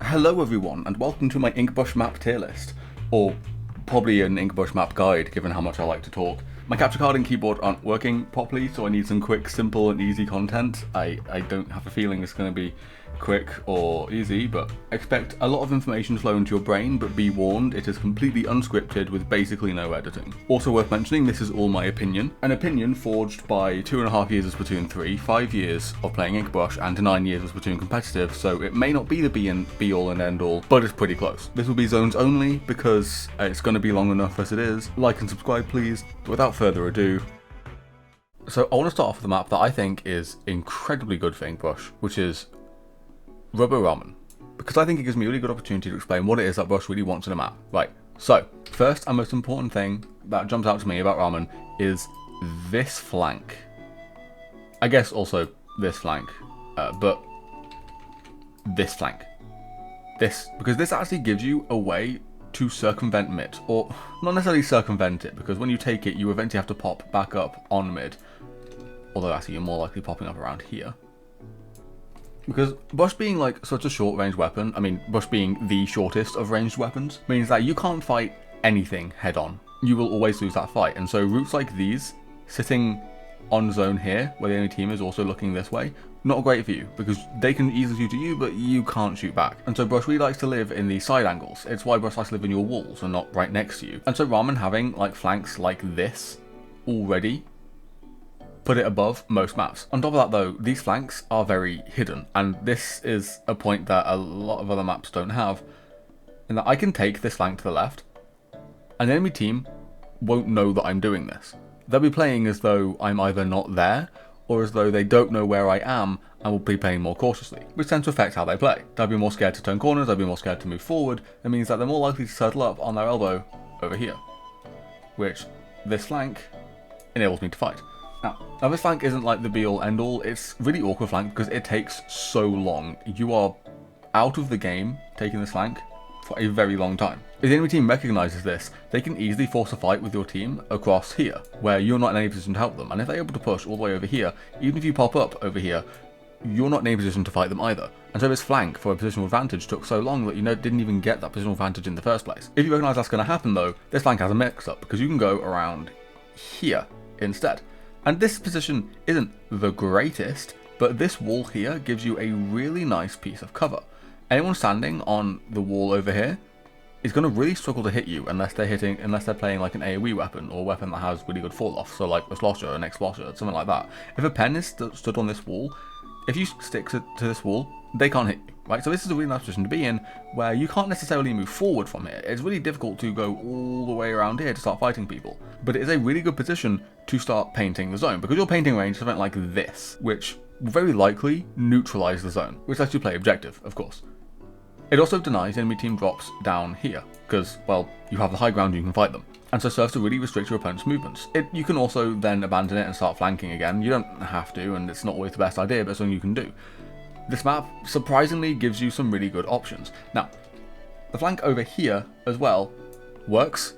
Hello everyone, and welcome to my Inkbrush map tier list, or probably an Inkbrush map guide, given how much I like to talk. My capture card and keyboard aren't working properly, so I need some quick, simple, and easy content. I don't have a feeling it's going to be quick or easy, but expect a lot of information flow into your brain, but be warned, it is completely unscripted with basically no editing. Also worth mentioning, this is all my opinion. An opinion forged by 2.5 years of Splatoon 3, 5 years of playing Inkbrush, and 9 years of Splatoon competitive, so it may not be the be all and end all, but it's pretty close. This will be zones only because it's going to be long enough as it is. Like and subscribe please. Without further ado, so I want to start off with a map that I think is incredibly good for Inkbrush, which is Robo ROM-en, because I think it gives me a really good opportunity to explain what it is that Brush really wants in a map. Right, so first and most important thing that jumps out to me about ROM-en is this flank. I guess also this flank, but this flank. Because this actually gives you a way to circumvent mid, or not necessarily circumvent it, because when you take it you eventually have to pop back up on mid, although actually you're more likely popping up around here. Because Brush being like such a short range weapon, I mean Brush being the shortest of ranged weapons, means that you can't fight anything head on. You will always lose that fight, and so routes like these, sitting on zone here, where the enemy team is also looking this way, not great for you, because they can easily shoot at you, but you can't shoot back. And so Brush really likes to live in the side angles. It's why Brush likes to live in your walls and not right next to you. And so ROM-en having like flanks like this already put it above most maps. On top of that though, these flanks are very hidden, and this is a point that a lot of other maps don't have, in that I can take this flank to the left, and the enemy team won't know that I'm doing this. They'll be playing as though I'm either not there, or as though they don't know where I am and will be playing more cautiously, which tends to affect how they play. They'll be more scared to turn corners, they'll be more scared to move forward. It means that they're more likely to settle up on their elbow over here, which this flank enables me to fight. Now this flank isn't like the be-all end-all, it's really awkward flank because it takes so long. You are out of the game taking this flank for a very long time. If the enemy team recognises this, they can easily force a fight with your team across here, where you're not in any position to help them, and if they're able to push all the way over here, even if you pop up over here, you're not in any position to fight them either. And so this flank for a positional advantage took so long that you didn't even get that positional advantage in the first place. If you recognise that's going to happen though, this flank has a mix-up, because you can go around here instead. And this position isn't the greatest, but this wall here gives you a really nice piece of cover. Anyone standing on the wall over here is going to really struggle to hit you unless they're playing like an AoE weapon, or a weapon that has really good fall off, so like a slosher, an X-slosher, something like that. If a pen is stood on this wall, if you stick to this wall, they can't hit you, right? So this is a really nice position to be in, where you can't necessarily move forward from here. It's really difficult to go all the way around here to start fighting people, but it is a really good position to start painting the zone, because your painting range is something like this, which will very likely neutralize the zone, which lets you play objective, of course. It also denies enemy team drops down here, because, well, you have the high ground and you can fight them, and so serves to really restrict your opponent's movements. You can also then abandon it and start flanking again. You don't have to, and it's not always the best idea, but it's something you can do. This map surprisingly gives you some really good options. Now, the flank over here as well works,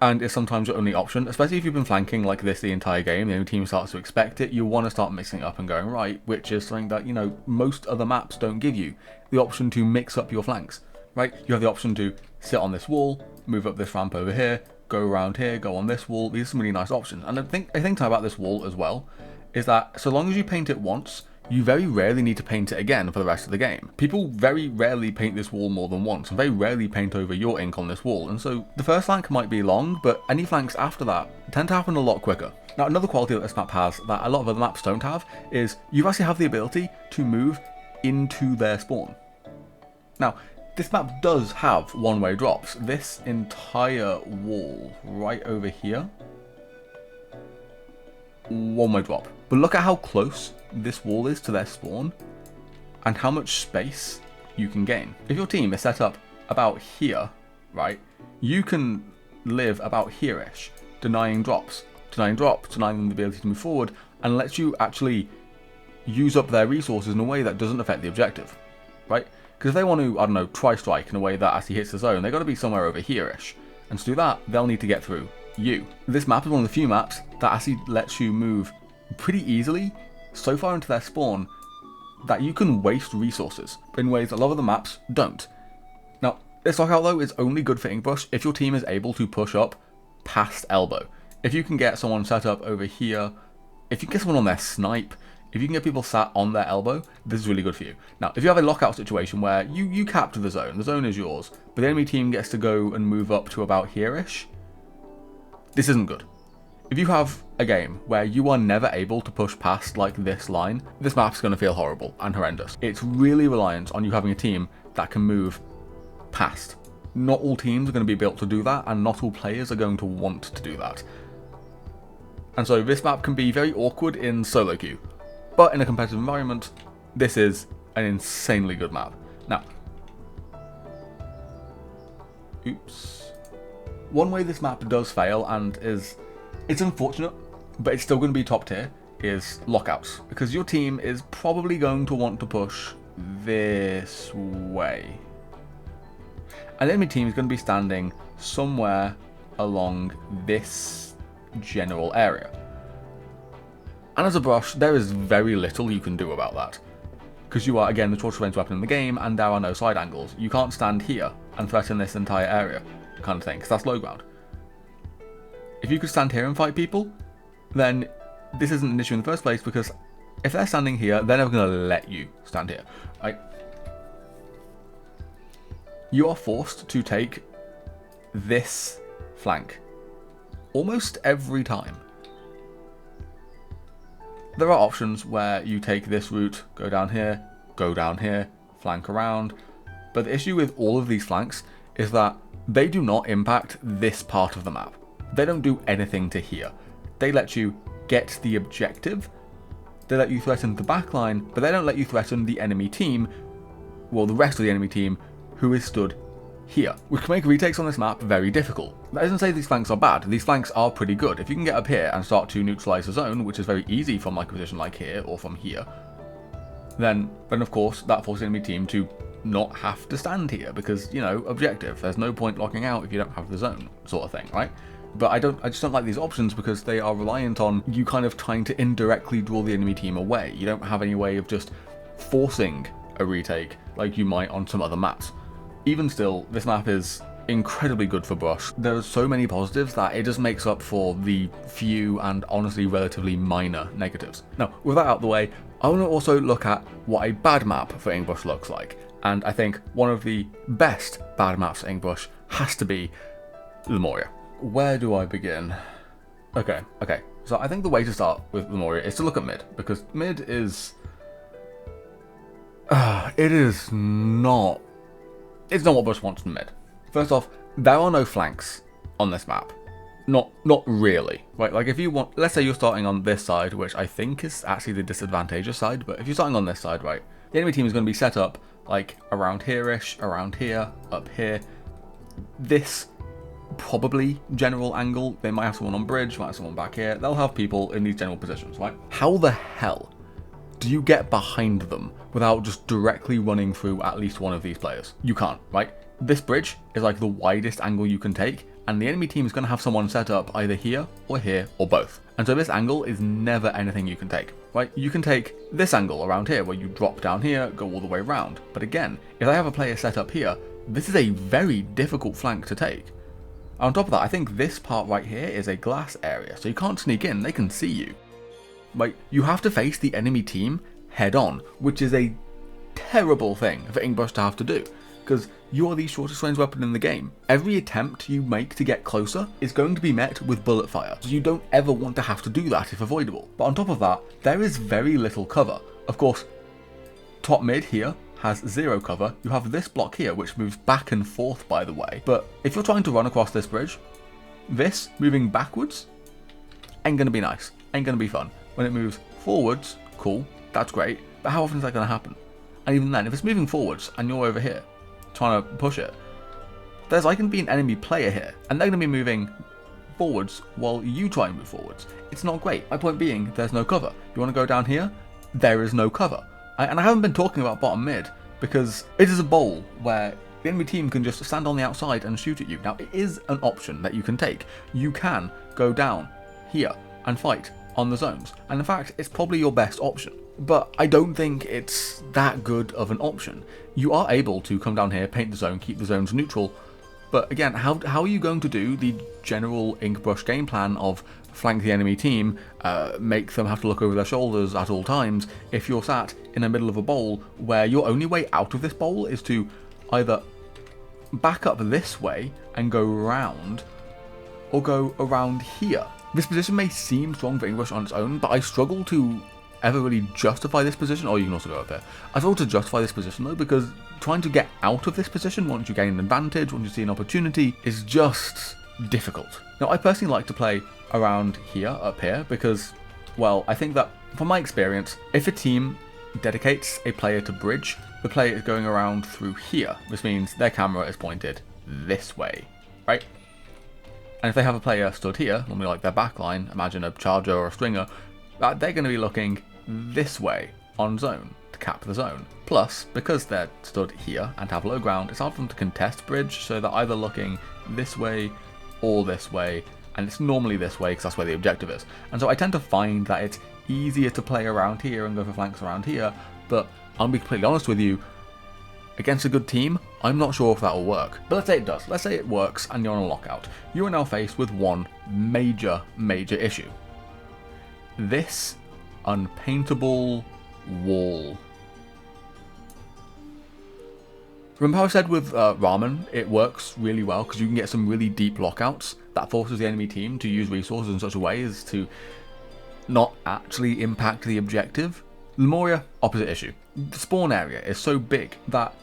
and is sometimes your only option, especially if you've been flanking like this the entire game, the enemy team starts to expect it, you want to start mixing it up and going right, which is something that, most other maps don't give you, the option to mix up your flanks, right? You have the option to sit on this wall, move up this ramp over here, go around here, go on this wall. These are some really nice options, and I think about this wall as well, is that so long as you paint it once, you very rarely need to paint it again for the rest of the game. People very rarely paint this wall more than once, and very rarely paint over your ink on this wall, and so the first flank might be long, but any flanks after that tend to happen a lot quicker. Now, another quality that this map has that a lot of other maps don't have is you actually have the ability to move into their spawn. Now, this map does have one-way drops. This entire wall right over here, one-way drop. But look at how close this wall is to their spawn, and how much space you can gain. If your team is set up about here, right, you can live about here-ish, denying drops, denying them the ability to move forward, and lets you actually use up their resources in a way that doesn't affect the objective, right? Because if they want to, I don't know, tri-strike in a way that actually hits the zone, they've got to be somewhere over here-ish, and to do that, they'll need to get through you. This map is one of the few maps that actually lets you move pretty easily so far into their spawn that you can waste resources in ways a lot of the maps don't. This lockout though is only good for Inkbrush if your team is able to push up past elbow. If you can get someone set up over here, if you can get someone on their snipe, if you can get people sat on their elbow, this is really good for you. Now, if you have a lockout situation where you capture the zone is yours, but the enemy team gets to go and move up to about here-ish, this isn't good. If you have a game where you are never able to push past like this line, this map's going to feel horrible and horrendous. It's really reliant on you having a team that can move past. Not all teams are going to be built to do that, and not all players are going to want to do that. And so this map can be very awkward in solo queue, but in a competitive environment, this is an insanely good map. Now, oops. One way this map does fail, and it's unfortunate, but it's still going to be top tier, is lockouts. Because your team is probably going to want to push this way. And the enemy team is going to be standing somewhere along this general area. And as a brush, there is very little you can do about that. Because you are, again, the shortest range weapon in the game, and there are no side angles. You can't stand here and threaten this entire area, kind of thing, because that's low ground. If you could stand here and fight people, then this isn't an issue in the first place, because if they're standing here, they're never going to let you stand here. Right? You are forced to take this flank almost every time. There are options where you take this route, go down here, flank around, but the issue with all of these flanks is that they do not impact this part of the map. They don't do anything to here. They let you get the objective, they let you threaten the backline, but they don't let you threaten the enemy team, well, the rest of the enemy team, who is stood here, which can make retakes on this map very difficult. That doesn't say these flanks are bad, these flanks are pretty good. If you can get up here and start to neutralize the zone, which is very easy from like a position like here or from here, then of course that forces the enemy team to not have to stand here because, you know, objective, there's no point locking out if you don't have the zone, sort of thing, right? But I just don't like these options because they are reliant on you kind of trying to indirectly draw the enemy team away. You don't have any way of just forcing a retake like you might on some other maps. Even still, this map is incredibly good for brush. There are so many positives that it just makes up for the few and honestly relatively minor negatives. Now, with that out of the way, I want to also look at what a bad map for Inkbrush looks like. And I think one of the best bad maps for Inkbrush has to be Lemuria. Where do I begin? Okay. So I think the way to start with Lemuria is to look at mid, because mid is... it's not what Brush wants from mid. First off, there are no flanks on this map. Not really, right? Like if you want, let's say you're starting on this side, which I think is actually the disadvantageous side, but if you're starting on this side, right, the enemy team is going to be set up like around here-ish, around here, up here. This probably general angle. They might have someone on bridge, might have someone back here. They'll have people in these general positions, right? How the hell do you get behind them without just directly running through at least one of these players? You can't, right? This bridge is like the widest angle you can take, and the enemy team is going to have someone set up either here or both. And so this angle is never anything you can take, right? You can take this angle around here where you drop down here, go all the way around. But again, if I have a player set up here, this is a very difficult flank to take. On top of that, I think this part right here is a glass area, so you can't sneak in, they can see you. Like, you have to face the enemy team head on, which is a terrible thing for Inkbrush to have to do, because you are the shortest range weapon in the game. Every attempt you make to get closer is going to be met with bullet fire, so you don't ever want to have to do that if avoidable. But on top of that, there is very little cover. Of course, top mid here has zero cover. You have this block here, which moves back and forth, by the way. But if you're trying to run across this bridge, this moving backwards ain't going to be nice, ain't going to be fun. When it moves forwards, cool, that's great, but how often is that going to happen? And even then, if it's moving forwards and you're over here trying to push it, there's like going to be an enemy player here, and they're going to be moving forwards while you try and move forwards. It's not great. My point being, there's no cover. You want to go down here? There is no cover. And I haven't been talking about bottom mid, because it is a bowl where the enemy team can just stand on the outside and shoot at you. Now, it is an option that you can take. You can go down here and fight on the zones. And in fact, it's probably your best option. But I don't think it's that good of an option. You are able to come down here, paint the zone, keep the zones neutral. But again, how are you going to do the general Inkbrush game plan of flank the enemy team, make them have to look over their shoulders at all times, if you're sat in the middle of a bowl where your only way out of this bowl is to either back up this way and go around, or go around here? This position may seem strong for Inkbrush on its own, but I struggle to ever really justify this position. Oh, you can also go up there. I struggle to justify this position though, because trying to get out of this position once you gain an advantage, once you see an opportunity, is just difficult. Now, I personally like to play around here, up here, because, well, I think that, from my experience, if a team dedicates a player to bridge, the player is going around through here. This means their camera is pointed this way, right? And if they have a player stood here, normally like their backline, imagine a charger or a stringer, they're going to be looking this way on zone to cap the zone. Plus, because they're stood here and have low ground, it's hard for them to contest bridge, so they're either looking this way or this way, and it's normally this way because that's where the objective is. And so I tend to find that it's easier to play around here and go for flanks around here, but I'll be completely honest with you, against a good team, I'm not sure if that will work. But let's say it does. Let's say it works and you're on a lockout. You are now faced with one major issue. This unpaintable wall. Remember how I said with ROM-en, it works really well because you can get some really deep lockouts that forces the enemy team to use resources in such a way as to not actually impact the objective? Lemuria, opposite issue. The spawn area is so big that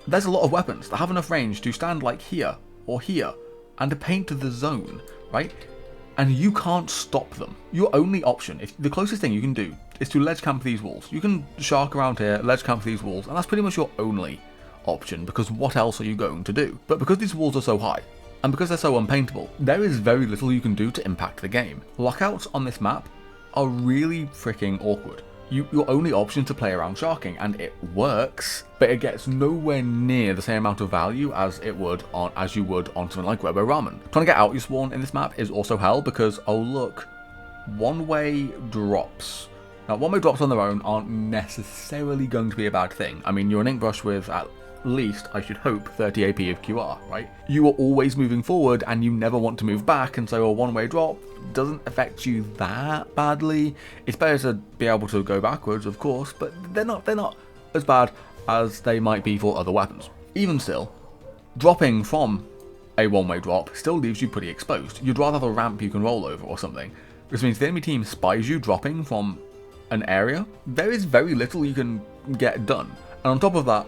there's a lot of weapons that have enough range to stand like here or here and to paint to the zone, right? And you can't stop them. Your only option, if the closest thing you can do, is to ledge camp these walls. You can shark around here, ledge camp these walls, and that's pretty much your only option, because what else are you going to do? But because these walls are so high, and because they're so unpaintable, there is very little you can do to impact the game. Lockouts on this map are really freaking awkward. Your only option to play around sharking, and it works, but it gets nowhere near the same amount of value as you would on something like Robo ROM-en. Trying to get out your spawn in this map is also hell because, oh look, one-way drops. Now, one-way drops on their own aren't necessarily going to be a bad thing. I mean, you're an Inkbrush with at least, I should hope, 30 AP of QR, right? You are always moving forward and you never want to move back, and so a one-way drop doesn't affect you that badly. It's better to be able to go backwards, of course, but they're not as bad as they might be for other weapons. Even still, dropping from a one-way drop still leaves you pretty exposed. You'd rather have a ramp you can roll over or something, which means the enemy team spies you dropping from an area. There is very little you can get done. And on top of that,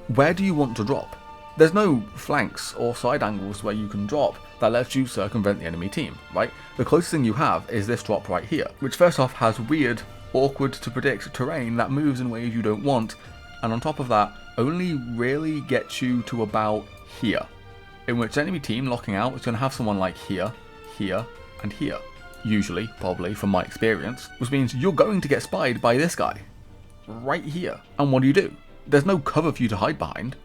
where do you want to drop? There's no flanks or side angles where you can drop that lets you circumvent the enemy team, right? The closest thing you have is this drop right here, which first off has weird, awkward to predict terrain that moves in ways you don't want, and on top of that, only really gets you to about here, in which the enemy team locking out is going to have someone like here, here, and here. Usually, probably, from my experience, which means you're going to get spied by this guy, right here. And what do? There's no cover for you to hide behind,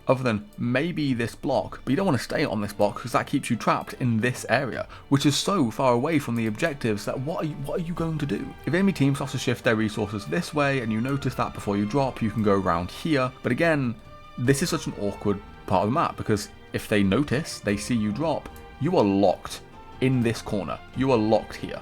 other than maybe this block, but you don't want to stay on this block because that keeps you trapped in this area, which is so far away from the objectives that what are you going to do? If enemy team starts to shift their resources this way and you notice that before you drop, you can go around here. But again, this is such an awkward part of the map because if they notice, they see you drop, you are locked in this corner. You are locked here.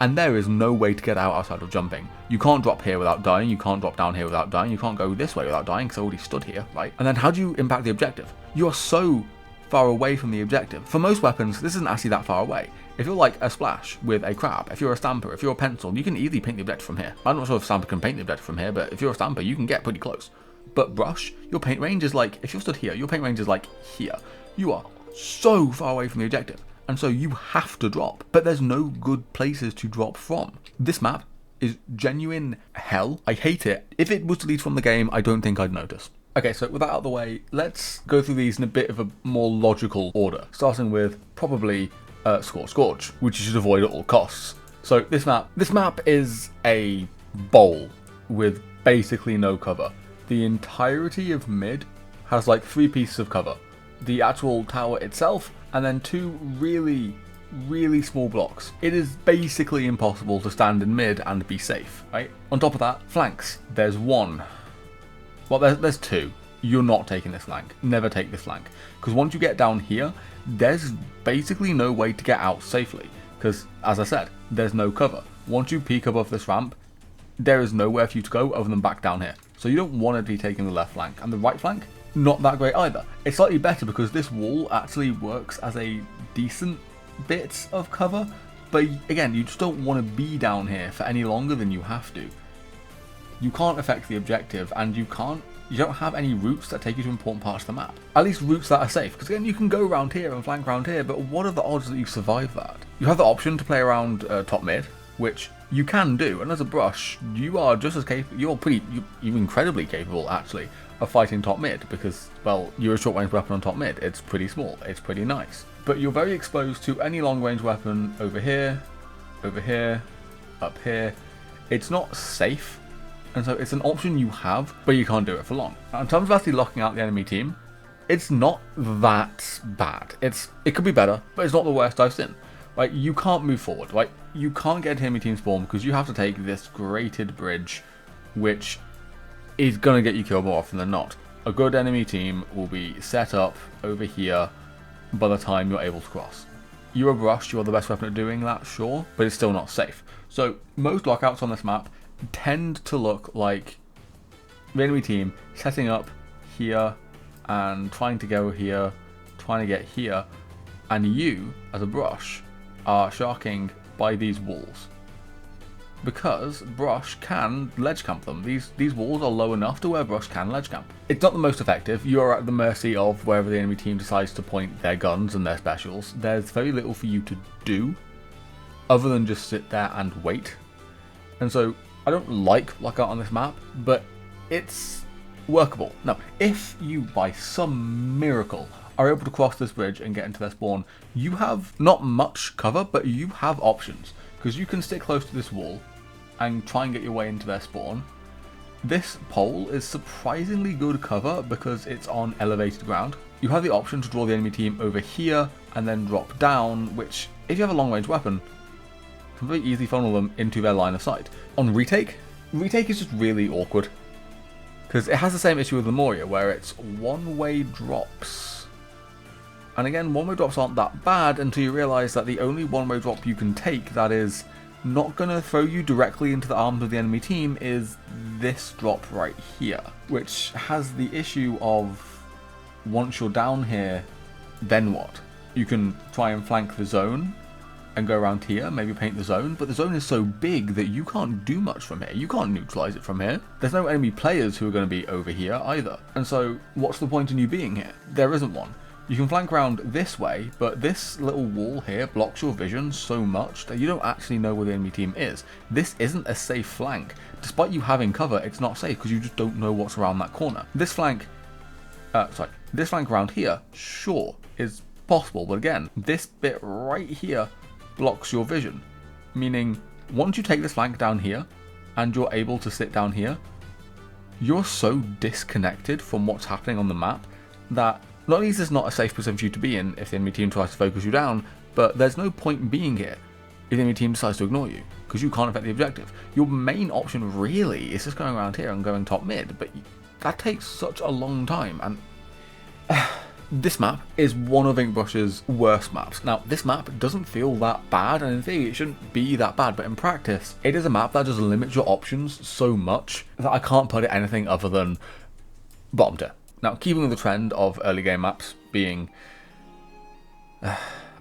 And there is no way to get out outside of jumping. You can't drop here without dying, you can't drop down here without dying, you can't go this way without dying because I already stood here, right? And then how do you impact the objective? You are so far away from the objective. For most weapons, this isn't actually that far away. If you're like a splash with a crab, if you're a stamper, if you're a pencil, you can easily paint the objective from here. I'm not sure if stamper can paint the objective from here, but if you're a stamper, you can get pretty close. But brush, your paint range is like, if you're stood here, your paint range is like here. You are so far away from the objective. And so you have to drop, but there's no good places to drop from. This map is genuine hell. I hate it. If it was deleted from the game, I don't think I'd notice. Okay, so with that out of the way, let's go through these in a bit of a more logical order, starting with probably Scorch Gorge, which you should avoid at all costs. So this map is a bowl with basically no cover. The entirety of mid has like 3 pieces of cover. The actual tower itself, and then 2 really really small blocks. It is basically impossible to stand in mid and be safe, right? On top of that, flanks. There's one. Well, there's two. You're not taking this flank. Never take this flank. Because once you get down here, there's basically no way to get out safely. Because, as I said, there's no cover. Once you peek above this ramp, there is nowhere for you to go other than back down here. So you don't want to be taking the left flank. And the right flank, not that great either. It's slightly better because this wall actually works as a decent bit of cover. But again, you just don't want to be down here for any longer than you have to. You can't affect the objective, and you don't have any routes that take you to important parts of the map. At least routes that are safe, because again, you can go around here and flank around here, but what are the odds that you survive that? You have the option to play around top mid, which you can do, and as a brush, you are just as capable, you're incredibly capable, actually, of fighting top mid, because, well, you're a short range weapon on top mid. It's pretty small, it's pretty nice. But you're very exposed to any long range weapon over here, up here. It's not safe. And so it's an option you have, but you can't do it for long. Now, in terms of actually locking out the enemy team, it's not that bad. It could be better, but it's not the worst I've seen. Right? You can't move forward. Right? You can't get to enemy team spawn because you have to take this grated bridge, which is going to get you killed more often than not. A good enemy team will be set up over here by the time you're able to cross. You're a brush, you're the best weapon at doing that, sure, but it's still not safe. So most lockouts on this map tend to look like the enemy team setting up here and trying to go here, trying to get here, and you, as a brush, are sharking by these walls. Because brush can ledge camp them. These walls are low enough to where brush can ledge camp. It's not the most effective. You are at the mercy of wherever the enemy team decides to point their guns and their specials. There's very little for you to do other than just sit there and wait. And so I don't like lockout on this map, but it's workable. Now, if you, by some miracle, are able to cross this bridge and get into their spawn, you have not much cover, but you have options. Because you can stick close to this wall and try and get your way into their spawn. This pole is surprisingly good cover because it's on elevated ground. You have the option to draw the enemy team over here and then drop down, which, if you have a long range weapon, can very easily funnel them into their line of sight. On retake is just really awkward because it has the same issue with Lemuria where it's one-way drops. And again, one-way drops aren't that bad until you realise that the only one-way drop you can take that is not going to throw you directly into the arms of the enemy team is this drop right here, which has the issue of once you're down here, then what? You can try and flank the zone and go around here, maybe paint the zone, but the zone is so big that you can't do much from here. You can't neutralise it from here. There's no enemy players who are going to be over here either. And so what's the point in you being here? There isn't one. You can flank around this way, but this little wall here blocks your vision so much that you don't actually know where the enemy team is. This isn't a safe flank. Despite you having cover, it's not safe because you just don't know what's around that corner. This flank around here, sure, is possible, but again, this bit right here blocks your vision. Meaning, once you take this flank down here, and you're able to sit down here, you're so disconnected from what's happening on the map that not only is this not a safe position for you to be in if the enemy team tries to focus you down, but there's no point being here if the enemy team decides to ignore you, because you can't affect the objective. Your main option really is just going around here and going top mid, but that takes such a long time, and this map is one of Inkbrush's worst maps. Now, this map doesn't feel that bad, and in theory it shouldn't be that bad, but in practice, it is a map that just limits your options so much that I can't put it anything other than bottom tier. Now, keeping with the trend of early game maps being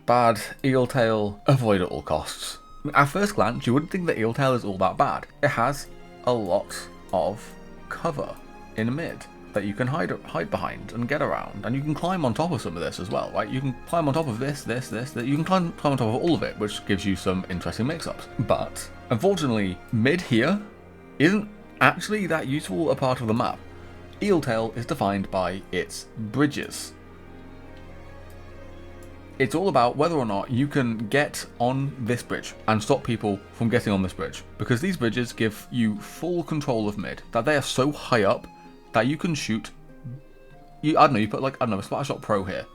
bad, Eeltail, avoid at all costs. At first glance, you wouldn't think that Eeltail is all that bad. It has a lot of cover in mid that you can hide behind and get around, and you can climb on top of some of this as well, right? You can climb on top of this, you can climb on top of all of it, which gives you some interesting mix-ups. But, unfortunately, mid here isn't actually that useful a part of the map. Eeltail is defined by its bridges. It's all about whether or not you can get on this bridge and stop people from getting on this bridge, because these bridges give you full control of mid, that they are so high up that you can shoot, you put like, a Splatter Shot Pro here,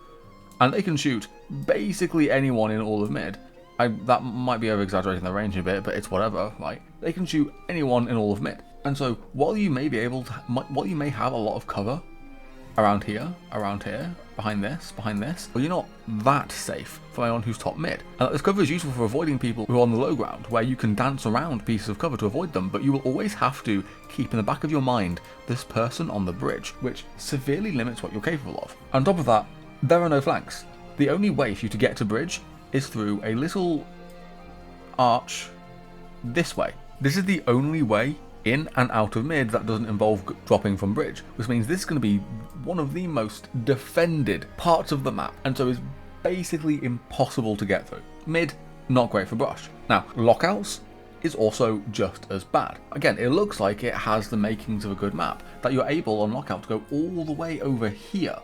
and they can shoot basically anyone in all of mid. That might be over-exaggerating the range a bit, but it's whatever, right? They can shoot anyone in all of mid. And so, while you may have a lot of cover around here, behind this, well, you're not that safe for anyone who's top mid. And this cover is useful for avoiding people who are on the low ground, where you can dance around pieces of cover to avoid them, but you will always have to keep in the back of your mind this person on the bridge, which severely limits what you're capable of. On top of that, there are no flanks. The only way for you to get to bridge is through a little arch this way. This is the only way in and out of mid that doesn't involve dropping from bridge, which means this is going to be one of the most defended parts of the map, and so is basically impossible to get through. Mid, not great for brush. Now, lockouts is also just as bad. Again, it looks like it has the makings of a good map, that you're able on lockout to go all the way over here.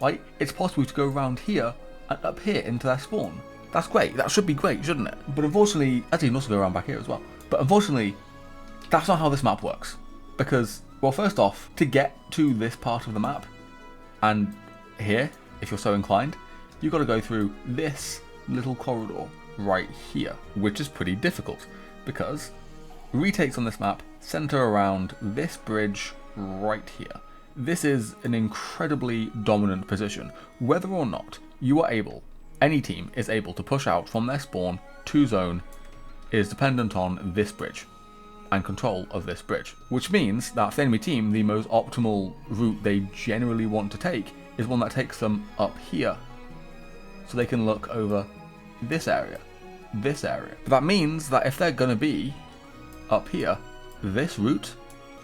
Right? It's possible to go around here and up here into their spawn. That's great. That should be great, shouldn't it? But unfortunately, actually, you can also go around back here as well. But unfortunately, that's not how this map works. Because, well, first off, to get to this part of the map, and here, if you're so inclined, you've got to go through this little corridor right here, which is pretty difficult, because retakes on this map center around this bridge right here. This is an incredibly dominant position. Whether or not you are able, any team is able to push out from their spawn to zone is dependent on this bridge and control of this bridge, which means that for the enemy team, the most optimal route they generally want to take is one that takes them up here, so they can look over this area. But that means that if they're going to be up here, this route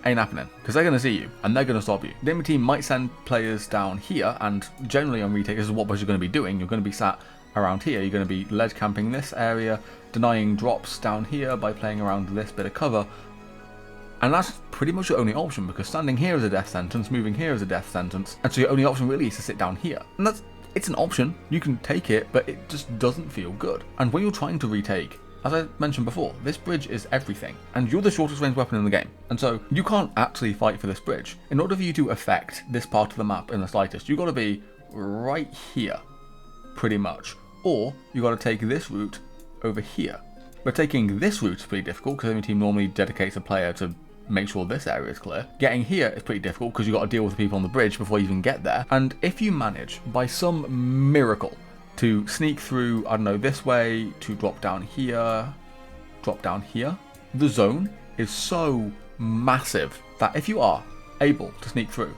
ain't happening, because they're going to see you and they're going to stop you. The enemy team might send players down here, and generally on retake, this is what you're going to be doing. You're going to be sat around here, you're going to be ledge camping this area, denying drops down here by playing around this bit of cover, and that's pretty much your only option, because standing here is a death sentence, moving here is a death sentence, and so your only option really is to sit down here. And it's an option, you can take it, but it just doesn't feel good. And when you're trying to retake, as I mentioned before, this bridge is everything, and you're the shortest range weapon in the game, and so you can't actually fight for this bridge. In order for you to affect this part of the map in the slightest, you've got to be right here, pretty much, or you've got to take this route over here. But taking this route is pretty difficult, because every team normally dedicates a player to make sure this area is clear. Getting here is pretty difficult, because you've got to deal with the people on the bridge before you even get there, and if you manage, by some miracle, to sneak through, I don't know, this way, to drop down here, the zone is so massive that if you are able to sneak through,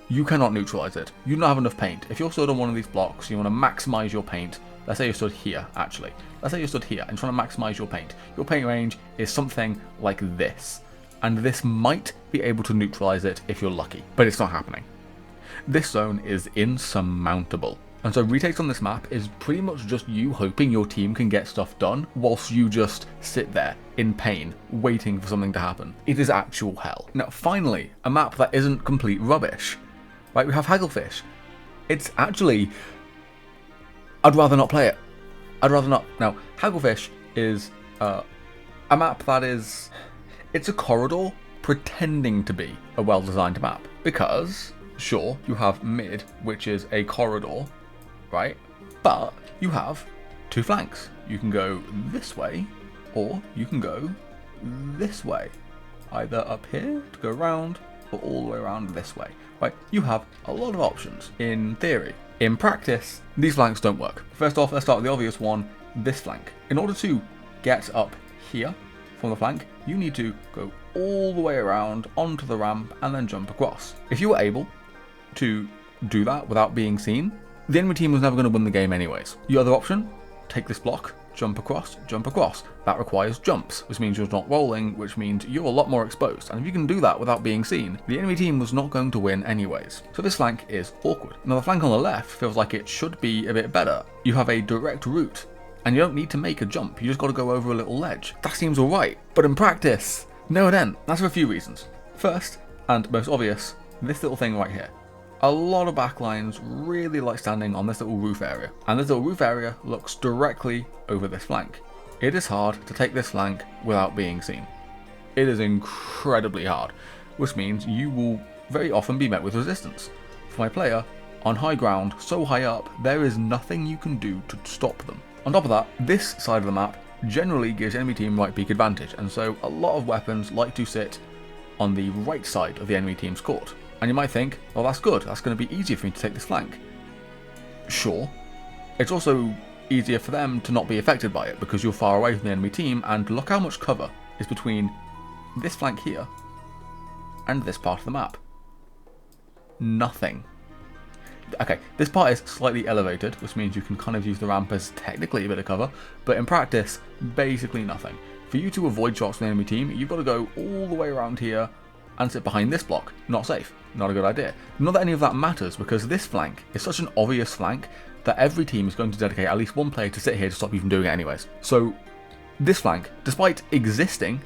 you cannot neutralize it. You don't have enough paint. If you're stood on one of these blocks, you want to maximize your paint. Let's say you're stood here, actually. Let's say you're stood here and trying to maximize your paint. Your paint range is something like this, and this might be able to neutralize it if you're lucky, but it's not happening. This zone is insurmountable. And so retakes on this map is pretty much just you hoping your team can get stuff done whilst you just sit there in pain, waiting for something to happen. It is actual hell. Now, finally, a map that isn't complete rubbish. Right, we have Hagglefish. It's actually... I'd rather not play it. I'd rather not. Now, Hagglefish is a map that is... It's a corridor pretending to be a well-designed map. Because, sure, you have mid, which is a corridor, right? But you have two flanks. You can go this way, or you can go this way. Either up here to go around, or all the way around this way, right? You have a lot of options in theory. In practice, these flanks don't work. First off, let's start with the obvious one, this flank. In order to get up here from the flank, you need to go all the way around onto the ramp and then jump across. If you were able to do that without being seen, the enemy team was never going to win the game anyways. The other option, take this block, jump across, jump across. That requires jumps, which means you're not rolling, which means you're a lot more exposed. And if you can do that without being seen, the enemy team was not going to win anyways. So this flank is awkward. Now the flank on the left feels like it should be a bit better. You have a direct route, and you don't need to make a jump, you just got to go over a little ledge. That seems alright, but in practice, no it ain't. That's for a few reasons. First, and most obvious, this little thing right here. A lot of backlines really like standing on this little roof area, and this little roof area looks directly over this flank. It is hard to take this flank without being seen. It is incredibly hard, which means you will very often be met with resistance. For my player, on high ground, so high up, there is nothing you can do to stop them. On top of that, this side of the map generally gives enemy team right peak advantage, and so a lot of weapons like to sit on the right side of the enemy team's court. And you might think, well, that's good, that's going to be easier for me to take this flank. Sure. It's also easier for them to not be affected by it because you're far away from the enemy team, and look how much cover is between this flank here and this part of the map. Nothing. Okay, this part is slightly elevated, which means you can kind of use the ramp as technically a bit of cover, but in practice, basically nothing. For you to avoid shots from the enemy team, you've got to go all the way around here and sit behind this block. Not safe. Not a good idea. Not that any of that matters, because this flank is such an obvious flank that every team is going to dedicate at least one player to sit here to stop you from doing it anyways. So this flank, despite existing,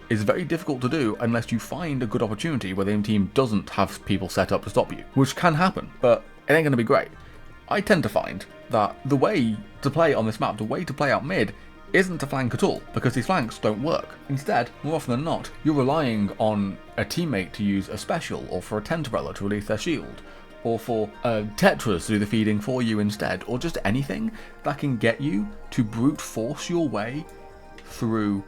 is very difficult to do unless you find a good opportunity where the enemy team doesn't have people set up to stop you, which can happen, but it ain't going to be great. I tend to find that the way to play on this map, the way to play out mid, isn't to flank at all, because these flanks don't work. Instead, more often than not, you're relying on a teammate to use a special, or for a tent umbrella to release their shield, or for tetras to do the feeding for you instead, or just anything that can get you to brute force your way through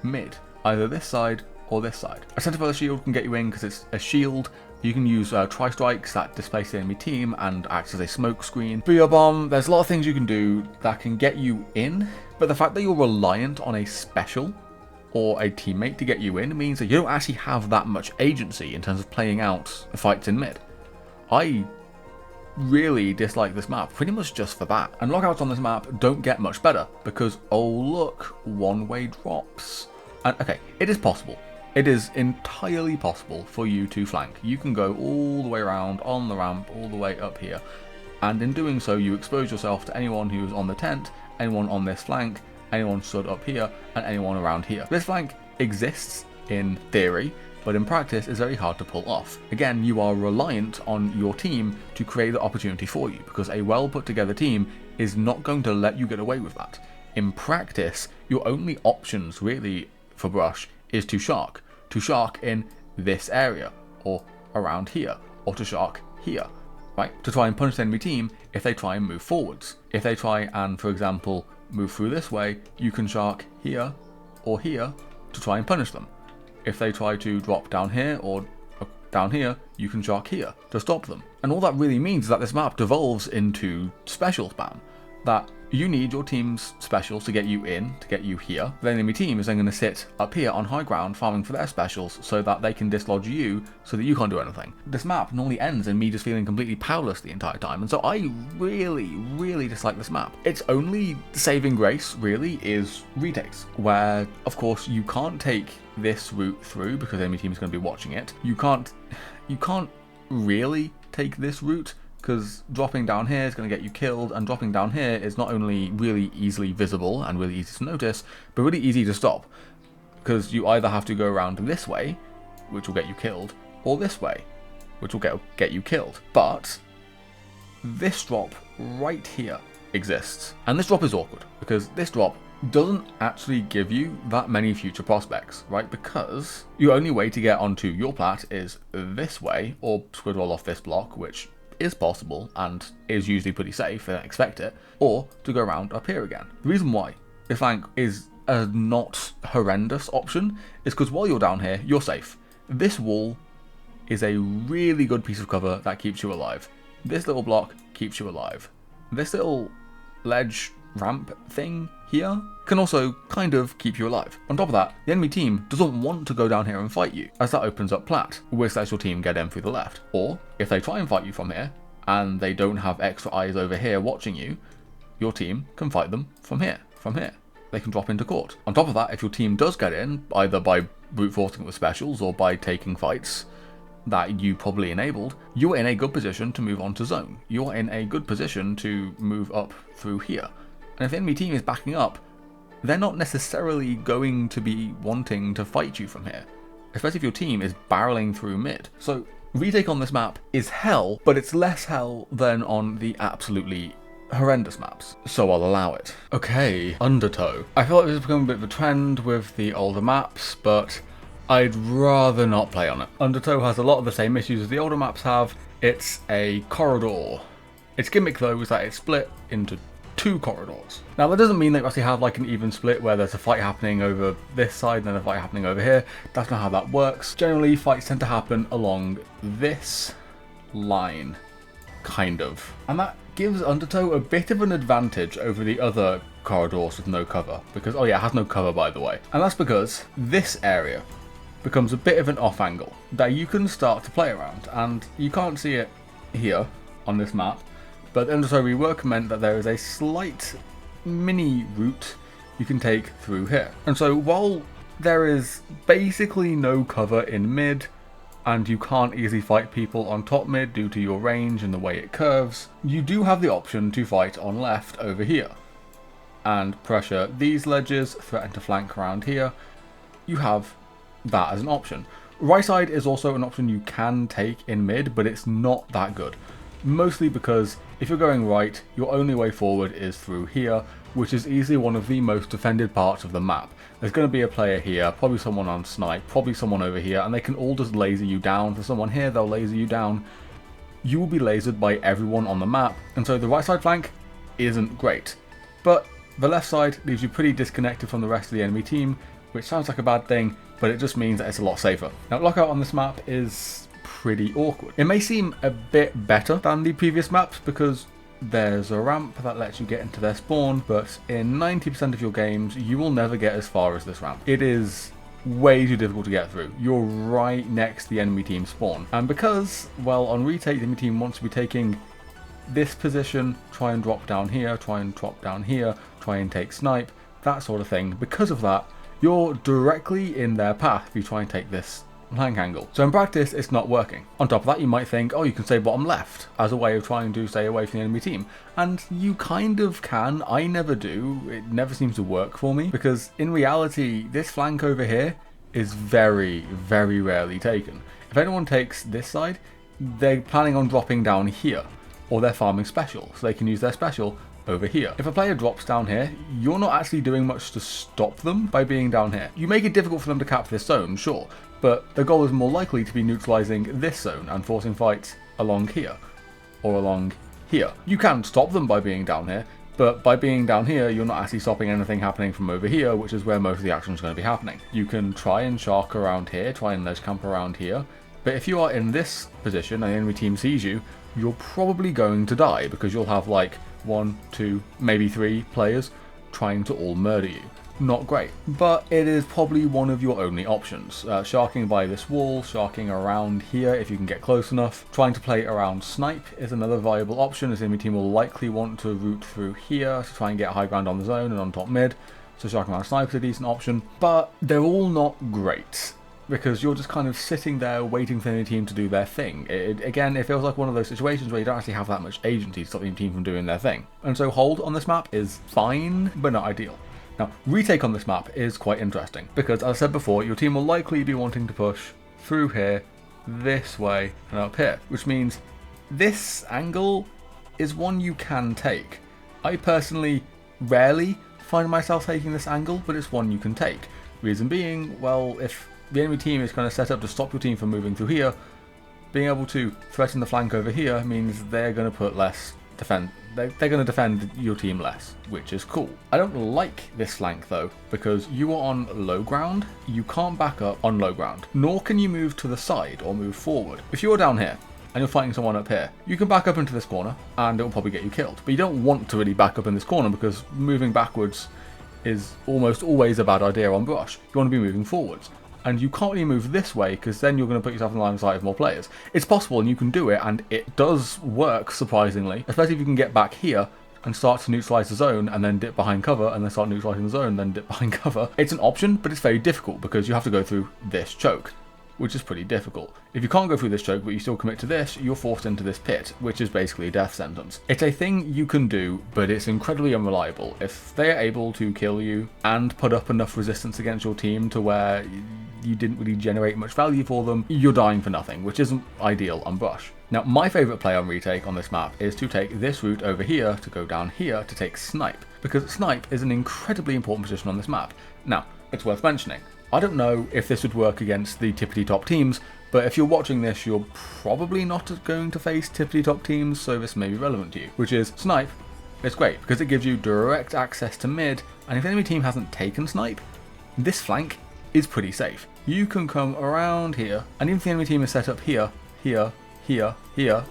mid, either this side or this side. A tent umbrella shield can get you in because it's a shield. You can use tri-strikes that displace the enemy team and acts as a smoke screen. For your bomb, there's a lot of things you can do that can get you in, but the fact that you're reliant on a special or a teammate to get you in means that you don't actually have that much agency in terms of playing out fights in mid. I really dislike this map pretty much just for that. And lockouts on this map don't get much better because, oh look, one-way drops. And okay, it is possible. It is entirely possible for you to flank. You can go all the way around on the ramp, all the way up here. And in doing so, you expose yourself to anyone who's on the tent, anyone on this flank, anyone stood up here, and anyone around here. This flank exists in theory, but in practice is very hard to pull off. Again, you are reliant on your team to create the opportunity for you, because a well put together team is not going to let you get away with that. In practice, your only options really for Brush is to shark in this area, or around here, or to shark here, right? To try and punish the enemy team if they try and move forwards. If they try and, for example, move through this way, you can shark here or here to try and punish them. If they try to drop down here or down here, you can shark here to stop them. And all that really means is that this map devolves into special spam. That you need your team's specials to get you in, to get you here. The enemy team is then going to sit up here on high ground farming for their specials so that they can dislodge you so that you can't do anything. This map normally ends in me just feeling completely powerless the entire time, and so I really dislike this map. Its only saving grace really is retakes, where of course you can't take this route through because the enemy team is going to be watching it. You can't really take this route because dropping down here is going to get you killed, and dropping down here is not only really easily visible and really easy to notice, but really easy to stop, because you either have to go around this way, which will get you killed, or this way, which will get you killed. But this drop right here exists, and this drop is awkward, because this drop doesn't actually give you that many future prospects, right? Because your only way to get onto your plat is this way, or squidroll off this block, which is possible and is usually pretty safe, they don't expect it, or to go around up here again. The reason why this flank is a not horrendous option is because while you're down here, you're safe. This wall is a really good piece of cover that keeps you alive. This little block keeps you alive. This little ledge ramp thing here can also kind of keep you alive. On top of that, the enemy team doesn't want to go down here and fight you, as that opens up plat, which lets your team get in through the left. Or, if they try and fight you from here, and they don't have extra eyes over here watching you, your team can fight them from here. They can drop into court. On top of that, if your team does get in, either by brute forcing it with specials or by taking fights that you probably enabled, you're in a good position to move on to zone. You're in a good position to move up through here. And if the enemy team is backing up, they're not necessarily going to be wanting to fight you from here, especially if your team is barreling through mid. So retake on this map is hell, but it's less hell than on the absolutely horrendous maps, so I'll allow it. Okay, Undertow. I feel like this has become a bit of a trend with the older maps, but I'd rather not play on it. Undertow has a lot of the same issues as the older maps have, It's a corridor. Its gimmick though is that it's split into 2 corridors. Now that doesn't mean that you actually have like an even split where there's a fight happening over this side and then a fight happening over here. That's not how that works. Generally fights tend to happen along this line, kind of. And that gives Undertow a bit of an advantage over the other corridors with no cover. Because, oh yeah, it has no cover by the way. And that's because this area becomes a bit of an off angle that you can start to play around. And you can't see it here on this map. But the Undertow rework meant that there is a slight mini route you can take through here. And so while there is basically no cover in mid, and you can't easily fight people on top mid due to your range and the way it curves, you do have the option to fight on left over here. And pressure these ledges, threaten to flank around here. You have that as an option. Right side is also an option you can take in mid, but it's not that good. Mostly because if you're going right, your only way forward is through here, which is easily one of the most defended parts of the map. There's going to be a player here, probably someone on snipe, probably someone over here, and they can all just laser you down. For someone here, they'll laser you down. You will be lasered by everyone on the map, and so the right side flank isn't great. But the left side leaves you pretty disconnected from the rest of the enemy team, which sounds like a bad thing, but it just means that it's a lot safer. Now, lockout on this map is pretty awkward. It may seem a bit better than the previous maps because there's a ramp that lets you get into their spawn, but in 90% of your games you will never get as far as this ramp. It is way too difficult to get through. You're right next to the enemy team spawn, and because, well, on retake the enemy team wants to be taking this position, try and drop down here, try and drop down here, try and take snipe, that sort of thing. Because of that, you're directly in their path if you try and take this flank angle. So in practice, it's not working. On top of that, you might think, oh, you can stay bottom left as a way of trying to stay away from the enemy team. And you kind of can. I never do. It never seems to work for me because in reality, this flank over here is very, very rarely taken. If anyone takes this side, they're planning on dropping down here, or they're farming special, so they can use their special over here. If a player drops down here, you're not actually doing much to stop them by being down here. You make it difficult for them to cap this zone, sure, but the goal is more likely to be neutralizing this zone and forcing fights along here, or along here. You can stop them by being down here, but by being down here, you're not actually stopping anything happening from over here, which is where most of the action is going to be happening. You can try and shark around here, try and ledge camp around here, but if you are in this position and the enemy team sees you, you're probably going to die because you'll have like 1, 2, maybe 3 players trying to all murder you. Not great, but it is probably one of your only options. Sharking by this wall, sharking around here if you can get close enough. Trying to play around snipe is another viable option, as the enemy team will likely want to route through here to try and get high ground on the zone and on top mid. So sharking around snipe is a decent option, but they're all not great, because you're just kind of sitting there waiting for the team to do their thing. Again, it feels like one of those situations where you don't actually have that much agency to stop the team from doing their thing. And so hold on this map is fine, but not ideal. Now, retake on this map is quite interesting, because as I said before, your team will likely be wanting to push through here, this way, and up here, which means this angle is one you can take. I personally rarely find myself taking this angle, but it's one you can take. Reason being, well, if the enemy team is kind of set up to stop your team from moving through here, being able to threaten the flank over here means they're going to put less defend. They're going to defend your team less, which is cool. I don't like this flank though, because you are on low ground. You can't back up on low ground, nor can you move to the side or move forward. If you're down here and you're fighting someone up here, you can back up into this corner and it will probably get you killed. But you don't want to really back up in this corner because moving backwards is almost always a bad idea on brush. You want to be moving forwards. And you can't really move this way because then you're going to put yourself in line of sight of more players. It's possible and you can do it, and it does work surprisingly, especially if you can get back here and start to neutralize the zone and then dip behind cover and then start neutralizing the zone and then dip behind cover. It's an option, but it's very difficult because you have to go through this choke, which is pretty difficult. If you can't go through this choke but you still commit to this, you're forced into this pit, which is basically a death sentence. It's a thing you can do, but it's incredibly unreliable. If they are able to kill you and put up enough resistance against your team to where you didn't really generate much value for them, you're dying for nothing, which isn't ideal on brush. Now, my favourite play on retake on this map is to take this route over here to go down here to take snipe, because snipe is an incredibly important position on this map. Now, it's worth mentioning, I don't know if this would work against the tippity top teams, But if you're watching this, you're probably not going to face tippity-top teams, so this may be relevant to you, which is Snipe. It's great because it gives you direct access to mid, and if the enemy team hasn't taken Snipe, this flank is pretty safe. You can come around here, and even if the enemy team is set up here, here, here, here,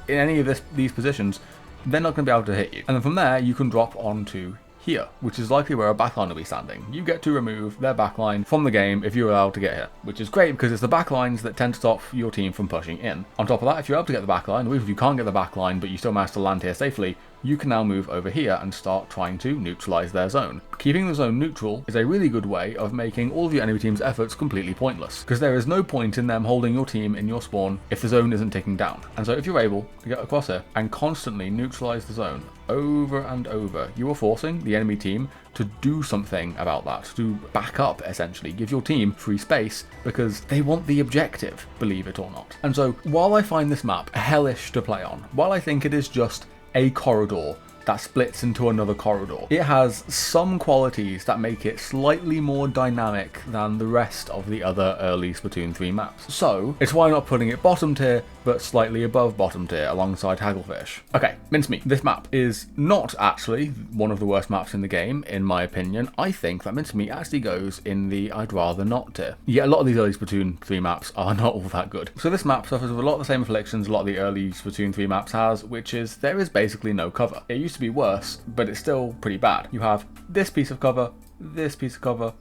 in any of these positions, they're not going to be able to hit you. And then from there, you can drop onto here, which is likely where a backline will be standing. You get to remove their backline from the game if you're allowed to get here, which is great because it's the backlines that tend to stop your team from pushing in. On top of that, if you're able to get the backline, or even if you can't get the backline but you still manage to land here safely, you can now move over here and start trying to neutralize their zone. Keeping the zone neutral is a really good way of making all of your enemy team's efforts completely pointless, because there is no point in them holding your team in your spawn if the zone isn't ticking down. And so if you're able to get across here and constantly neutralize the zone over and over, you are forcing the enemy team to do something about that, to back up essentially, give your team free space because they want the objective, believe it or not. And so while I find this map hellish to play on, while I think it is just a corridor that splits into another corridor, it has some qualities that make it slightly more dynamic than the rest of the other early Splatoon 3 maps. So it's why not putting it bottom tier, but slightly above bottom tier alongside Hagglefish. Okay, Mincemeat. This map is not actually one of the worst maps in the game, in my opinion. I think that Mincemeat actually goes in the I'd rather not tier. Yeah, a lot of these early Splatoon 3 maps are not all that good. So this map suffers with a lot of the same afflictions a lot of the early Splatoon 3 maps has, which is there is basically no cover. It used to be worse, but it's still pretty bad. You have this piece of cover, this piece of cover,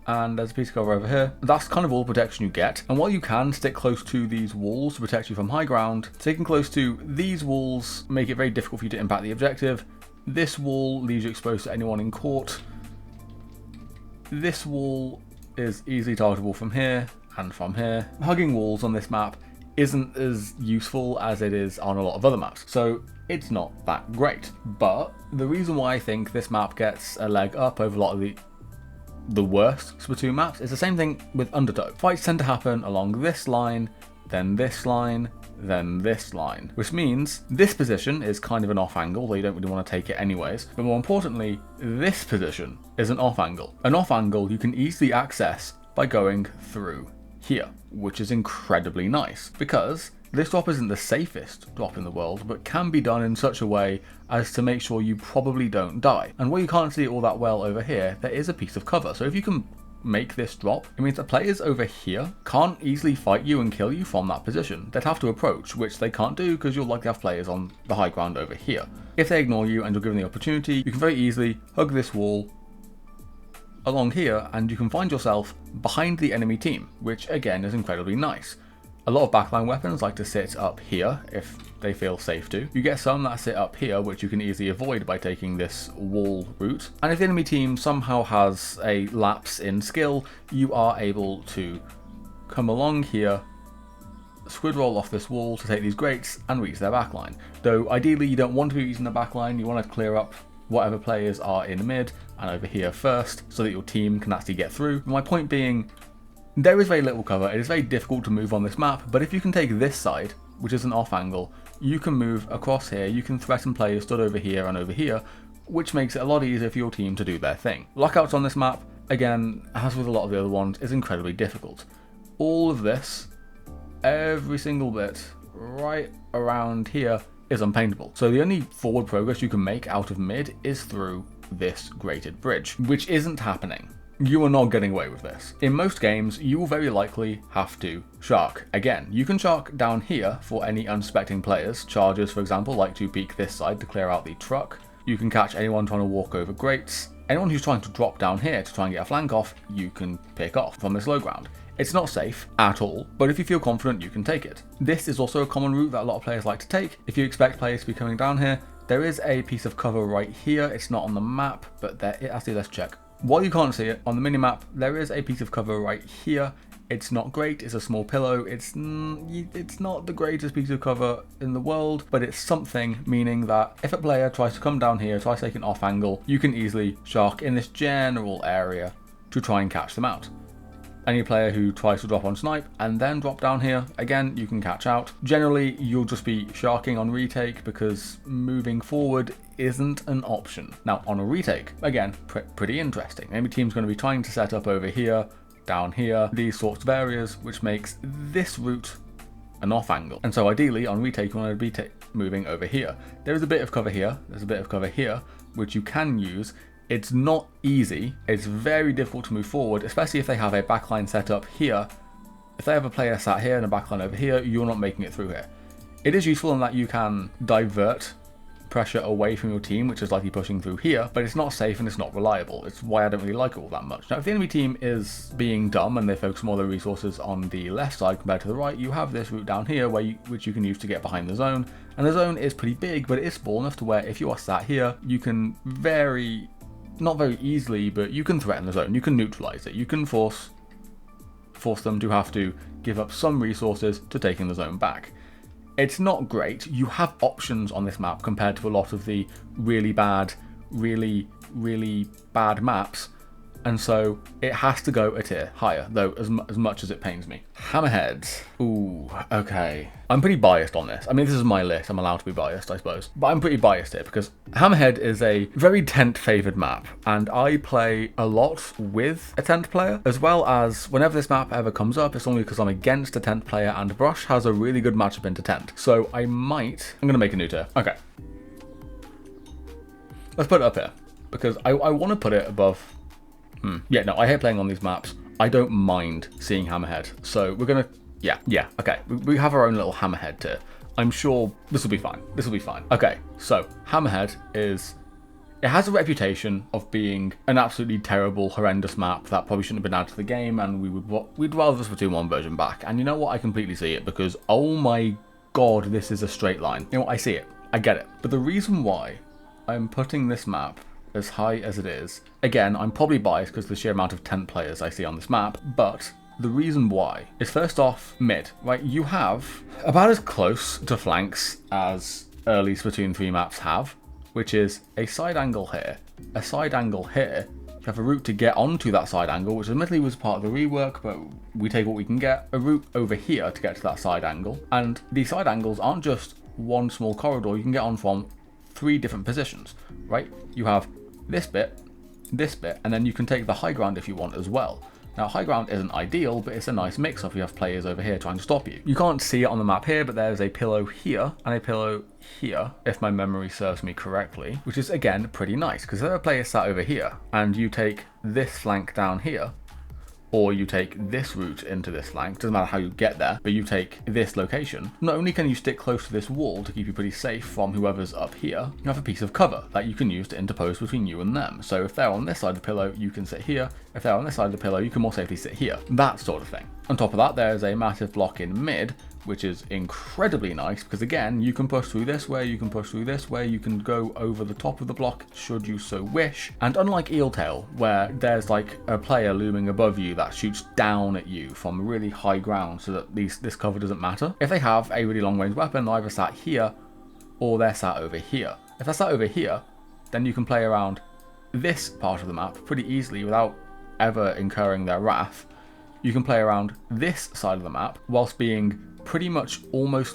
and there's a piece of cover over here. That's kind of all protection you get. And while you can stick close to these walls to protect you from high ground, sticking close to these walls make it very difficult for you to impact the objective. This wall leaves you exposed to anyone in court. This wall is easily targetable from here and from here. Hugging walls on this map isn't as useful as it is on a lot of other maps, so it's not that great. But the reason why I think this map gets a leg up over a lot of the worst Splatoon maps is the same thing with Undertow. Fights tend to happen along this line, then this line, then this line, which means this position is kind of an off angle, though you don't really want to take it anyways. But more importantly, this position is an off angle. An off angle you can easily access by going through here, which is incredibly nice because this drop isn't the safest drop in the world, but can be done in such a way as to make sure you probably don't die. And where you can't see it all that well over here, there is a piece of cover. So if you can make this drop, it means that players over here can't easily fight you and kill you from that position. They'd have to approach, which they can't do because you'll likely have players on the high ground over here. If they ignore you and you're given the opportunity, you can very easily hug this wall along here and you can find yourself behind the enemy team, which again is incredibly nice. A lot of backline weapons like to sit up here if they feel safe to. You get some that sit up here, which you can easily avoid by taking this wall route. And if the enemy team somehow has a lapse in skill, you are able to come along here, squid roll off this wall to take these grates and reach their backline. Though ideally you don't want to be using the backline, you want to clear up whatever players are in mid and over here first so that your team can actually get through. My point being, there is very little cover. It is very difficult to move on this map, but if you can take this side, which is an off angle, you can move across here, you can threaten players stood over here and over here, which makes it a lot easier for your team to do their thing. Lockouts on this map, again, as with a lot of the other ones, is incredibly difficult. All of this, every single bit, right around here, is unpaintable. So the only forward progress you can make out of mid is through this grated bridge, which isn't happening. You are not getting away with this. In most games, you will very likely have to shark. Again, you can shark down here for any unsuspecting players. Chargers, for example, like to peek this side to clear out the truck. You can catch anyone trying to walk over grates. Anyone who's trying to drop down here to try and get a flank off, you can pick off from this low ground. It's not safe at all, but if you feel confident, you can take it. This is also a common route that a lot of players like to take. If you expect players to be coming down here, there is a piece of cover right here. It's not on the map, but there, actually, let's check. While you can't see it, on the minimap, there is a piece of cover right here. It's not great, it's a small pillow, it's not the greatest piece of cover in the world, but it's something, meaning that if a player tries to come down here, tries to take an off angle, you can easily shark in this general area to try and catch them out. Any player who tries to drop on snipe and then drop down here, again, you can catch out. Generally, you'll just be sharking on retake because moving forward isn't an option. Now, on a retake, again, pretty interesting. Enemy team's going to be trying to set up over here, down here, these sorts of areas, which makes this route an off angle. And so ideally on retake you want to be moving over here. There is a bit of cover here, there's a bit of cover here, which you can use. It's not easy, it's very difficult to move forward, especially if they have a backline set up here. If they have a player sat here and a backline over here, you're not making it through here. It is useful in that you can divert pressure away from your team, which is likely pushing through here, but it's not safe and it's not reliable. It's why I don't really like it all that much. Now, if the enemy team is being dumb and they focus more of their resources on the left side compared to the right, you have this route down here which you can use to get behind the zone. And the zone is pretty big, but it is small enough to where if you are sat here, you can not very easily, but you can threaten the zone. You can neutralize it. You can force them to have to give up some resources to taking the zone back. It's not great. You have options on this map compared to a lot of the really bad maps, and so it has to go a tier higher, though, as much as it pains me. Hammerhead. Ooh, okay. I'm pretty biased on this. I mean, this is my list. I'm allowed to be biased, I suppose. But I'm pretty biased here because Hammerhead is a very tent-favoured map, and I play a lot with a tent player, as well as whenever this map ever comes up, it's only because I'm against a tent player, and Brush has a really good matchup into tent. So I'm going to make a new tier. Okay. Let's put it up here, because I want to put it above... Yeah, no, I hate playing on these maps. I don't mind seeing Hammerhead. So we're going to... Yeah, okay. We have our own little Hammerhead tier. I'm sure this will be fine. This will be fine. Okay, so Hammerhead is... It has a reputation of being an absolutely terrible, horrendous map that probably shouldn't have been added to the game, and we'd rather the Splatoon 1 version back. And you know what? I completely see it, because, oh my god, this is a straight line. You know what? I see it. I get it. But the reason why I'm putting this map as high as it is, again, I'm probably biased because of the sheer amount of tent players I see on this map, but the reason why is, first off, mid, right? You have about as close to flanks as early Splatoon 3 maps have, which is a side angle here, a side angle here. You have a route to get onto that side angle, which admittedly was part of the rework, but we take what we can get. A route over here to get to that side angle, and these side angles aren't just one small corridor. You can get on from 3 different positions, right? You have this bit, and then you can take the high ground if you want as well. Now, high ground isn't ideal, but it's a nice mix if you have players over here trying to stop you. You can't see it on the map here, but there's a pillow here and a pillow here, if my memory serves me correctly, which is, again, pretty nice, because there are players sat over here, and you take this flank down here, or you take this route into this flank, doesn't matter how you get there, but you take this location. Not only can you stick close to this wall to keep you pretty safe from whoever's up here, you have a piece of cover that you can use to interpose between you and them. So if they're on this side of the pillow, you can sit here. If they're on this side of the pillow, you can more safely sit here. That sort of thing. On top of that, there's a massive block in mid, which is incredibly nice because, again, you can push through this way, you can push through this way, you can go over the top of the block should you so wish. And unlike Eeltail, where there's like a player looming above you that shoots down at you from really high ground so that this cover doesn't matter, if they have a really long range weapon, they're either sat here or they're sat over here. If they're sat over here, then you can play around this part of the map pretty easily without ever incurring their wrath. You can play around this side of the map whilst being pretty much almost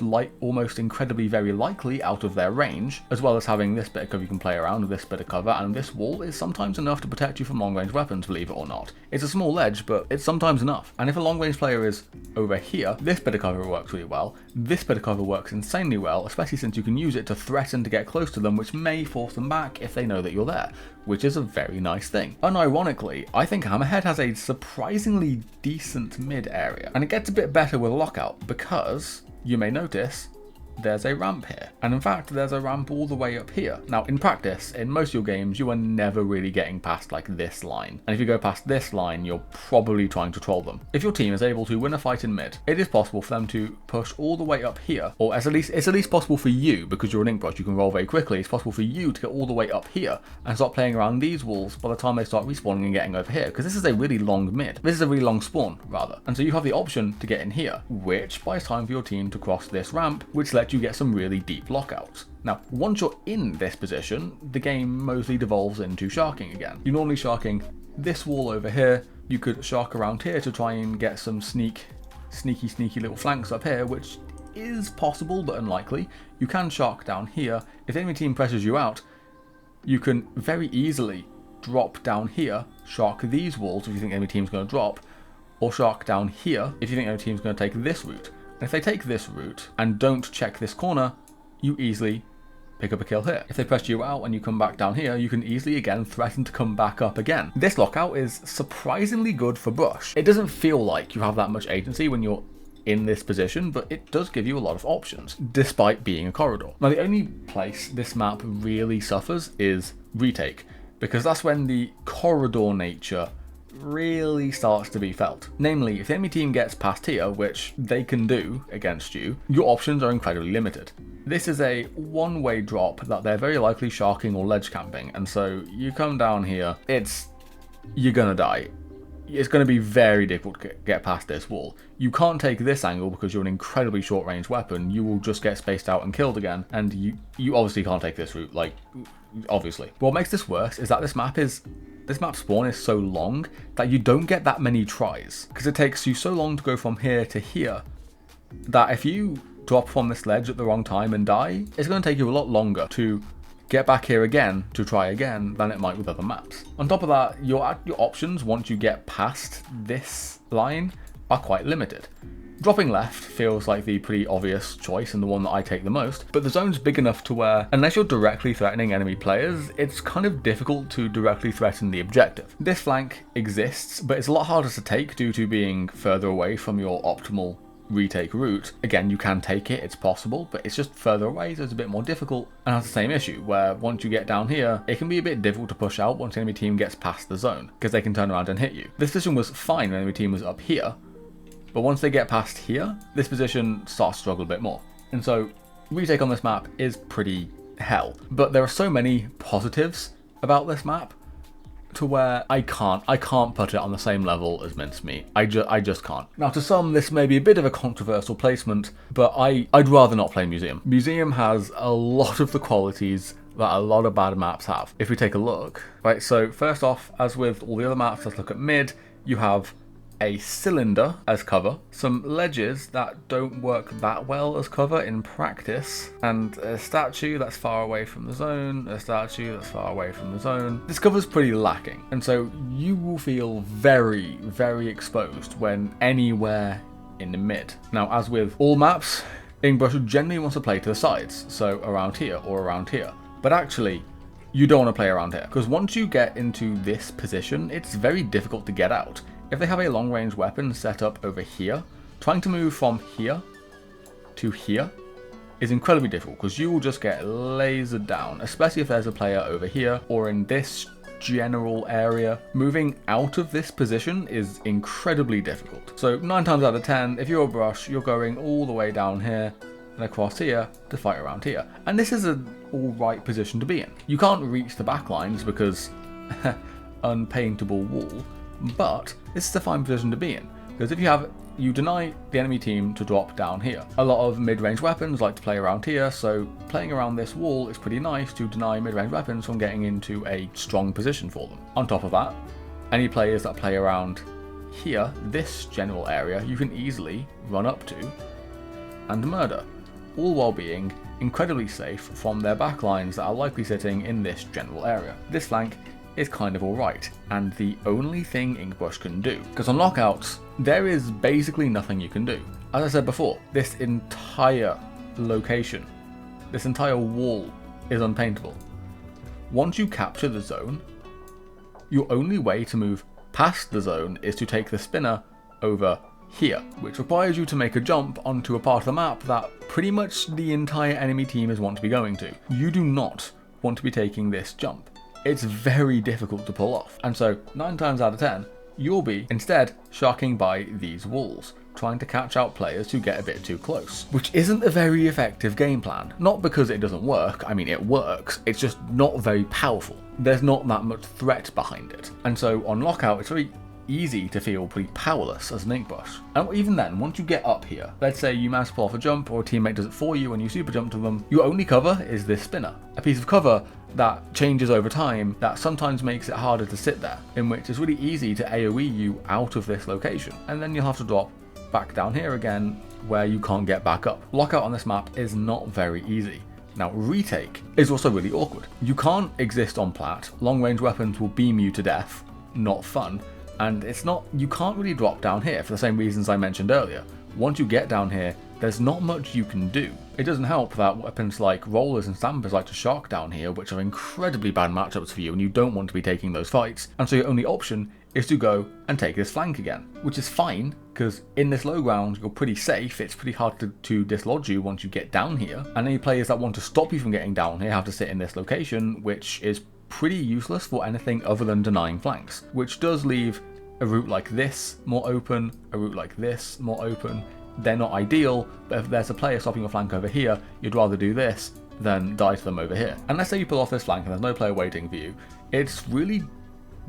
incredibly very likely out of their range, as well as having this bit of cover you can play around with, this bit of cover, and this wall is sometimes enough to protect you from long range weapons, believe it or not. It's a small ledge, but it's sometimes enough. And if a long range player is over here, this bit of cover works really well. This bit of cover works insanely well, especially since you can use it to threaten to get close to them, which may force them back if they know that you're there, which is a very nice thing. Unironically, I think Hammerhead has a surprisingly decent mid area, and it gets a bit better with lockout because you may notice there's a ramp here. And in fact, there's a ramp all the way up here. Now, in practice, in most of your games, you are never really getting past like this line. And if you go past this line, you're probably trying to troll them. If your team is able to win a fight in mid, it is possible for them to push all the way up here, or it's at least possible for you, because you're an Inkbrush, you can roll very quickly. It's possible for you to get all the way up here and start playing around these walls by the time they start respawning and getting over here, because this is a really long mid. This is a really long spawn, rather. And so you have the option to get in here, which buys time for your team to cross this ramp, which lets you get some really deep lockouts. Now, once you're in this position, the game mostly devolves into sharking again. You're normally sharking this wall over here. You could shark around here to try and get some sneaky little flanks up here, which is possible but unlikely. You can shark down here. If the enemy team presses you out, you can very easily drop down here, shark these walls if you think the enemy team's going to drop, or shark down here if you think your team's going to take this route. And if they take this route and don't check this corner, you easily pick up a kill here. If they press you out and you come back down here, you can easily again threaten to come back up again. This lockout is surprisingly good for brush. It doesn't feel like you have that much agency when you're in this position, but it does give you a lot of options, despite being a corridor. Now, the only place this map really suffers is retake, because that's when the corridor nature really starts to be felt. Namely, if the enemy team gets past here, which they can do against you, your options are incredibly limited. This is a one-way drop that they're very likely sharking or ledge camping, and so you come down here, you're gonna die. It's going to be very difficult to get past this wall. You can't take this angle because you're an incredibly short-range weapon. You will just get spaced out and killed again, and you obviously can't take this route, like, obviously. What makes this worse is that this map spawn is so long that you don't get that many tries, because it takes you so long to go from here to here that if you drop from this ledge at the wrong time and die, it's going to take you a lot longer to get back here again to try again than it might with other maps. On top of that, your options once you get past this line are quite limited. Dropping left feels like the pretty obvious choice and the one that I take the most, but the zone's big enough to where, unless you're directly threatening enemy players, it's kind of difficult to directly threaten the objective. This flank exists, but it's a lot harder to take due to being further away from your optimal retake route. Again, you can take it, it's possible, but it's just further away, so it's a bit more difficult, and has the same issue where once you get down here, it can be a bit difficult to push out once the enemy team gets past the zone, because they can turn around and hit you. This position was fine when the enemy team was up here, but once they get past here, this position starts to struggle a bit more. And so retake on this map is pretty hell, but there are so many positives about this map to where I can't put it on the same level as Mincemeat. I just can't. Now, to some, this may be a bit of a controversial placement, but I'd rather not play Museum. Museum has a lot of the qualities that a lot of bad maps have. If we take a look, right, so first off, as with all the other maps, let's look at mid. You have a cylinder as cover, some ledges that don't work that well as cover in practice, and a statue that's far away from the zone, a statue that's far away from the zone. This cover's pretty lacking, and so you will feel very, very exposed when anywhere in the mid. Now, as with all maps, Inkbrush generally wants to play to the sides, so around here or around here. But actually, you don't want to play around here, because once you get into this position, it's very difficult to get out. If they have a long-range weapon set up over here, trying to move from here to here is incredibly difficult, because you will just get lasered down, especially if there's a player over here or in this general area. Moving out of this position is incredibly difficult. So 9 times out of 10, if you're a brush, you're going all the way down here and across here to fight around here. And this is an alright position to be in. You can't reach the back lines because unpaintable wall, but this is a fine position to be in, because if you deny the enemy team to drop down here. A lot of mid-range weapons like to play around here, so playing around this wall is pretty nice to deny mid-range weapons from getting into a strong position for them. On top of that, any players that play around here, this general area, you can easily run up to and murder, all while being incredibly safe from their backlines that are likely sitting in this general area. This flank is kind of alright, and the only thing Inkbrush can do, because on lockouts, there is basically nothing you can do. As I said before, this entire location, this entire wall is unpaintable. Once you capture the zone, your only way to move past the zone is to take the spinner over here, which requires you to make a jump onto a part of the map that pretty much the entire enemy team is want to be going to. You do not want to be taking this jump. It's very difficult to pull off, and so 9 times out of 10, you'll be instead sharking by these walls, trying to catch out players who get a bit too close, which isn't a very effective game plan. Not because it doesn't work, I mean it works, it's just not very powerful. There's not that much threat behind it, and so on lockout it's very easy to feel pretty powerless as an Inkbrush. And even then, once you get up here, let's say you manage to pull off a jump or a teammate does it for you and you super jump to them, your only cover is this spinner, a piece of cover that changes over time, that sometimes makes it harder to sit there, in which it's really easy to AoE you out of this location, and then you'll have to drop back down here again where you can't get back up. Lockout on this map is not very easy. Now, retake is also really awkward. You can't exist on plat, long range weapons will beam you to death, not fun, And it's not, you can't really drop down here for the same reasons I mentioned earlier. Once you get down here, there's not much you can do. It doesn't help that weapons like rollers and stampers like to shark down here, which are incredibly bad matchups for you, and you don't want to be taking those fights. And so your only option is to go and take this flank again, which is fine, because in this low ground, you're pretty safe. It's pretty hard to dislodge you once you get down here. And any players that want to stop you from getting down here have to sit in this location, which is pretty useless for anything other than denying flanks, which does leave a route like this more open, a route like this more open. They're not ideal, but if there's a player stopping your flank over here, you'd rather do this than die to them over here. And let's say you pull off this flank and there's no player waiting for you, it's really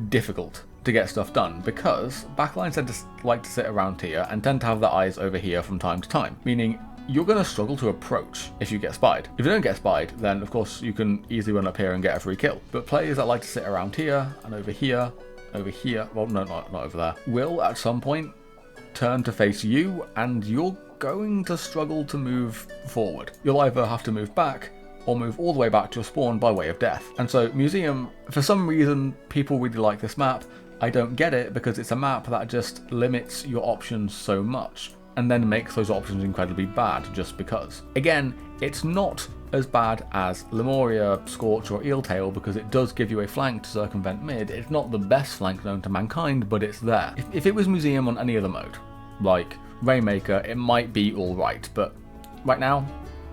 difficult to get stuff done because backlines tend to like to sit around here and tend to have their eyes over here from time to time, meaning you're going to struggle to approach if you get spied. If you don't get spied, then of course you can easily run up here and get a free kill. But players that like to sit around here and over here, well no, not over there, will at some point turn to face you, and you're going to struggle to move forward. You'll either have to move back or move all the way back to your spawn by way of death. And so Museum, for some reason, people really like this map. I don't get it because it's a map that just limits your options so much and then makes those options incredibly bad just because. Again, it's not as bad as Lemuria, Scorch or Eeltail because it does give you a flank to circumvent mid. It's not the best flank known to mankind, but it's there. If it was Museum on any other mode, like Rainmaker, it might be alright, but right now,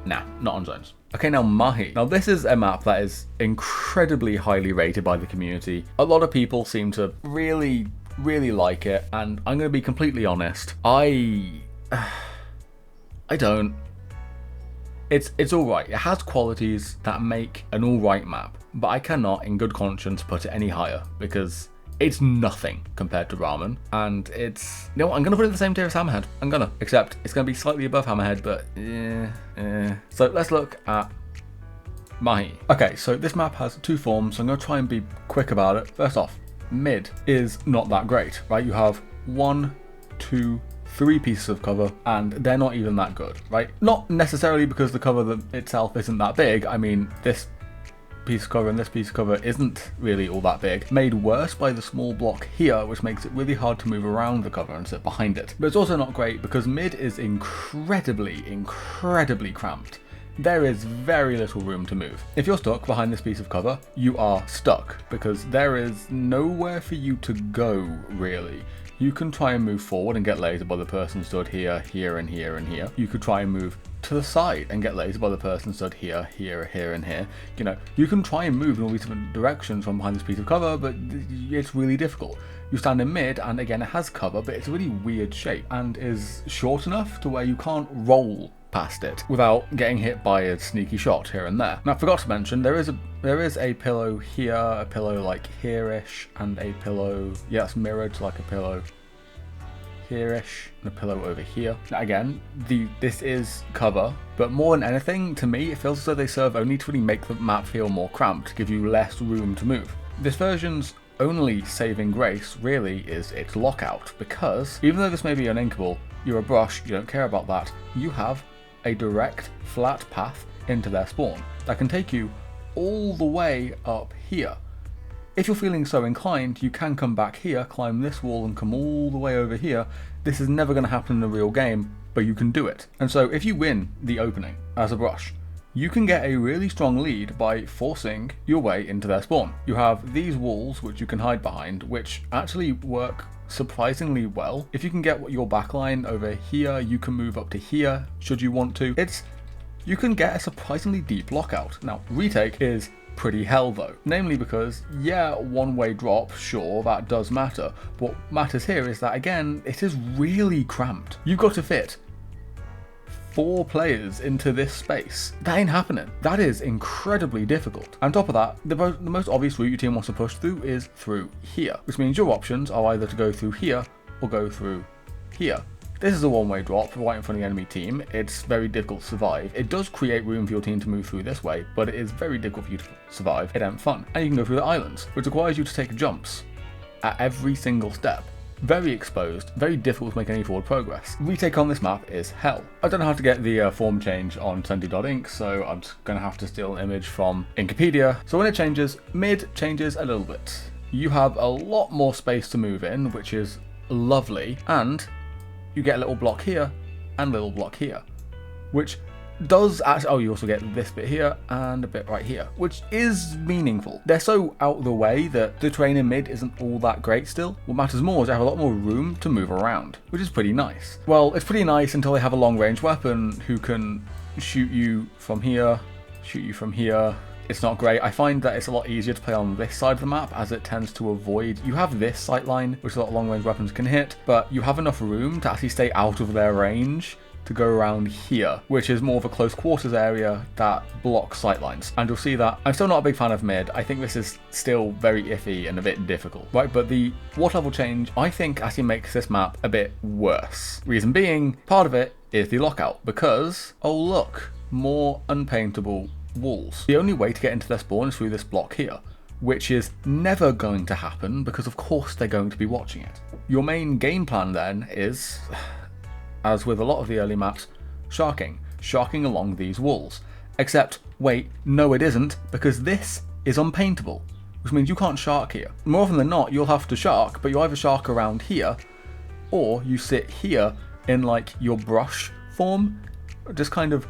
nah, not on zones. Okay, now Mahi. Now this is a map that is incredibly highly rated by the community. A lot of people seem to really like it, and I'm going to be completely honest, I don't. It's alright. It has qualities that make an alright map, but I cannot in good conscience put it any higher because it's nothing compared to Ramen, and it's, you know what, I'm gonna put it in the same tier as Hammerhead. I'm gonna, except it's gonna be slightly above Hammerhead, but So let's look at Mahi. Okay, so this map has two forms, so I'm gonna try and be quick about it. First off, mid is not that great, right? You have 1, 2, 3 pieces of cover, and they're not even that good, right? Not necessarily because the cover itself isn't that big. I mean, this piece of cover and this piece of cover isn't really all that big, made worse by the small block here, which makes it really hard to move around the cover and sit behind it. But it's also not great because mid is incredibly cramped. There is very little room to move. If you're stuck behind this piece of cover, you are stuck because there is nowhere for you to go, really. You can try and move forward and get lasered by the person stood here, here, and here, and here. You could try and move to the side and get lasered by the person stood here, here, here, and here. You know, you can try and move in all these different directions from behind this piece of cover, but it's really difficult. You stand in mid, and again, it has cover, but it's a really weird shape and is short enough to where you can't roll past it without getting hit by a sneaky shot here and there. Now, I forgot to mention, there is a pillow here, a pillow like here-ish, and a pillow, yeah, it's mirrored like a pillow here-ish, and a pillow over here. Now again, this is cover, but more than anything, to me, it feels as though they serve only to really make the map feel more cramped, give you less room to move. This version's only saving grace, really, is its lockout, because even though this may be uninkable, you're a brush, you don't care about that, you have a direct, flat path into their spawn that can take you all the way up here. If you're feeling so inclined, you can come back here, climb this wall, and come all the way over here. This is never going to happen in a real game, but you can do it. And so if you win the opening as a brush, you can get a really strong lead by forcing your way into their spawn. You have these walls which you can hide behind, which actually work surprisingly well. If you can get your backline over here, you can move up to here should you want to. You can get a surprisingly deep lockout. Now, retake is pretty hell though, namely because, yeah, one-way drop, sure, that does matter. What matters here is that, again, it is really cramped. You've got to fit 4 players into this space. That ain't happening. That is incredibly difficult. On top of that, the most obvious route your team wants to push through is through here, which means your options are either to go through here or go through here. This is a one-way drop right in front of the enemy team. It's very difficult to survive. It does create room for your team to move through this way, but it is very difficult for you to survive. It ain't fun. And you can go through the islands, which requires you to take jumps at every single step. Very exposed, very difficult to make any forward progress. Retake on this map is hell. I don't know how to get the form change on Sendu.ink, so I'm just going to have to steal an image from Inkopedia. So when it changes, mid changes a little bit. you have a lot more space to move in, which is lovely, and you get a little block here and a little block here, which does actually, oh, you also get this bit here and a bit right here, which is meaningful. They're so out of the way that the terrain in mid isn't all that great still. What matters more is they have a lot more room to move around, which is pretty nice. Well, it's pretty nice until they have a long range weapon who can shoot you from here, shoot you from here. It's not great. I find that it's a lot easier to play on this side of the map as it tends to avoid, you have this sightline, which a lot of long range weapons can hit, but you have enough room to actually stay out of their range to go around here, which is more of a close quarters area that blocks sightlines. And you'll see that I'm still not a big fan of mid. I think this is still very iffy and a bit difficult, right? But the water level change, I think, actually makes this map a bit worse. Reason being, part of it is the lockout, because, oh look, more unpaintable walls. The only way to get into their spawn is through this block here, which is never going to happen because of course they're going to be watching it. Your main game plan then is, as with a lot of the early maps, sharking along these walls. Except, wait, no it isn't, because this is unpaintable, which means you can't shark here. More often than not, you'll have to shark, but you either shark around here, or you sit here in like your brush form, just kind of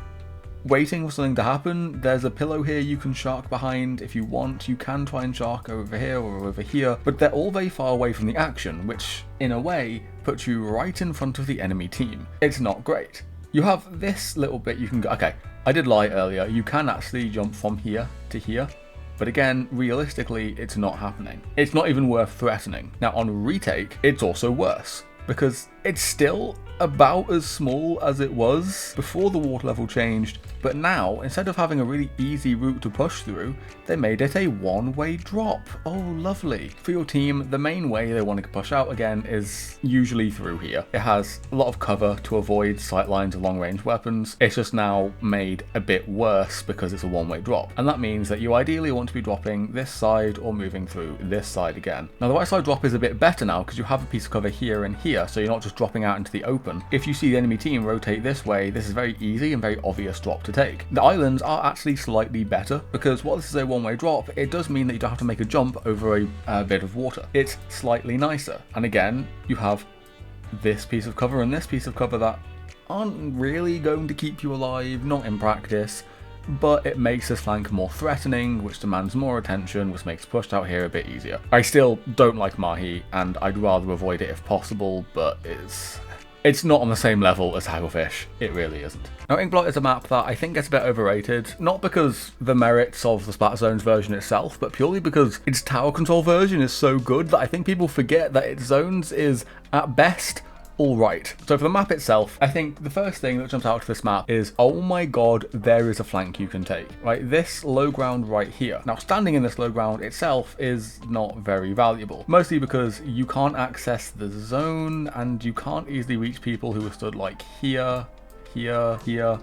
waiting for something to happen. There's a pillow here you can shark behind if you want. You can try and shark over here or over here, but they're all very far away from the action, which in a way puts you right in front of the enemy team. It's not great. You have this little bit you can go, okay, I did lie earlier, you can actually jump from here to here, but again, realistically, it's not happening. It's not even worth threatening. Now on retake, it's also worse, because it's still about as small as it was before the water level changed, but now, instead of having a really easy route to push through, they made it a one-way drop. Oh, lovely. For your team, the main way they want to push out again is usually through here. It has a lot of cover to avoid sightlines of long-range weapons. It's just now made a bit worse because it's a one-way drop, and that means that you ideally want to be dropping this side or moving through this side again. Now, the right side drop is a bit better now because you have a piece of cover here and here, so you're not just dropping out into the open. If you see the enemy team rotate this way, this is very easy and very obvious drop to take. The islands are actually slightly better because while this is a one-way drop, it does mean that you don't have to make a jump over a bit of water. It's slightly nicer. And again, you have this piece of cover and this piece of cover that aren't really going to keep you alive, not in practice, but it makes this flank more threatening, which demands more attention, which makes pushed out here a bit easier. I still don't like Mahi, and I'd rather avoid it if possible, but it's not on the same level as Hagglefish. It really isn't. Now, Inkblot is a map that I think gets a bit overrated, not because the merits of the Splat Zones version itself, but purely because its tower control version is so good that I think people forget that its zones is, at best, alright. So for the map itself, I think the first thing that jumps out to this map is, oh my god, there is a flank you can take. Right, this low ground right here. Now, standing in this low ground itself is not very valuable, mostly because you can't access the zone and you can't easily reach people who are stood like here, here, here.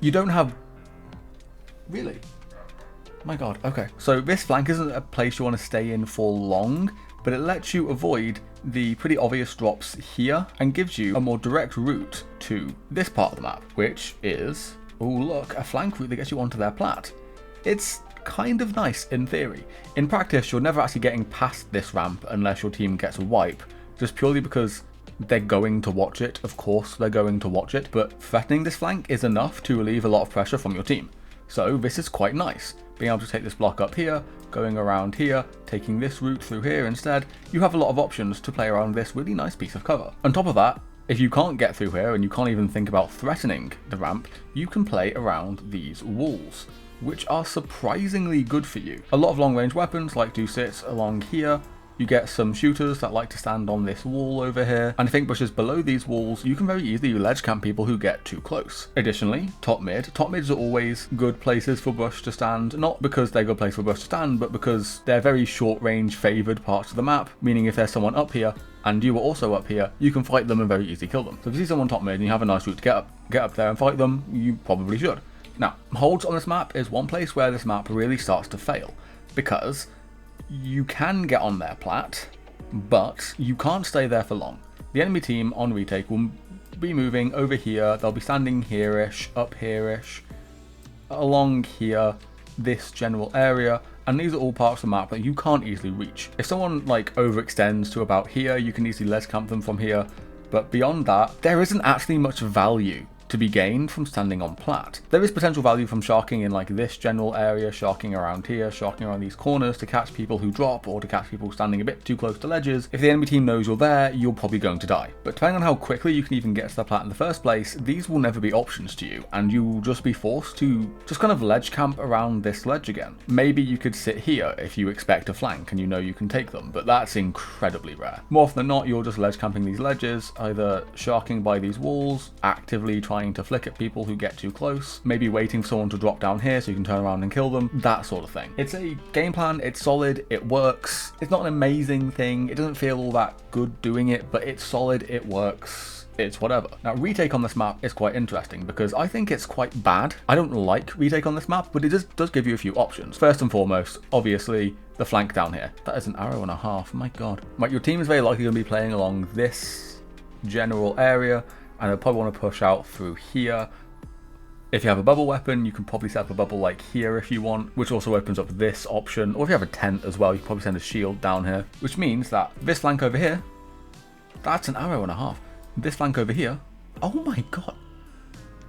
You don't have... Really? My god, okay. So this flank isn't a place you want to stay in for long, but it lets you avoid the pretty obvious drops here and gives you a more direct route to this part of the map, which is, oh look, a flank route that gets you onto their plat. It's kind of nice in theory. In practice, you're never actually getting past this ramp unless your team gets a wipe, just purely because they're going to watch it. Of course they're going to watch it, but threatening this flank is enough to relieve a lot of pressure from your team. So this is quite nice. Being able to take this block up here, going around here, taking this route through here instead, you have a lot of options to play around this really nice piece of cover. On top of that, if you can't get through here and you can't even think about threatening the ramp, you can play around these walls, which are surprisingly good for you. A lot of long range weapons like do sit along here. You get some shooters that like to stand on this wall over here, and if Inkbrush is below these walls, you can very easily ledge camp people who get too close. Additionally, top mids are always good places for Brush to stand, not because they're a good place for Brush to stand, but because they're very short range favoured parts of the map, meaning if there's someone up here, and you are also up here, you can fight them and very easily kill them. So if you see someone top mid and you have a nice route to get up there and fight them, you probably should. Now, holds on this map is one place where this map really starts to fail, because you can get on their plat, but you can't stay there for long. The enemy team on retake will be moving over here, they'll be standing here-ish, up here-ish, along here, this general area, and these are all parts of the map that you can't easily reach. If someone like overextends to about here, you can easily ledge camp them from here, but beyond that, there isn't actually much value to be gained from standing on plat. There is potential value from sharking in like this general area, sharking around here, sharking around these corners to catch people who drop, or to catch people standing a bit too close to ledges. If the enemy team knows you're there, you're probably going to die. But depending on how quickly you can even get to the plat in the first place, these will never be options to you, and you will just be forced to just kind of ledge camp around this ledge again. Maybe you could sit here if you expect a flank and you know you can take them, but that's incredibly rare. More often than not, you're just ledge camping these ledges, either sharking by these walls, actively trying to flick at people who get too close, maybe waiting for someone to drop down here so you can turn around and kill them, that sort of thing. It's a game plan, it's solid, it works. It's not an amazing thing, it doesn't feel all that good doing it, but it's solid, it works, it's whatever. Now, retake on this map is quite interesting because I think it's quite bad. I don't like retake on this map, but it does give you a few options. First and foremost, obviously, the flank down here. That is an arrow and a half, my god. Right, your team is very likely going to be playing along this general area, and they'll probably want to push out through here. If you have a bubble weapon, you can probably set up a bubble like here if you want, which also opens up this option. Or if you have a tent as well, you can probably send a shield down here, which means that this flank over here, that's an arrow and a half. This flank over here, oh my god,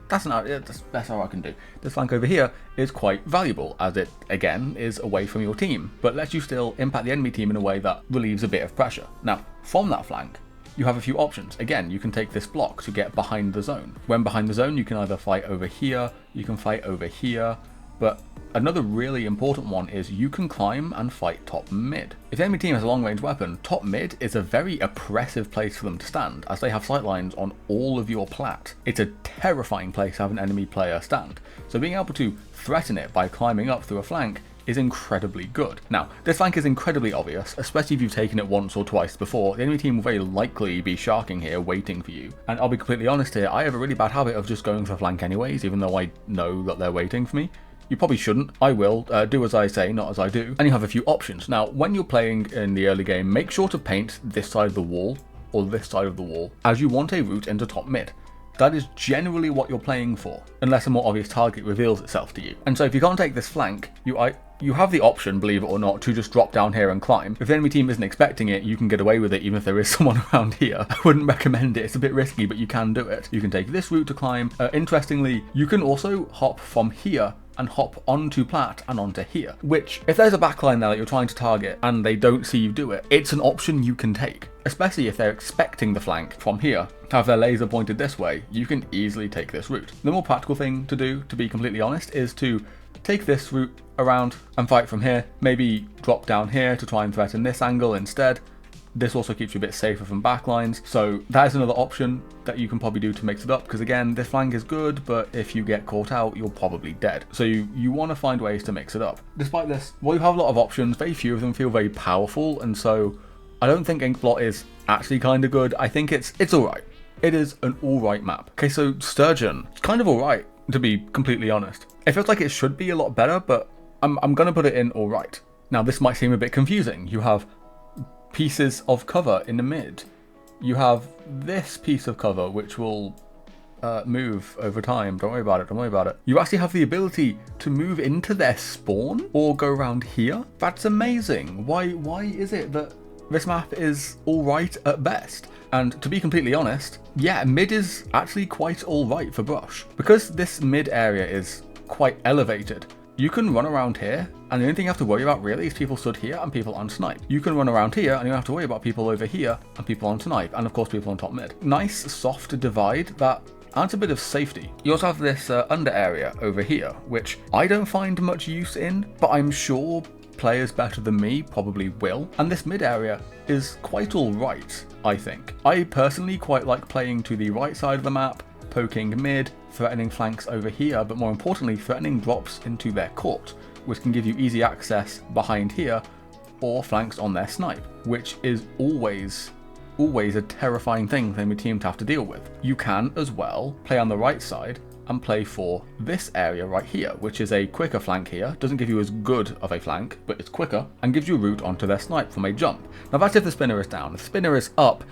that's an arrow, that's all I can do. This flank over here is quite valuable, as it, again, is away from your team, but lets you still impact the enemy team in a way that relieves a bit of pressure. Now, from that flank, you have a few options. Again, you can take this block to get behind the zone. When behind the zone, you can either fight over here, you can fight over here, but another really important one is you can climb and fight top mid. If the enemy team has a long range weapon, top mid is a very oppressive place for them to stand, as they have sightlines on all of your plat. It's a terrifying place to have an enemy player stand. So being able to threaten it by climbing up through a flank is incredibly good. Now, this flank is incredibly obvious, especially if you've taken it once or twice before. The enemy team will very likely be sharking here, waiting for you. And I'll be completely honest here, I have a really bad habit of just going for the flank anyways, even though I know that they're waiting for me. You probably shouldn't. I will. Do as I say, not as I do. And you have a few options. Now, when you're playing in the early game, make sure to paint this side of the wall, or this side of the wall, as you want a route into top mid. That is generally what you're playing for, unless a more obvious target reveals itself to you. And so if you can't take this flank, you have the option, believe it or not, to just drop down here and climb. If the enemy team isn't expecting it, you can get away with it even if there is someone around here. I wouldn't recommend it, it's a bit risky, but you can do it. You can take this route to climb. Interestingly, you can also hop from here and hop onto plat and onto here, which, if there's a backline there that you're trying to target and they don't see you do it, it's an option you can take. Especially if they're expecting the flank from here, have their laser pointed this way, you can easily take this route. The more practical thing to do, to be completely honest, is to take this route around and fight from here, maybe drop down here to try and threaten this angle instead. This also keeps you a bit safer from backlines, so that is another option that you can probably do to mix it up, because again, this flank is good, but if you get caught out, you're probably dead. So you want to find ways to mix it up. Despite this, while you have a lot of options, very few of them feel very powerful, and so I don't think Inkblot is actually kind of good. I think it's alright. It is an alright map. Okay, so Sturgeon, kind of alright, to be completely honest. It feels like it should be a lot better, but I'm going to put it in alright. Now, this might seem a bit confusing. You have pieces of cover in the mid. You have this piece of cover which will move over time. Don't worry about it, don't worry about it. You actually have the ability to move into their spawn or go around here. That's amazing. Why is it that this map is alright at best? And to be completely honest, yeah, mid is actually quite alright for brush. Because this mid area is quite elevated, you can run around here, and the only thing you have to worry about really is people stood here and people on snipe. You can run around here, and you don't have to worry about people over here and people on snipe, and of course people on top mid. Nice soft divide that adds a bit of safety. You also have this under area over here, which I don't find much use in, but I'm sure players better than me probably will. And this mid area is quite alright, I think. I personally quite like playing to the right side of the map, poking mid, threatening flanks over here, but more importantly, threatening drops into their court, which can give you easy access behind here, or flanks on their snipe, which is always a terrifying thing for the team to have to deal with. You can, as well, play on the right side and play for this area right here, which is a quicker flank here. Doesn't give you as good of a flank, but it's quicker, and gives you a route onto their snipe from a jump. Now that's if the spinner is down. If the spinner is up,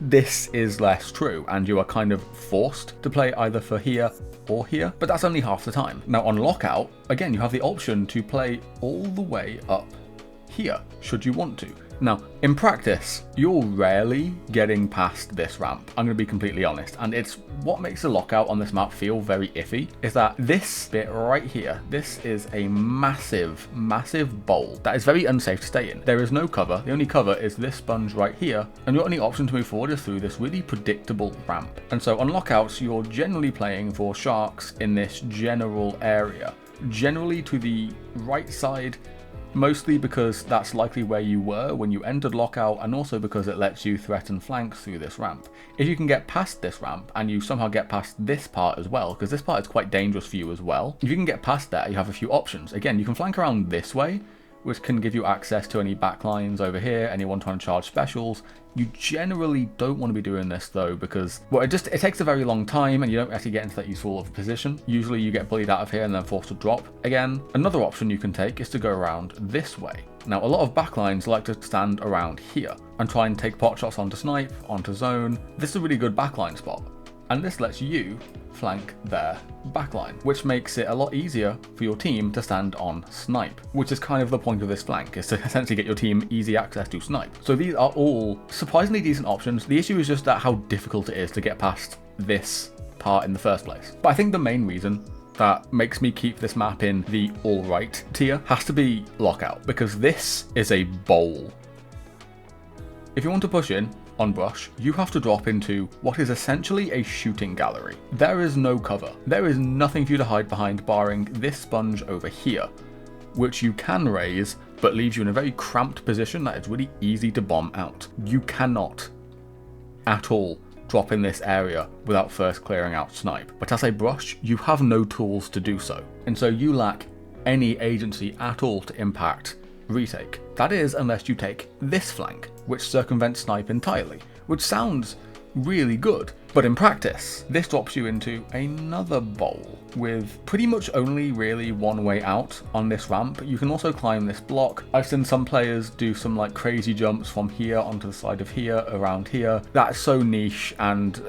this is less true, and you are kind of forced to play either for here or here, but that's only half the time. Now on lockout, again, you have the option to play all the way up here, should you want to. Now, in practice, you're rarely getting past this ramp, I'm going to be completely honest, and it's what makes the lockout on this map feel very iffy, is that this bit right here, this is a massive, massive bowl that is very unsafe to stay in. There is no cover, the only cover is this sponge right here, and your only option to move forward is through this really predictable ramp. And so on lockouts, you're generally playing for sharks in this general area, generally to the right side, mostly because that's likely where you were when you entered lockout, and also because it lets you threaten flanks through this ramp. If you can get past this ramp and you somehow get past this part as well, because this part is quite dangerous for you as well, if you can get past that, you have a few options. Again, you can flank around this way, which can give you access to any backlines over here, anyone trying to charge specials. You generally don't want to be doing this though, because well, it takes a very long time and you don't actually get into that useful of position. Usually you get bullied out of here and then forced to drop again. Another option you can take is to go around this way. Now a lot of backlines like to stand around here and try and take pot shots onto snipe, onto zone. This is a really good backline spot, and this lets you flank their backline, which makes it a lot easier for your team to stand on snipe, which is kind of the point of this flank, is to essentially get your team easy access to snipe. So these are all surprisingly decent options. The issue is just that how difficult it is to get past this part in the first place. But I think the main reason that makes me keep this map in the alright tier has to be lockout, because this is a bowl. If you want to push in on brush, you have to drop into what is essentially a shooting gallery. There is no cover. There is nothing for you to hide behind barring this sponge over here, which you can raise, but leaves you in a very cramped position that is really easy to bomb out. You cannot at all drop in this area without first clearing out snipe. But as a brush, you have no tools to do so. And so you lack any agency at all to impact retake. That is, unless you take this flank, which circumvents snipe entirely, which sounds really good, but in practice, this drops you into another bowl with pretty much only really one way out on this ramp. You can also climb this block. I've seen some players do some like crazy jumps from here onto the side of here, around here. That's so niche and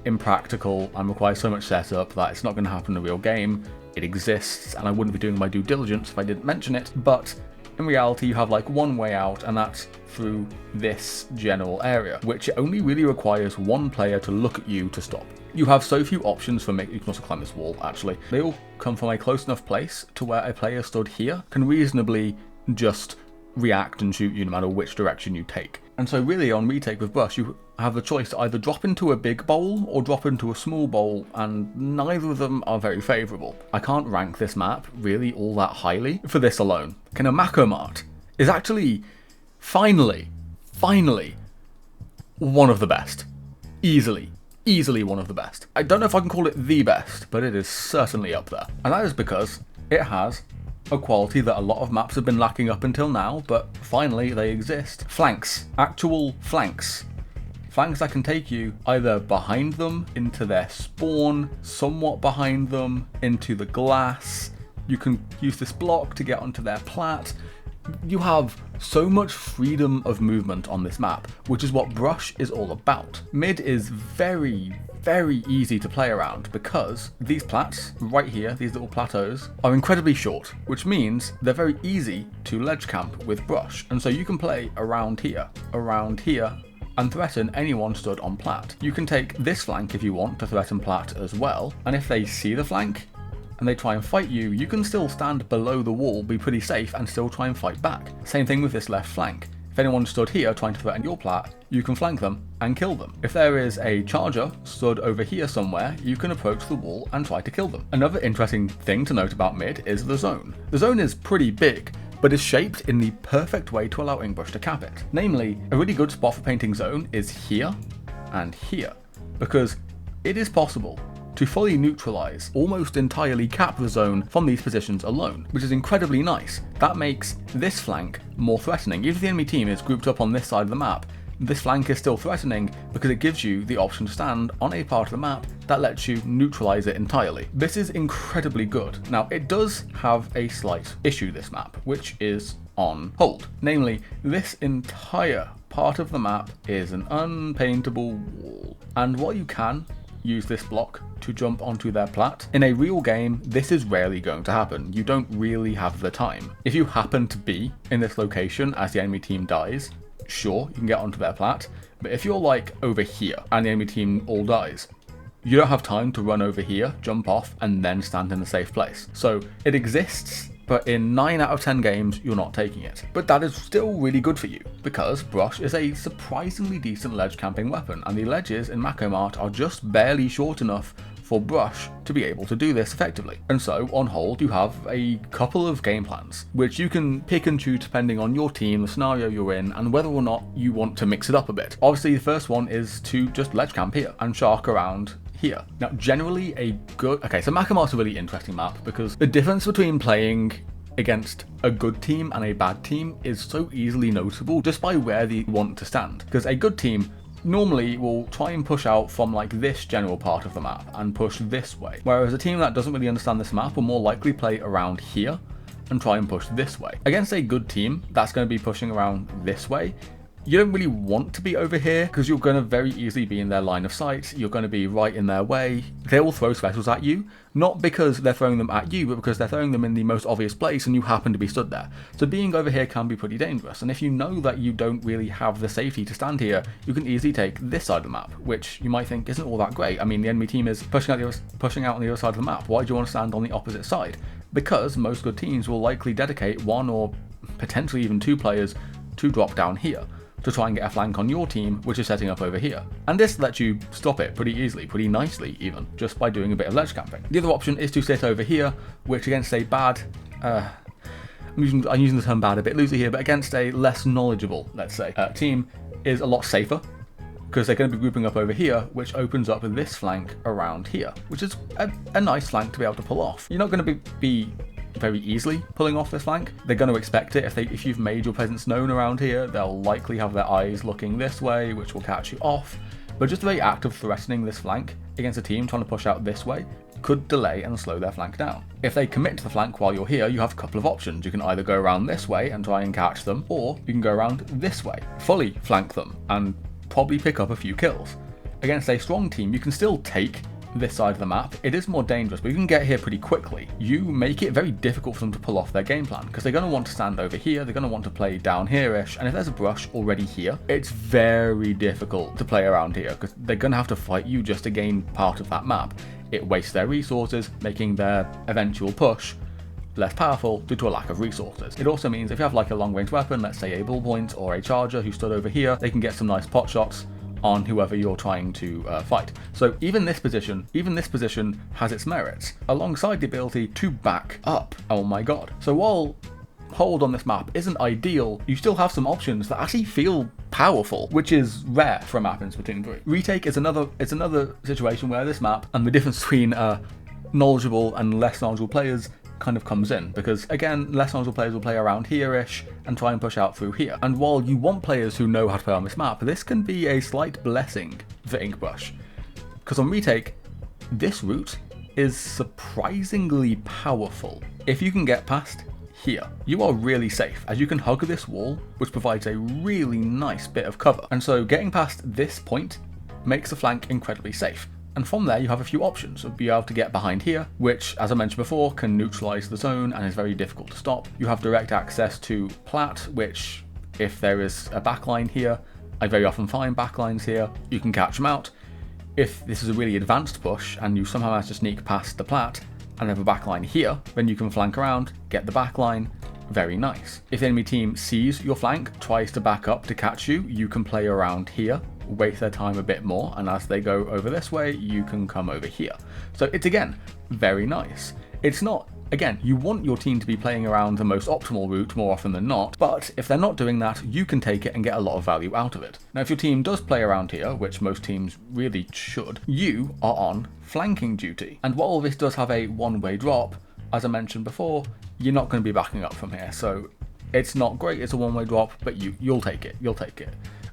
impractical and requires so much setup that it's not going to happen in a real game. It exists, and I wouldn't be doing my due diligence if I didn't mention it, but in reality, you have like one way out, and that's through this general area, which only really requires one player to look at you to stop. You have so few options for you can also climb this wall, actually. They all come from a close enough place to where a player stood here can reasonably just react and shoot you no matter which direction you take. And so really on retake with brush, you have the choice to either drop into a big bowl or drop into a small bowl, and neither of them are very favourable. I can't rank this map really all that highly for this alone. Okay, now Mako Mart is actually finally one of the best. Easily one of the best. I don't know if I can call it the best, but it is certainly up there. And that is because it has a quality that a lot of maps have been lacking up until now, but finally they exist. Flanks. Actual flanks. Flanks that can take you either behind them into their spawn, somewhat behind them into the glass. You can use this block to get onto their plat. You have so much freedom of movement on this map, which is what brush is all about. Mid is very easy to play around because these plats right here, these little plateaus, are incredibly short, which means they're very easy to ledge camp with brush. And so you can play around here, and threaten anyone stood on plat. You can take this flank if you want to threaten plat as well, and if they see the flank and they try and fight you, you can still stand below the wall, be pretty safe, and still try and fight back. Same thing with this left flank. If anyone stood here trying to threaten your plat, you can flank them and kill them. If there is a charger stood over here somewhere, you can approach the wall and try to kill them. Another interesting thing to note about mid is the zone. The zone is pretty big, but is shaped in the perfect way to allow Inkbrush to cap it. Namely, a really good spot for painting zone is here and here, because it is possible to fully neutralize, almost entirely cap the zone from these positions alone, which is incredibly nice. That makes this flank more threatening. Even if the enemy team is grouped up on this side of the map, this flank is still threatening because it gives you the option to stand on a part of the map that lets you neutralize it entirely. This is incredibly good. Now, it does have a slight issue, this map, which is on hold. Namely, this entire part of the map is an unpaintable wall. And while you can use this block to jump onto their plat, in a real game, this is rarely going to happen. You don't really have the time. If you happen to be in this location as the enemy team dies, sure, you can get onto their plat, but if you're like over here and the enemy team all dies, you don't have time to run over here, jump off, and then stand in a safe place. So it exists, but in 9 out of 10 games, you're not taking it. But that is still really good for you, because brush is a surprisingly decent ledge camping weapon, and the ledges in Mako Mart are just barely short enough for brush to be able to do this effectively. And so, on hold, you have a couple of game plans, which you can pick and choose depending on your team, the scenario you're in, and whether or not you want to mix it up a bit. Obviously, the first one is to just ledge camp here and shark around here. Now, generally so Mako Mart's a really interesting map because the difference between playing against a good team and a bad team is so easily noticeable just by where they want to stand. Because a good team normally will try and push out from like this general part of the map and push this way, whereas a team that doesn't really understand this map will more likely play around here and try and push this way. Against a good team that's going to be pushing around this way, you don't really want to be over here because you're going to very easily be in their line of sight. You're going to be right in their way. They will throw specials at you, not because they're throwing them at you, but because they're throwing them in the most obvious place and you happen to be stood there. So being over here can be pretty dangerous. And if you know that you don't really have the safety to stand here, you can easily take this side of the map, which you might think isn't all that great. I mean, the enemy team is pushing out on the other side of the map. Why do you want to stand on the opposite side? Because most good teams will likely dedicate 1 or potentially even 2 players to drop down here to try and get a flank on your team, which is setting up over here. And this lets you stop it pretty easily, pretty nicely even, just by doing a bit of ledge camping. The other option is to sit over here, which against a bad, I'm using the term bad a bit loosely here, but against a less knowledgeable, let's say, team is a lot safer, because they're going to be grouping up over here, which opens up this flank around here, which is a nice flank to be able to pull off. You're not going to be very easily pulling off this flank. They're going to expect it. If you've made your presence known around here, they'll likely have their eyes looking this way, which will catch you off. But just the very act of threatening this flank against a team trying to push out this way could delay and slow their flank down. If they commit to the flank while you're here, you have a couple of options. You can either go around this way and try and catch them, or you can go around this way, fully flank them, and probably pick up a few kills. Against a strong team, you can still take this side of the map. It is more dangerous, but you can get here pretty quickly. You make it very difficult for them to pull off their game plan, because they're going to want to stand over here, they're going to want to play down here-ish, and if there's a brush already here, it's very difficult to play around here, because they're going to have to fight you just to gain part of that map. It wastes their resources, making their eventual push less powerful due to a lack of resources. It also means if you have like a long-range weapon, let's say a bullpoint or a charger who stood over here, they can get some nice pot shots on whoever you're trying to fight. So even this position has its merits, alongside the ability to back up. Oh my god. So while hold on this map isn't ideal, you still have some options that actually feel powerful, which is rare for a map in Splatoon 3. Retake is another situation where this map and the difference between knowledgeable and less knowledgeable players kind of comes in, because again, less knowledgeable players will play around here-ish and try and push out through here. And while you want players who know how to play on this map, this can be a slight blessing for Inkbrush, because on retake, this route is surprisingly powerful. If you can get past here, you are really safe, as you can hug this wall, which provides a really nice bit of cover. And so getting past this point makes the flank incredibly safe. And from there, you have a few options of being able to get behind here, which, as I mentioned before, can neutralize the zone and is very difficult to stop. You have direct access to plat, which, if there is a backline here, I very often find backlines here, you can catch them out. If this is a really advanced push and you somehow manage to sneak past the plat and have a backline here, then you can flank around, get the backline. Very nice. If the enemy team sees your flank, tries to back up to catch you, you can play around here, waste their time a bit more, and as they go over this way, you can come over here. So it's, again, very nice. It's not, again, you want your team to be playing around the most optimal route more often than not, but if they're not doing that, you can take it and get a lot of value out of it. Now, if your team does play around here, which most teams really should, you are on flanking duty. And while this does have a one-way drop, as I mentioned before, you're not going to be backing up from here, so it's not great, it's a one-way drop, but you'll take it,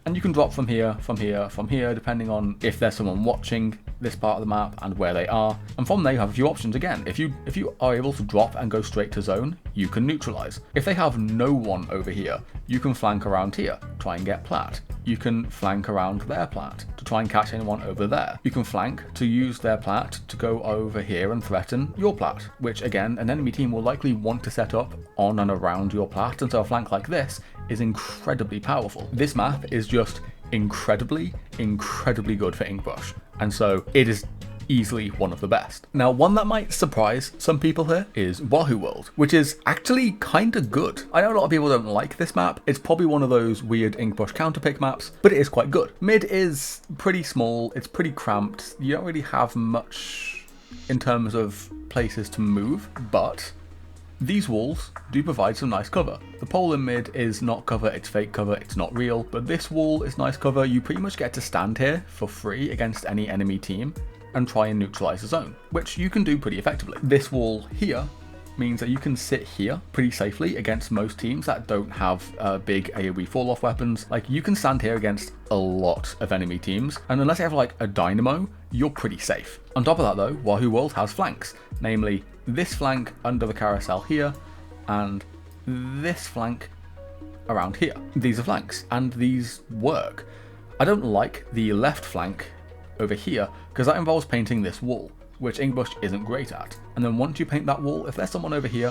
And you can drop from here, depending on if there's someone watching this part of the map and where they are. And from there you have a few options again. If you are able to drop and go straight to zone, you can neutralize. If they have no one over here, you can flank around here, try and get plat. you can flank around their plat to try and catch anyone over there. You can flank to use their plat to go over here and threaten your plat, which again, an enemy team will likely want to set up on and around your plat, and so a flank like this is incredibly powerful. This map is just incredibly good for Inkbrush, and so it is easily one of the best. Now, one that might surprise some people here is Wahoo World, which is actually kind of good. I know a lot of people don't like this map. It's probably one of those weird Inkbrush counterpick maps, but it is quite good. Mid is pretty small, it's pretty cramped, you don't really have much in terms of places to move, but these walls do provide some nice cover. The pole in mid is not cover, it's fake cover, it's not real, but this wall is nice cover. You pretty much get to stand here for free against any enemy team and try and neutralize the zone, which you can do pretty effectively. This wall here means that you can sit here pretty safely against most teams that don't have big AoE fall-off weapons. Like, you can stand here against a lot of enemy teams, and unless you have like a dynamo, you're pretty safe. On top of that though, Wahoo World has flanks, namely this flank under the carousel here, and this flank around here. These are flanks, and these work. I don't like the left flank over here, because that involves painting this wall, which Inkbrush isn't great at. And then once you paint that wall, if there's someone over here,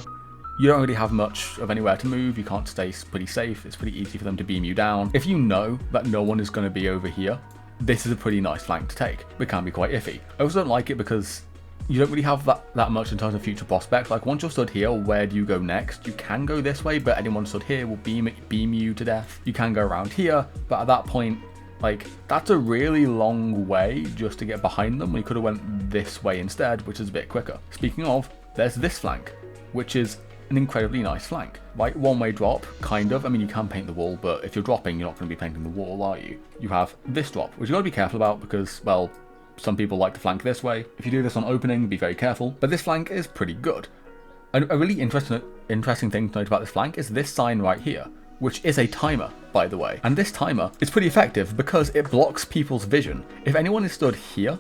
you don't really have much of anywhere to move, you can't stay pretty safe, it's pretty easy for them to beam you down. If you know that no one is going to be over here, this is a pretty nice flank to take, but it can be quite iffy. I also don't like it because you don't really have that much in terms of future prospects. Like, once you're stood here, where do you go next? You can go this way, but anyone stood here will beam you to death. You can go around here, but at that point, like, that's a really long way just to get behind them. We could have went this way instead, which is a bit quicker. Speaking of, there's this flank, which is an incredibly nice flank. Right, one-way drop, kind of. I mean, you can paint the wall, but if you're dropping, you're not going to be painting the wall, are you? You have this drop, which you've got to be careful about because, well, some people like to flank this way. If you do this on opening, be very careful. But this flank is pretty good. A really interesting thing to note about this flank is this sign right here, which is a timer, by the way. And this timer is pretty effective because it blocks people's vision. If anyone is stood here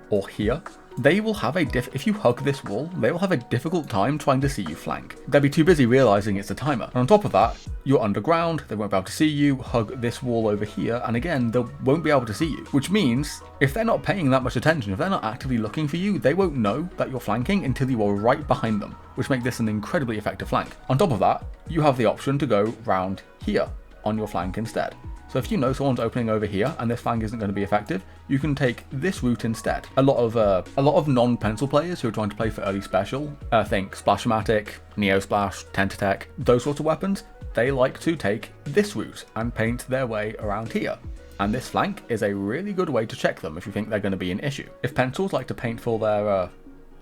or here, they will have if you hug this wall, they will have a difficult time trying to see you flank. They'll be too busy realizing it's a timer. And on top of that, you're underground, they won't be able to see you. Hug this wall over here, and again, they won't be able to see you. Which means, if they're not paying that much attention, if they're not actively looking for you, they won't know that you're flanking until you are right behind them, which makes this an incredibly effective flank. On top of that, you have the option to go round here on your flank instead. So if you know someone's opening over here and this flank isn't going to be effective, you can take this route instead. A lot of non-pencil players who are trying to play for early special, think Splash-O-Matic, Neo Splash, Tentatech, those sorts of weapons, they like to take this route and paint their way around here. And this flank is a really good way to check them if you think they're going to be an issue. If pencils like to paint for their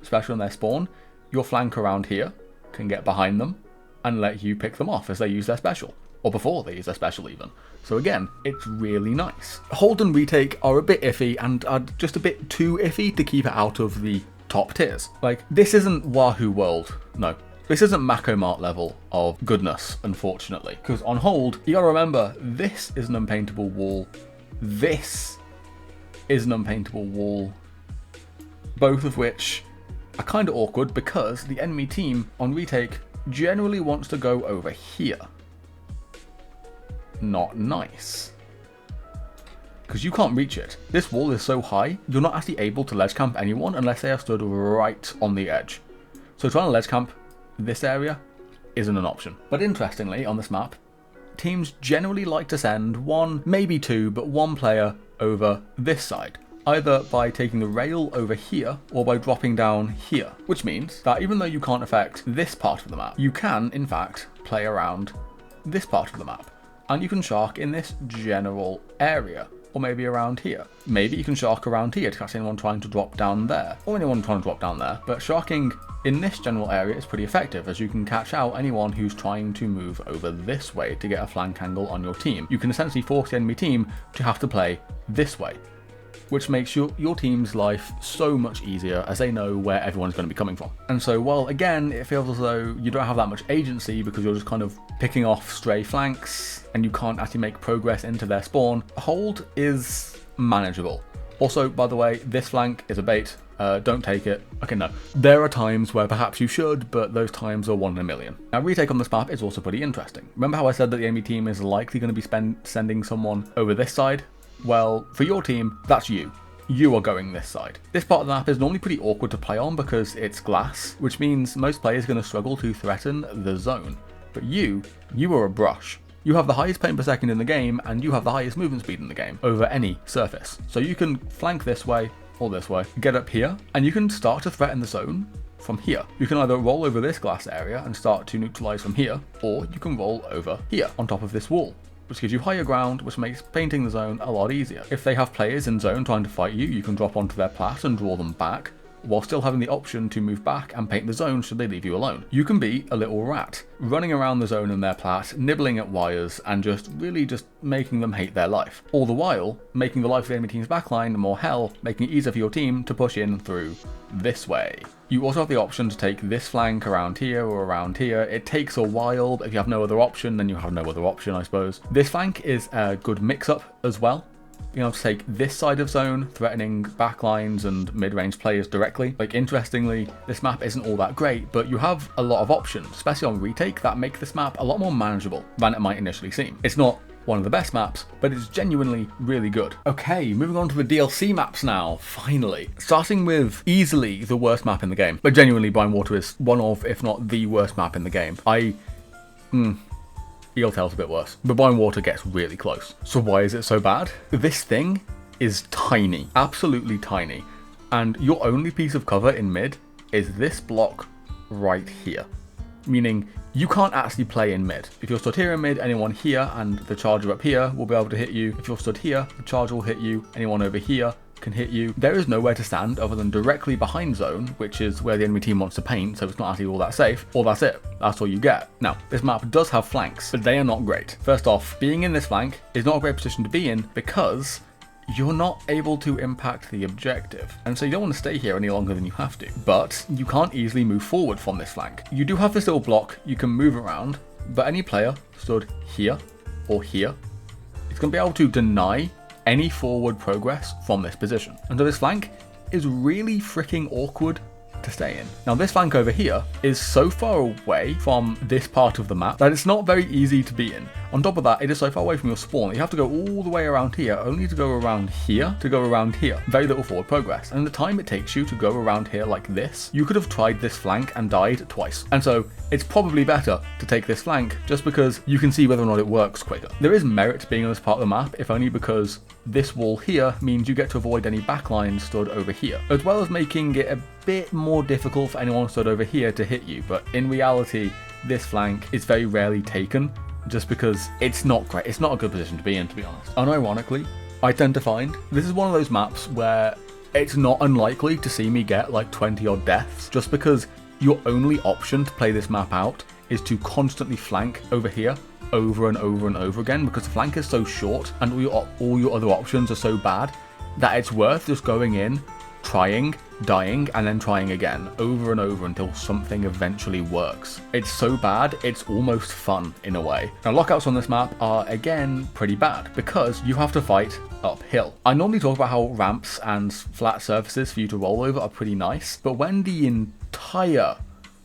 special and their spawn, your flank around here can get behind them and let you pick them off as they use their special. Or before they use their special even. So again, it's really nice. Hold and retake are a bit iffy and are just a bit too iffy to keep it out of the top tiers. Like, this isn't Wahoo World. No. This isn't Mako Mart level of goodness, unfortunately. Because on hold, you gotta remember, this is an unpaintable wall. This is an unpaintable wall. Both of which are kind of awkward because the enemy team on retake generally wants to go over here. Not nice. Because you can't reach it. This wall is so high, you're not actually able to ledge camp anyone unless they are stood right on the edge. So trying to ledge camp this area isn't an option. But interestingly, on this map, teams generally like to send one, maybe two, but one player over this side. Either by taking the rail over here, or by dropping down here. Which means that even though you can't affect this part of the map, you can, in fact, play around this part of the map. And you can shark in this general area, or maybe around here. Maybe you can shark around here to catch anyone trying to drop down there, or anyone trying to drop down there. But sharking in this general area is pretty effective, as you can catch out anyone who's trying to move over this way to get a flank angle on your team. You can essentially force the enemy team to have to play this way, which makes your team's life so much easier as they know where everyone's going to be coming from. And so, while again, it feels as though you don't have that much agency because you're just kind of picking off stray flanks and you can't actually make progress into their spawn, hold is manageable. Also, by the way, this flank is a bait. Don't take it. Okay, no. There are times where perhaps you should, but those times are 1 in a million. Now, retake on this map is also pretty interesting. Remember how I said that the enemy team is likely going to be sending someone over this side? Well, for your team, that's you. You are going this side. This part of the map is normally pretty awkward to play on because it's glass, which means most players are going to struggle to threaten the zone. But you are a brush. You have the highest paint per second in the game, and you have the highest movement speed in the game over any surface. So you can flank this way, or this way, get up here, and you can start to threaten the zone from here. You can either roll over this glass area and start to neutralize from here, or you can roll over here on top of this wall, which gives you higher ground, which makes painting the zone a lot easier. If they have players in zone trying to fight you, you can drop onto their plat and draw them back, while still having the option to move back and paint the zone should they leave you alone. You can be a little rat, running around the zone in their plat, nibbling at wires, and just making them hate their life. All the while, making the life of the enemy team's backline more hell, making it easier for your team to push in through this way. You also have the option to take this flank around here or around here. It takes a while, but if you have no other option, then you have no other option, I suppose. This flank is a good mix-up as well. You know, to take this side of zone, threatening backlines and mid-range players directly. Like, interestingly, this map isn't all that great, but you have a lot of options, especially on retake, that make this map a lot more manageable than it might initially seem. It's not one of the best maps, but it's genuinely really good. Okay, moving on to the DLC maps now, finally. Starting with easily the worst map in the game. But genuinely, Brinewater is one of, if not the worst map in the game. Eeltail's a bit worse, but Brinewater gets really close. So why is it so bad? This thing is tiny, absolutely tiny, and your only piece of cover in mid is this block right here, meaning you can't actually play in mid. If you're stood here in mid, anyone here and the charger up here will be able to hit you. If you're stood here, the charger will hit you. Anyone over here can hit you. There is nowhere to stand other than directly behind zone, which is where the enemy team wants to paint, so it's not actually all that safe, or that's it. That's all you get. Now, this map does have flanks, but they are not great. First off, being in this flank is not a great position to be in because you're not able to impact the objective. And so you don't want to stay here any longer than you have to. But you can't easily move forward from this flank. You do have this little block you can move around, but any player stood here or here is going to be able to deny any forward progress from this position. And so this flank is really freaking awkward to stay in. Now this flank over here is so far away from this part of the map that it's not very easy to be in. On top of that, it is so far away from your spawn that you have to go all the way around here, only to go around here to go around here. Very little forward progress. And the time it takes you to go around here like this, you could have tried this flank and died twice. And so it's probably better to take this flank just because you can see whether or not it works quicker. There is merit to being on this part of the map, if only because this wall here means you get to avoid any backlines stood over here, as well as making it a bit more difficult for anyone stood over here to hit you. But in reality, this flank is very rarely taken just because it's not great. It's not a good position to be in, to be honest. Unironically, I tend to find this is one of those maps where it's not unlikely to see me get like 20 odd deaths just because your only option to play this map out is to constantly flank over here over and over and over again, because the flank is so short and all your other options are so bad that it's worth just going in, trying, dying, and then trying again over and over until something eventually works. It's so bad, it's almost fun in a way. Now lockouts on this map are again pretty bad because you have to fight uphill. I normally talk about how ramps and flat surfaces for you to roll over are pretty nice, but when the entire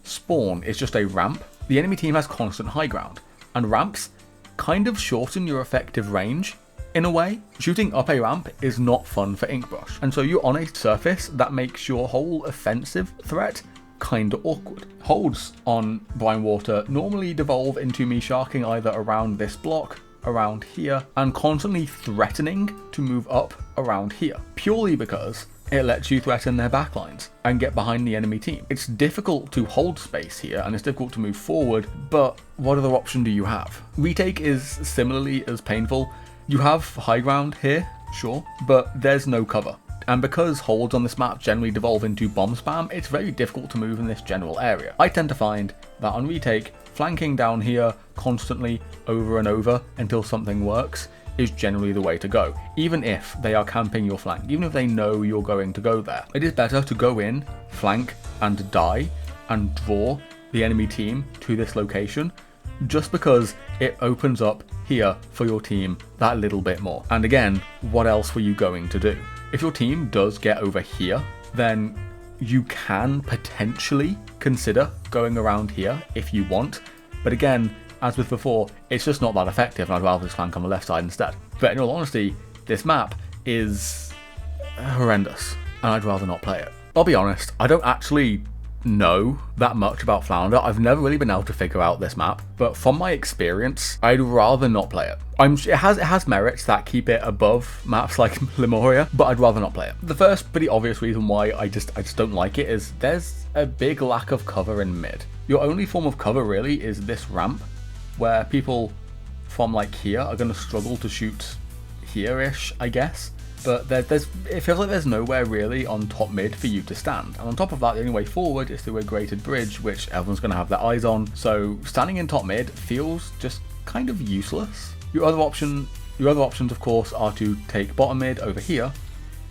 spawn is just a ramp, the enemy team has constant high ground, and ramps kind of shorten your effective range. In a way, shooting up a ramp is not fun for Inkbrush, and so you're on a surface that makes your whole offensive threat kinda awkward. Holds on Brinewater normally devolve into me sharking either around this block, around here, and constantly threatening to move up around here, purely because it lets you threaten their backlines and get behind the enemy team. It's difficult to hold space here and it's difficult to move forward, but what other option do you have? Retake is similarly as painful. You have high ground here, sure, but there's no cover. And because holds on this map generally devolve into bomb spam, it's very difficult to move in this general area. I tend to find that on retake, flanking down here constantly over and over until something works is generally the way to go, even if they are camping your flank, even if they know you're going to go there. It is better to go in, flank, and die, and draw the enemy team to this location, just because it opens up here for your team that little bit more. And again, what else were you going to do? If your team does get over here then you can potentially consider going around here if you want. But again, as with before, it's just not that effective, and I'd rather just flank on the left side instead. But in all honesty, this map is horrendous, and I'd rather not play it. I'll be honest, I don't actually know that much about Flounder. I've never really been able to figure out this map, but from my experience, I'd rather not play it. It has merits that keep it above maps like Lemuria, but I'd rather not play it. The first pretty obvious reason why I just don't like it is there's a big lack of cover in mid. Your only form of cover really is this ramp, where people from like here are going to struggle to shoot here-ish, I guess. But it feels like there's nowhere really on top mid for you to stand. And on top of that, the only way forward is through a graded bridge, which everyone's going to have their eyes on. So standing in top mid feels just kind of useless. Your other options, of course, are to take bottom mid over here,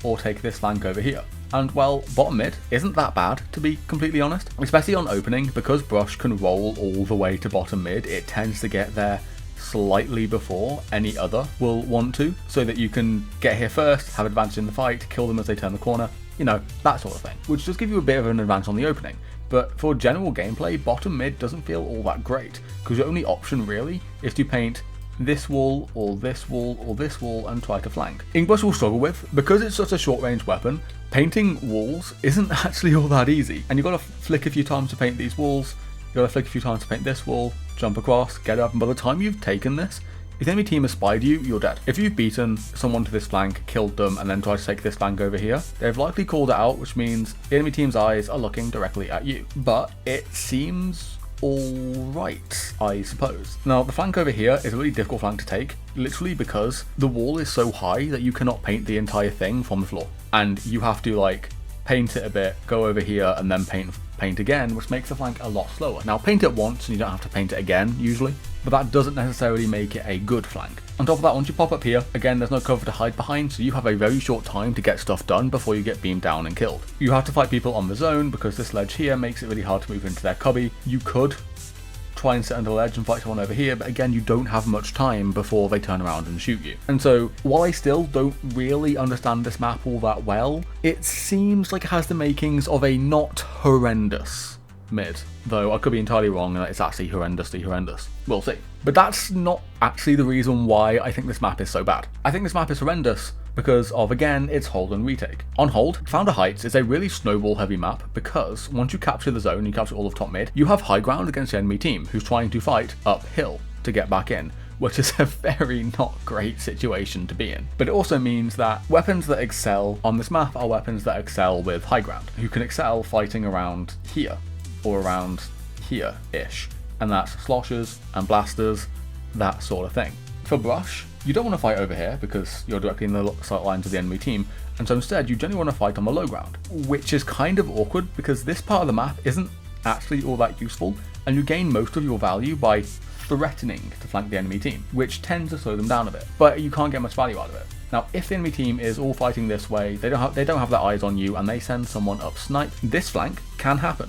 or take this flank over here. And well, bottom mid isn't that bad, to be completely honest. Especially on opening, because Brush can roll all the way to bottom mid, it tends to get there slightly before any other will want to, so that you can get here first, have advantage in the fight, kill them as they turn the corner, you know, that sort of thing, which does give you a bit of an advantage on the opening. But for general gameplay, bottom mid doesn't feel all that great, because your only option really is to paint this wall, or this wall, or this wall, and try to flank. Inkbrush will struggle with, because it's such a short range weapon, painting walls isn't actually all that easy, and you've got to flick a few times to paint these walls, you've got to flick a few times to paint this wall, jump across, get up, and by the time you've taken this, if the enemy team has spied you, you're dead. If you've beaten someone to this flank, killed them, and then tried to take this flank over here, they've likely called it out, which means the enemy team's eyes are looking directly at you. But it seems alright, I suppose. Now, the flank over here is a really difficult flank to take, literally because the wall is so high that you cannot paint the entire thing from the floor. And you have to, like, paint it a bit, go over here, and then paint again, which makes the flank a lot slower. Now, paint it once and you don't have to paint it again, usually, but that doesn't necessarily make it a good flank. On top of that, once you pop up here, again, there's no cover to hide behind, so you have a very short time to get stuff done before you get beamed down and killed. You have to fight people on the zone, because this ledge here makes it really hard to move into their cubby. You could try and sit under the ledge and fight someone over here, but again, you don't have much time before they turn around and shoot you. And so, while I still don't really understand this map all that well, it seems like it has the makings of a not horrendous mid, though I could be entirely wrong and it's actually horrendously horrendous. We'll see. But that's not actually the reason why I think this map is so bad. I think this map is horrendous because of, again, its hold and retake. On hold, Flounder Heights is a really snowball heavy map because once you capture the zone, you capture all of top mid, you have high ground against the enemy team who's trying to fight uphill to get back in, which is a very not great situation to be in. But it also means that weapons that excel on this map are weapons that excel with high ground, who can excel fighting around here, or around here-ish, and that's sloshers and blasters, that sort of thing. For Brush, you don't want to fight over here because you're directly in the sight lines of the enemy team, and so instead you generally want to fight on the low ground, which is kind of awkward because this part of the map isn't actually all that useful, and you gain most of your value by threatening to flank the enemy team, which tends to slow them down a bit, but you can't get much value out of it. Now, if the enemy team is all fighting this way, they don't have their eyes on you, and they send someone up snipe, this flank can happen,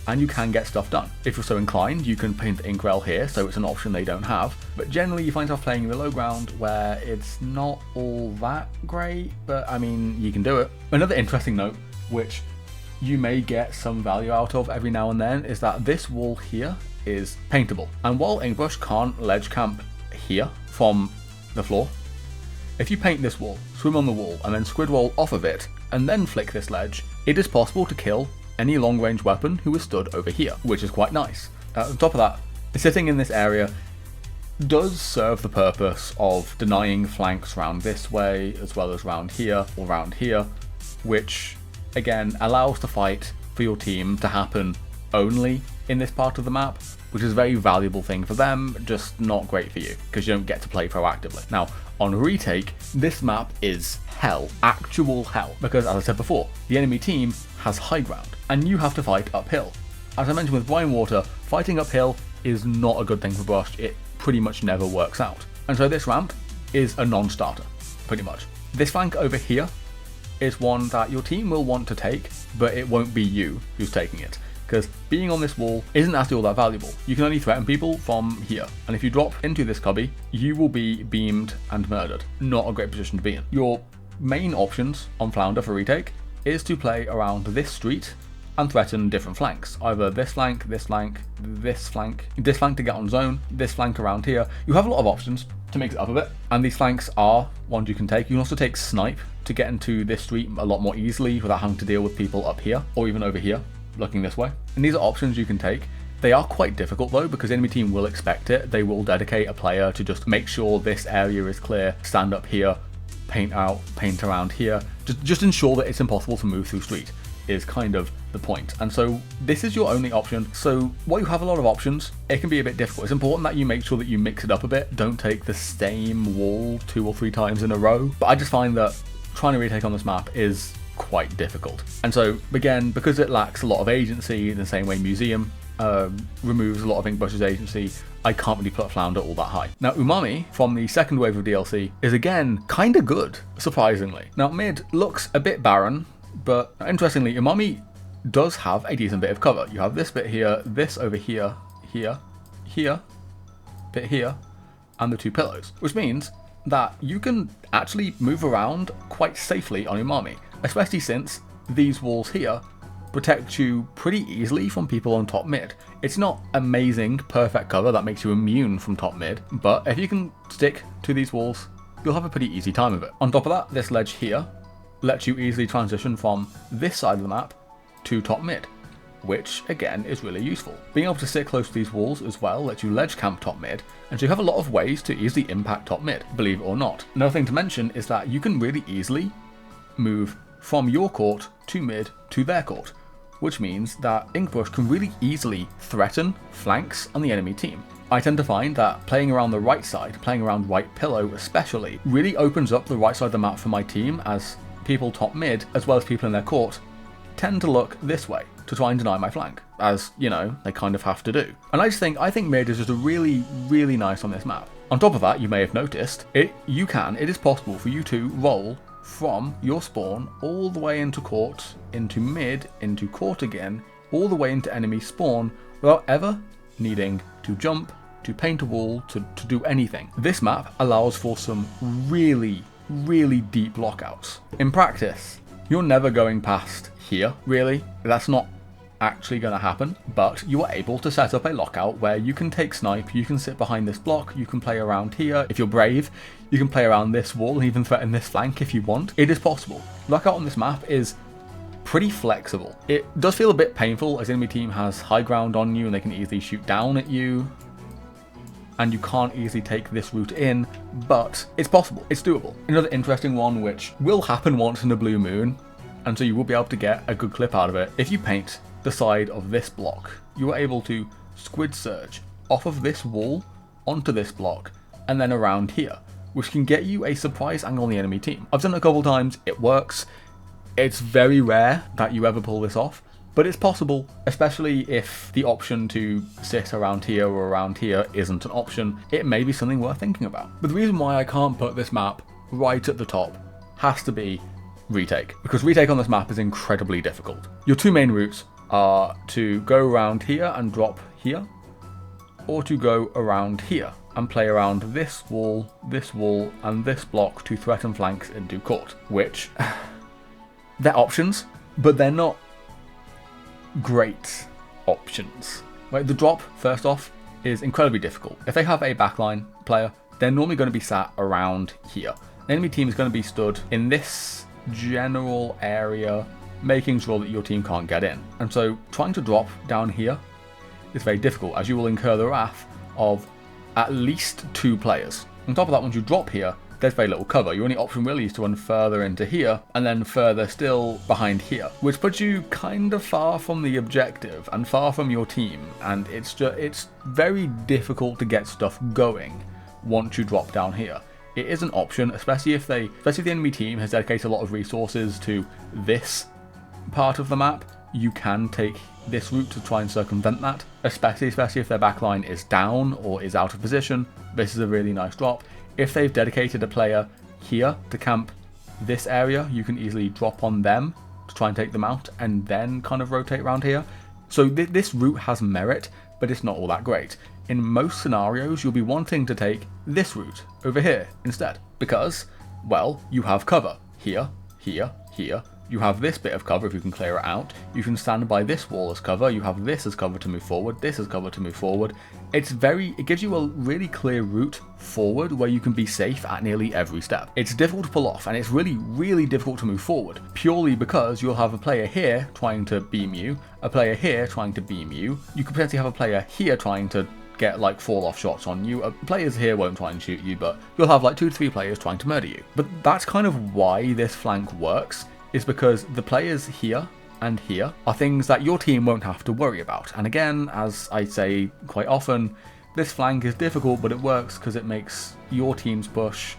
and you can get stuff done. If you're so inclined, you can paint the Inkrel here, so it's an option they don't have, but generally you find yourself playing in the low ground where it's not all that great, but I mean, you can do it. Another interesting note, which you may get some value out of every now and then, is that this wall here is paintable. And while Inkbrush can't ledge camp here from the floor, if you paint this wall, swim on the wall, and then squid roll off of it, and then flick this ledge, it is possible to kill any long-range weapon who is stood over here, which is quite nice. On top of that, sitting in this area does serve the purpose of denying flanks round this way, as well as round here or round here, which, again, allows the fight for your team to happen only in this part of the map, which is a very valuable thing for them, just not great for you, because you don't get to play proactively. Now, on retake, this map is hell, actual hell, because as I said before, the enemy team has high ground, and you have to fight uphill. As I mentioned with Brinewater, fighting uphill is not a good thing for Brush, it pretty much never works out. And so this ramp is a non-starter, pretty much. This flank over here is one that your team will want to take, but it won't be you who's taking it, because being on this wall isn't actually all that valuable. You can only threaten people from here, and if you drop into this cubby, you will be beamed and murdered. Not a great position to be in. Your main options on Flounder for retake is to play around this street and threaten different flanks. Either this flank, this flank, this flank, this flank to get on zone, this flank around here. You have a lot of options to mix it up a bit. And these flanks are ones you can take. You can also take snipe to get into this street a lot more easily without having to deal with people up here or even over here looking this way. And these are options you can take. They are quite difficult though, because the enemy team will expect it. They will dedicate a player to just make sure this area is clear, stand up here, paint out, paint around here. Just ensure that it's impossible to move through street is kind of the point. And so this is your only option. So while you have a lot of options, it can be a bit difficult. It's important that you make sure that you mix it up a bit. Don't take the same wall 2 or 3 times in a row. But I just find that trying to retake on this map is quite difficult. And so again, because it lacks a lot of agency in the same way Museum removes a lot of Inkbrush's agency, I can't really put Flounder all that high. Now Umami from the second wave of DLC is again kinda good, surprisingly. Now mid looks a bit barren, but interestingly, Umami does have a decent bit of cover. You have this bit here, this over here, here, here, bit here, and the 2 pillows, which means that you can actually move around quite safely on Umami, especially since these walls here protect you pretty easily from people on top mid. It's not amazing, perfect cover that makes you immune from top mid, but if you can stick to these walls, you'll have a pretty easy time of it. On top of that, this ledge here lets you easily transition from this side of the map to top mid, which again is really useful. Being able to sit close to these walls as well lets you ledge camp top mid, and so you have a lot of ways to easily impact top mid, believe it or not. Another thing to mention is that you can really easily move from your court to mid to their court, which means that Inkbrush can really easily threaten flanks on the enemy team. I tend to find that playing around the right side, playing around right pillow especially, really opens up the right side of the map for my team, as people top mid, as well as people in their court, tend to look this way to try and deny my flank, as, you know, they kind of have to do. And I think mid is just a really, really nice on this map. On top of that, you may have noticed, it is possible for you to roll from your spawn all the way into court, into mid, into court again, all the way into enemy spawn without ever needing to jump, to paint a wall, to do anything. This map allows for some really, really deep lockouts. In practice, you're never going past here, really. That's not actually going to happen, but you are able to set up a lockout where you can take snipe, you can sit behind this block, you can play around here. If you're brave, you can play around this wall and even threaten this flank if you want. It is possible. Lockout on this map is pretty flexible. It does feel a bit painful as the enemy team has high ground on you and they can easily shoot down at you, and you can't easily take this route in, but it's possible, it's doable. Another interesting one, which will happen once in a blue moon, and so you will be able to get a good clip out of it. If you paint the side of this block, you are able to squid surge off of this wall onto this block and then around here, which can get you a surprise angle on the enemy team. I've done it a couple times, it works. It's very rare that you ever pull this off, but it's possible, especially if the option to sit around here or around here isn't an option. It may be something worth thinking about. But the reason why I can't put this map right at the top has to be retake, because retake on this map is incredibly difficult. Your 2 main routes are to go around here and drop here, or to go around here and play around this wall, and this block to threaten flanks into court, which they're options, but they're not great options. Right, the drop, first off, is incredibly difficult. If they have a backline player, they're normally going to be sat around here. The enemy team is going to be stood in this general area, making sure that your team can't get in. And so trying to drop down here is very difficult, as you will incur the wrath of at least 2 players. On top of that, once you drop here, there's very little cover. Your only option really is to run further into here and then further still behind here, which puts you kind of far from the objective and far from your team, and it's very difficult to get stuff going once you drop down here. It is an option, especially if the enemy team has dedicated a lot of resources to this part of the map. You can take this route to try and circumvent that, especially if their backline is down or is out of position. This is a really nice drop. If they've dedicated a player here to camp this area, you can easily drop on them to try and take them out and then kind of rotate around here. So this route has merit, but it's not all that great. In most scenarios, you'll be wanting to take this route over here instead, because, well, you have cover here, here, here, You have this bit of cover if you can clear it out. You can stand by this wall as cover. You have this as cover to move forward. This as cover to move forward. It gives you a really clear route forward where you can be safe at nearly every step. It's difficult to pull off, and it's really, really difficult to move forward, purely because you'll have a player here trying to beam you, a player here trying to beam you. You could potentially have a player here trying to get like fall off shots on you. Players here won't try and shoot you, but you'll have like 2 to 3 players trying to murder you. But that's kind of why this flank works, is because the players here and here are things that your team won't have to worry about. And again, as I say quite often, this flank is difficult, but it works because it makes your team's push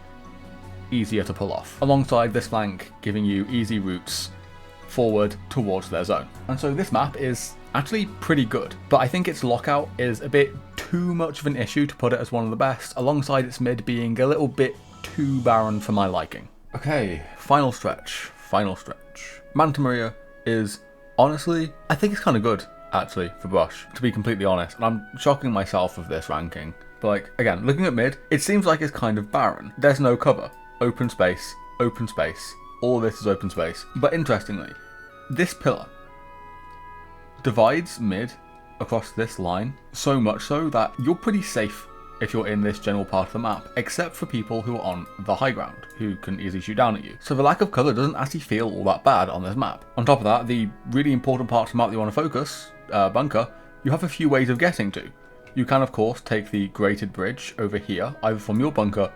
easier to pull off, alongside this flank giving you easy routes forward towards their zone. And so this map is actually pretty good, but I think its lockout is a bit too much of an issue to put it as one of the best, alongside its mid being a little bit too barren for my liking. Okay, final stretch. Manta Maria is, honestly, I think it's kind of good, actually, for Brush, to be completely honest, and I'm shocking myself with this ranking. But like, again, looking at mid, it seems like it's kind of barren. There's no cover. Open space, all this is open space. But interestingly, this pillar divides mid across this line, so much so that you're pretty safe if you're in this general part of the map, except for people who are on the high ground, who can easily shoot down at you. So the lack of colour doesn't actually feel all that bad on this map. On top of that, the really important parts of the map that you want to focus, bunker, you have a few ways of getting to. You can of course take the grated bridge over here, either from your bunker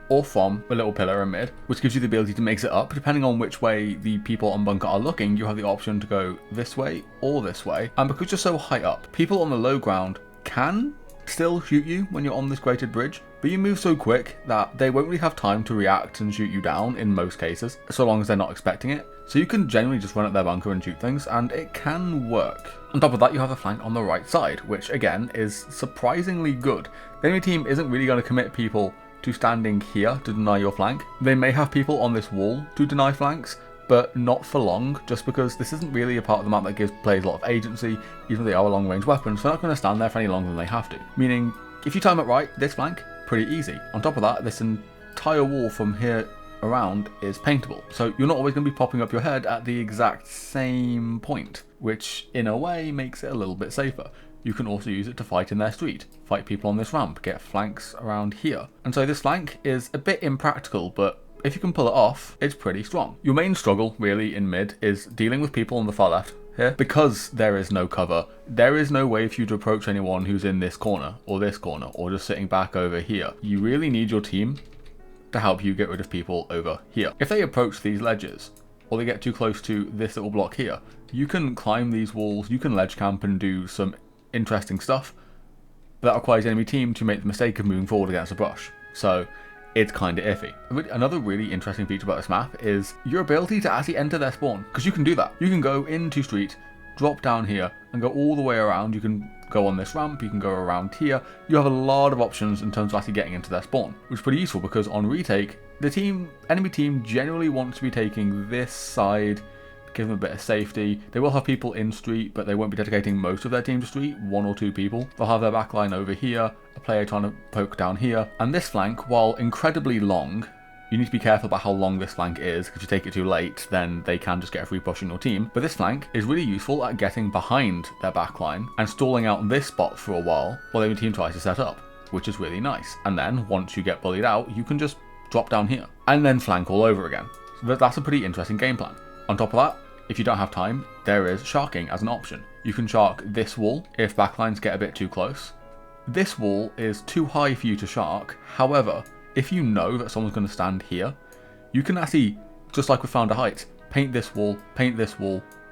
or from a little pillar in mid, which gives you the ability to mix it up. Depending on which way the people on bunker are looking, you have the option to go this way or this way. And because you're so high up, people on the low ground can still shoot you when you're on this grated bridge, but you move so quick that they won't really have time to react and shoot you down in most cases, so long as they're not expecting it. So you can generally just run at their bunker and shoot things, and it can work. On top of that, you have a flank on the right side, which again is surprisingly good. The enemy team isn't really going to commit people to standing here to deny your flank. They may have people on this wall to deny flanks, but not for long, just because this isn't really a part of the map that gives players a lot of agency, even though they are long range weapons, so they're not going to stand there for any longer than they have to. Meaning, if you time it right, this flank, pretty easy. On top of that, this entire wall from here around is paintable, so you're not always going to be popping up your head at the exact same point, which in a way makes it a little bit safer. You can also use it to fight in their street, fight people on this ramp, get flanks around here. And so this flank is a bit impractical, but if you can pull it off, it's pretty strong. Your main struggle, really, in mid is dealing with people on the far left here. Because there is no cover, there is no way for you to approach anyone who's in this corner, or just sitting back over here. You really need your team to help you get rid of people over here. If they approach these ledges, or they get too close to this little block here, you can climb these walls, you can ledge camp and do some interesting stuff, but that requires the enemy team to make the mistake of moving forward against a brush. So it's kind of iffy. Another really interesting feature about this map is your ability to actually enter their spawn, because you can do that. You can go into street, drop down here, and go all the way around. You can go on this ramp, you can go around here. You have a lot of options in terms of actually getting into their spawn, which is pretty useful because on retake, the enemy team generally wants to be taking this side, give them a bit of safety. They will have people in street, but they won't be dedicating most of their team to street, 1 or 2 people. They'll have their backline over here, a player trying to poke down here. And this flank, while incredibly long, you need to be careful about how long this flank is, because if you take it too late, then they can just get a free push on your team. But this flank is really useful at getting behind their backline and stalling out this spot for a while the enemy team tries to set up, which is really nice. And then, once you get bullied out, you can just drop down here and then flank all over again. So that's a pretty interesting game plan. On top of that, if you don't have time, there is sharking as an option. You can shark this wall if backlines get a bit too close. This wall is too high for you to shark. However, if you know that someone's going to stand here, you can actually, just like with Flounder Heights, paint this wall,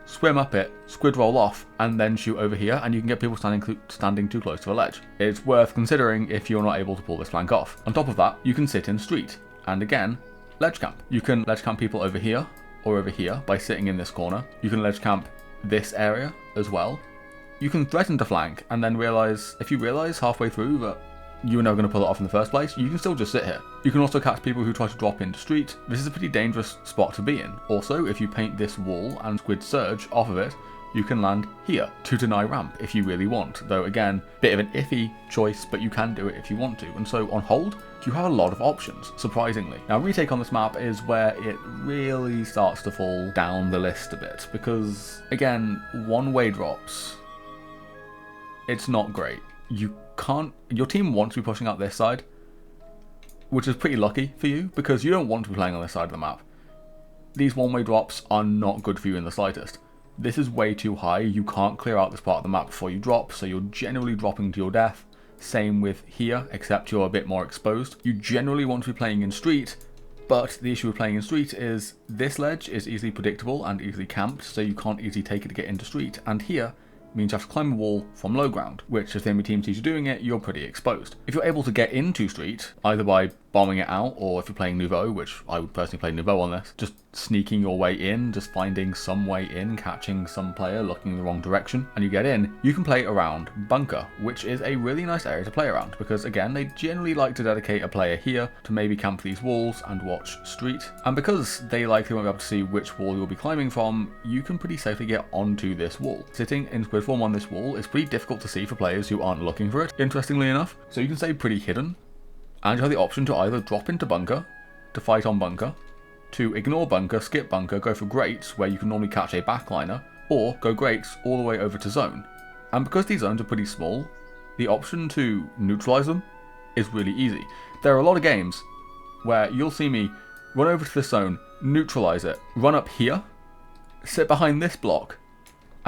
swim up it, squid roll off, and then shoot over here, and you can get people standing too close to a ledge. It's worth considering if you're not able to pull this flank off. On top of that, you can sit in street, and again, ledge camp. You can ledge camp people over here, or over here by sitting in this corner. You can ledge camp this area as well. You can threaten to flank and then if you realize halfway through that you were never going to pull it off in the first place, you can still just sit here. You can also catch people who try to drop into street. This is a pretty dangerous spot to be in. Also, if you paint this wall and squid surge off of it, you can land here to deny ramp if you really want. Though again, bit of an iffy choice, but you can do it if you want to. And so on hold, you have a lot of options, surprisingly. Now retake on this map is where it really starts to fall down the list a bit, because again, one-way drops, it's not great. Your team wants to be pushing out this side, which is pretty lucky for you, because you don't want to be playing on this side of the map. These one-way drops are not good for you in the slightest. This is way too high, you can't clear out this part of the map before you drop, so you're generally dropping to your death. Same with here, except you're a bit more exposed. You generally want to be playing in street, but the issue with playing in street is this ledge is easily predictable and easily camped, so you can't easily take it to get into street, and here means you have to climb a wall from low ground, which if the enemy team sees you doing it, you're pretty exposed. If you're able to get into street, either by bombing it out, or if you're playing Nouveau, which I would personally play Nouveau on this, just sneaking your way in, just finding some way in, catching some player looking in the wrong direction, and you get in, you can play around bunker, which is a really nice area to play around, because again, they generally like to dedicate a player here to maybe camp these walls and watch street, and because they likely won't be able to see which wall you'll be climbing from, you can pretty safely get onto this wall. Sitting in squid form on this wall is pretty difficult to see for players who aren't looking for it, interestingly enough, so you can stay pretty hidden, and you have the option to either drop into bunker, to fight on bunker, to ignore bunker, skip bunker, go for grates, where you can normally catch a backliner, or go grates all the way over to zone. And because these zones are pretty small, the option to neutralize them is really easy. There are a lot of games where you'll see me run over to this zone, neutralize it, run up here, sit behind this block,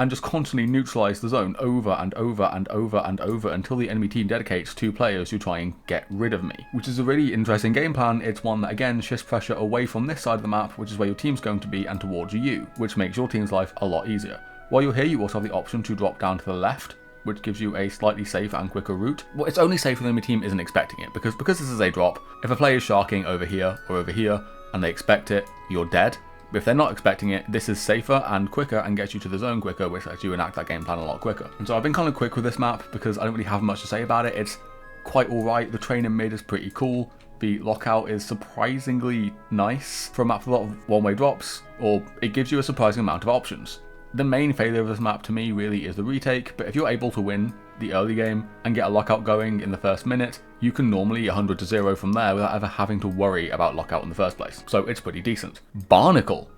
and just constantly neutralize the zone over and over and over and over until the enemy team dedicates 2 players who try and get rid of me. Which is a really interesting game plan. It's one that again shifts pressure away from this side of the map, which is where your team's going to be, and towards you, which makes your team's life a lot easier. While you're here, you also have the option to drop down to the left, which gives you a slightly safer and quicker route. Well, it's only safe when the enemy team isn't expecting it, because this is a drop, if a player is sharking over here or over here, and they expect it, you're dead. But if they're not expecting it, this is safer and quicker and gets you to the zone quicker, which lets you enact that game plan a lot quicker. And so I've been kind of quick with this map because I don't really have much to say about it. It's quite alright, the train in mid is pretty cool, the lockout is surprisingly nice for a map with a lot of one-way drops, or it gives you a surprising amount of options. The main failure of this map to me really is the retake, but if you're able to win the early game and get a lockout going in the first minute, you can normally 100-0 from there without ever having to worry about lockout in the first place. So it's pretty decent. Barnacle.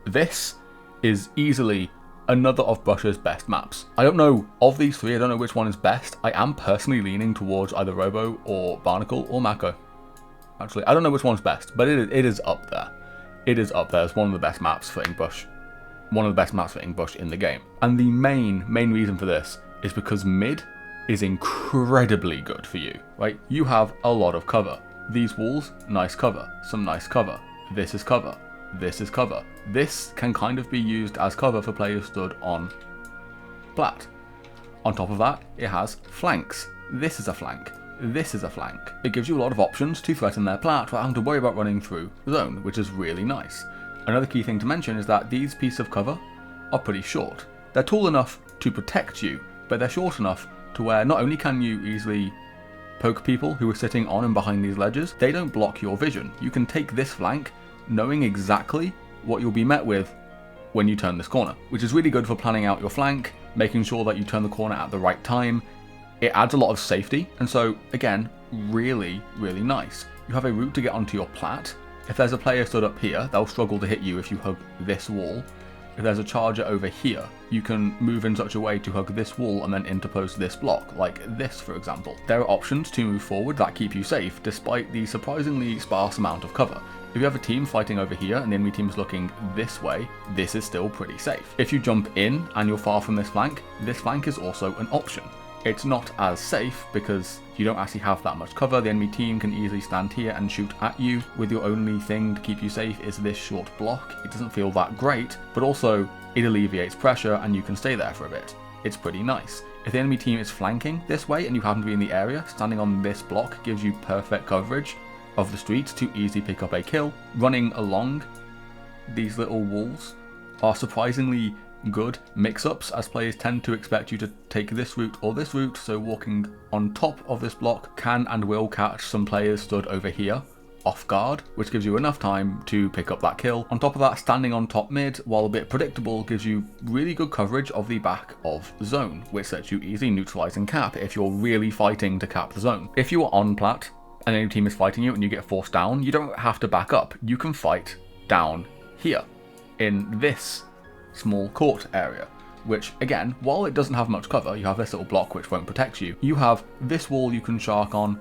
This is easily another of Brush's best maps. I don't know, of these 3, I don't know which one is best. I am personally leaning towards either Robo or Barnacle or Mako. Actually, I don't know which one's best, but it is up there. It is up there as one of the best maps for Inkbrush. One of the best maps for Inkbrush in the game. And the main reason for this is because mid is incredibly good for you, right? You have a lot of cover. These walls, nice cover. Some nice cover. This is cover. This is cover. This can kind of be used as cover for players stood on plat. On top of that, it has flanks. This is a flank. This is a flank. It gives you a lot of options to threaten their plat without having to worry about running through the zone, which is really nice. Another key thing to mention is that these pieces of cover are pretty short. They're tall enough to protect you, but they're short enough to where not only can you easily poke people who are sitting on and behind these ledges, they don't block your vision. You can take this flank knowing exactly what you'll be met with when you turn this corner, which is really good for planning out your flank, making sure that you turn the corner at the right time. It adds a lot of safety, and so again, really nice. You have a route to get onto your plat. If there's a player stood up here, they'll struggle to hit you if you hug this wall. If there's a charger over here, you can move in such a way to hug this wall and then interpose this block, like this for example. There are options to move forward that keep you safe, despite the surprisingly sparse amount of cover. If you have a team fighting over here and the enemy team is looking this way, this is still pretty safe. If you jump in and you're far from this flank is also an option. It's not as safe because you don't actually have that much cover. The enemy team can easily stand here and shoot at you, with your only thing to keep you safe is this short block. It doesn't feel that great, but also it alleviates pressure and you can stay there for a bit. It's pretty nice. If the enemy team is flanking this way and you happen to be in the area, standing on this block gives you perfect coverage of the streets to easily pick up a kill. Running along these little walls are surprisingly good mix-ups, as players tend to expect you to take this route or this route, so walking on top of this block can and will catch some players stood over here off guard, which gives you enough time to pick up that kill. On top of that, standing on top mid, while a bit predictable, gives you really good coverage of the back of zone, which lets you easily neutralize and cap if you're really fighting to cap the zone. If you are on plat and any team is fighting you and you get forced down, you don't have to back up. You can fight down here in this small court area, which again, while it doesn't have much cover, you have this little block which won't protect you. You have this wall you can shark on,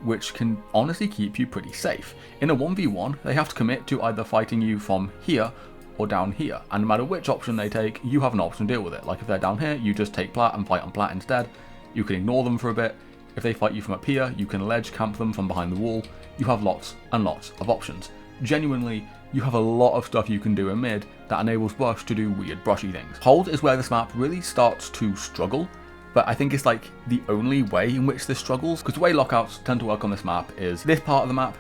which can honestly keep you pretty safe. In a 1v1, they have to commit to either fighting you from here or down here, and no matter which option they take, you have an option to deal with it. Like if they're down here, you just take plat and fight on plat instead. You can ignore them for a bit. If they fight you from up here, you can ledge camp them from behind the wall. You have lots and lots of options. Genuinely, you have a lot of stuff you can do in mid that enables Brush to do weird brushy things. Hold is where this map really starts to struggle, but I think it's like the only way in which this struggles, because the way lockouts tend to work on this map is this part of the map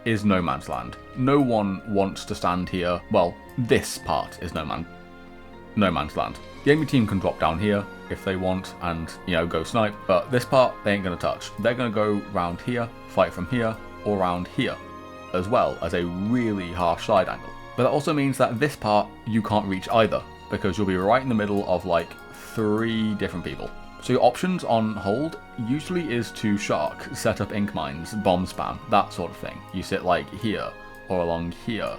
is no man's land. No one wants to stand here. Well, this part is no man's land. The enemy team can drop down here if they want and, you know, go snipe, but this part they ain't gonna touch. They're gonna go round here, fight from here, or round here, as well as a really harsh side angle. But that also means that this part you can't reach either, because you'll be right in the middle of like 3 different people. So your options on hold usually is to shark, set up ink mines, bomb spam, that sort of thing. You sit like here, or along here,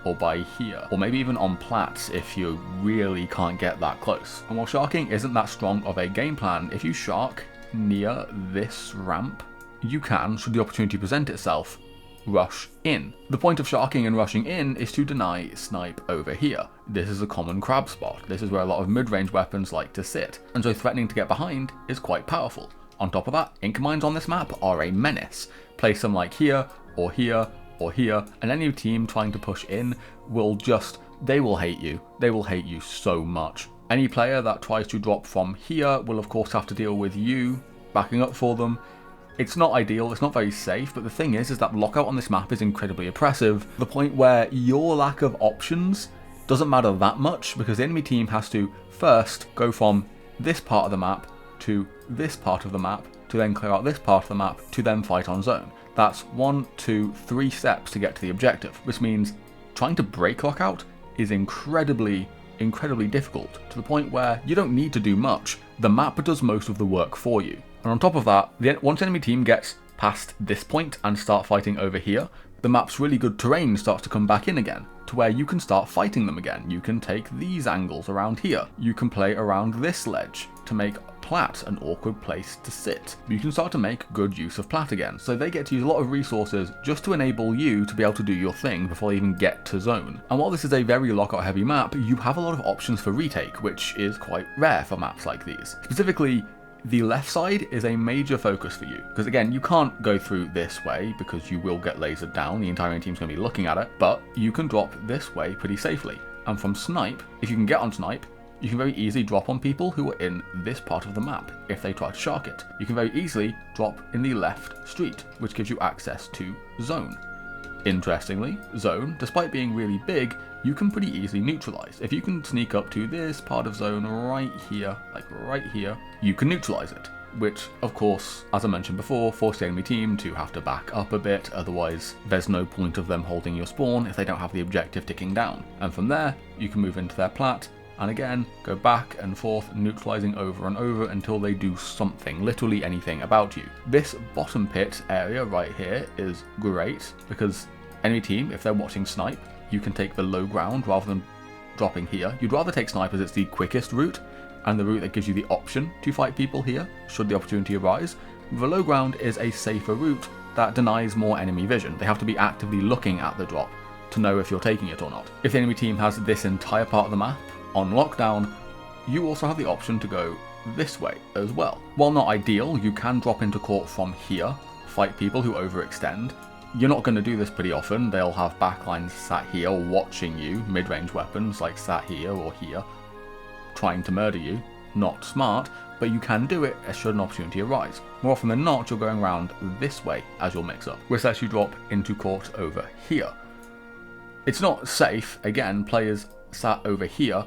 or by here, or maybe even on plats if you really can't get that close. And while sharking isn't that strong of a game plan, if you shark near this ramp, you can, should the opportunity present itself, rush in. The point of sharking and rushing in is to deny snipe over here. This is a common crab spot. This is where a lot of mid-range weapons like to sit, and so threatening to get behind is quite powerful. On top of that, ink mines on this map are a menace. Place them like here, or here, or here, and any team trying to push in will just, they will hate you. They will hate you so much. Any player that tries to drop from here will of course have to deal with you backing up for them. It's not ideal, it's not very safe, but the thing is that lockout on this map is incredibly oppressive, to the point where your lack of options doesn't matter that much, because the enemy team has to first go from this part of the map to this part of the map, to then clear out this part of the map, to then fight on zone. That's 1, 2, 3 steps to get to the objective, which means trying to break lockout is incredibly difficult, to the point where you don't need to do much. The map does most of the work for you. And on top of that, once enemy team gets past this point and start fighting over here, the map's really good terrain starts to come back in again, to where you can start fighting them again. You can take these angles around here. You can play around this ledge to make plat an awkward place to sit. You can start to make good use of plat again. So they get to use a lot of resources just to enable you to be able to do your thing before they even get to zone. And while this is a very lockout heavy map, you have a lot of options for retake, which is quite rare for maps like these. Specifically, the left side is a major focus for you, because again, you can't go through this way because you will get lasered down. The entire team's going to be looking at it, but you can drop this way pretty safely. And from snipe, if you can get on snipe, you can very easily drop on people who are in this part of the map if they try to shark it. You can very easily drop in the left street, which gives you access to zone. Interestingly, zone, despite being really big, you can pretty easily neutralize. If you can sneak up to this part of zone right here, like right here, you can neutralize it, which of course, as I mentioned before, forces the enemy team to have to back up a bit, otherwise there's no point of them holding your spawn if they don't have the objective ticking down. And from there, you can move into their plat, and again, go back and forth, neutralizing over and over until they do something, literally anything about you. This bottom pit area right here is great, because enemy team, if they're watching snipe, you can take the low ground rather than dropping here. You'd rather take snipe as it's the quickest route, and the route that gives you the option to fight people here, should the opportunity arise. The low ground is a safer route that denies more enemy vision. They have to be actively looking at the drop to know if you're taking it or not. If the enemy team has this entire part of the map on lockdown, you also have the option to go this way as well. While not ideal, you can drop into court from here, fight people who overextend. You're not going to do this pretty often. They'll have backlines sat here watching you, mid-range weapons like sat here or here, trying to murder you. Not smart, but you can do it should an opportunity arise. More often than not, you're going around this way as your mix-up, which lets you drop into court over here. It's not safe. Again, players sat over here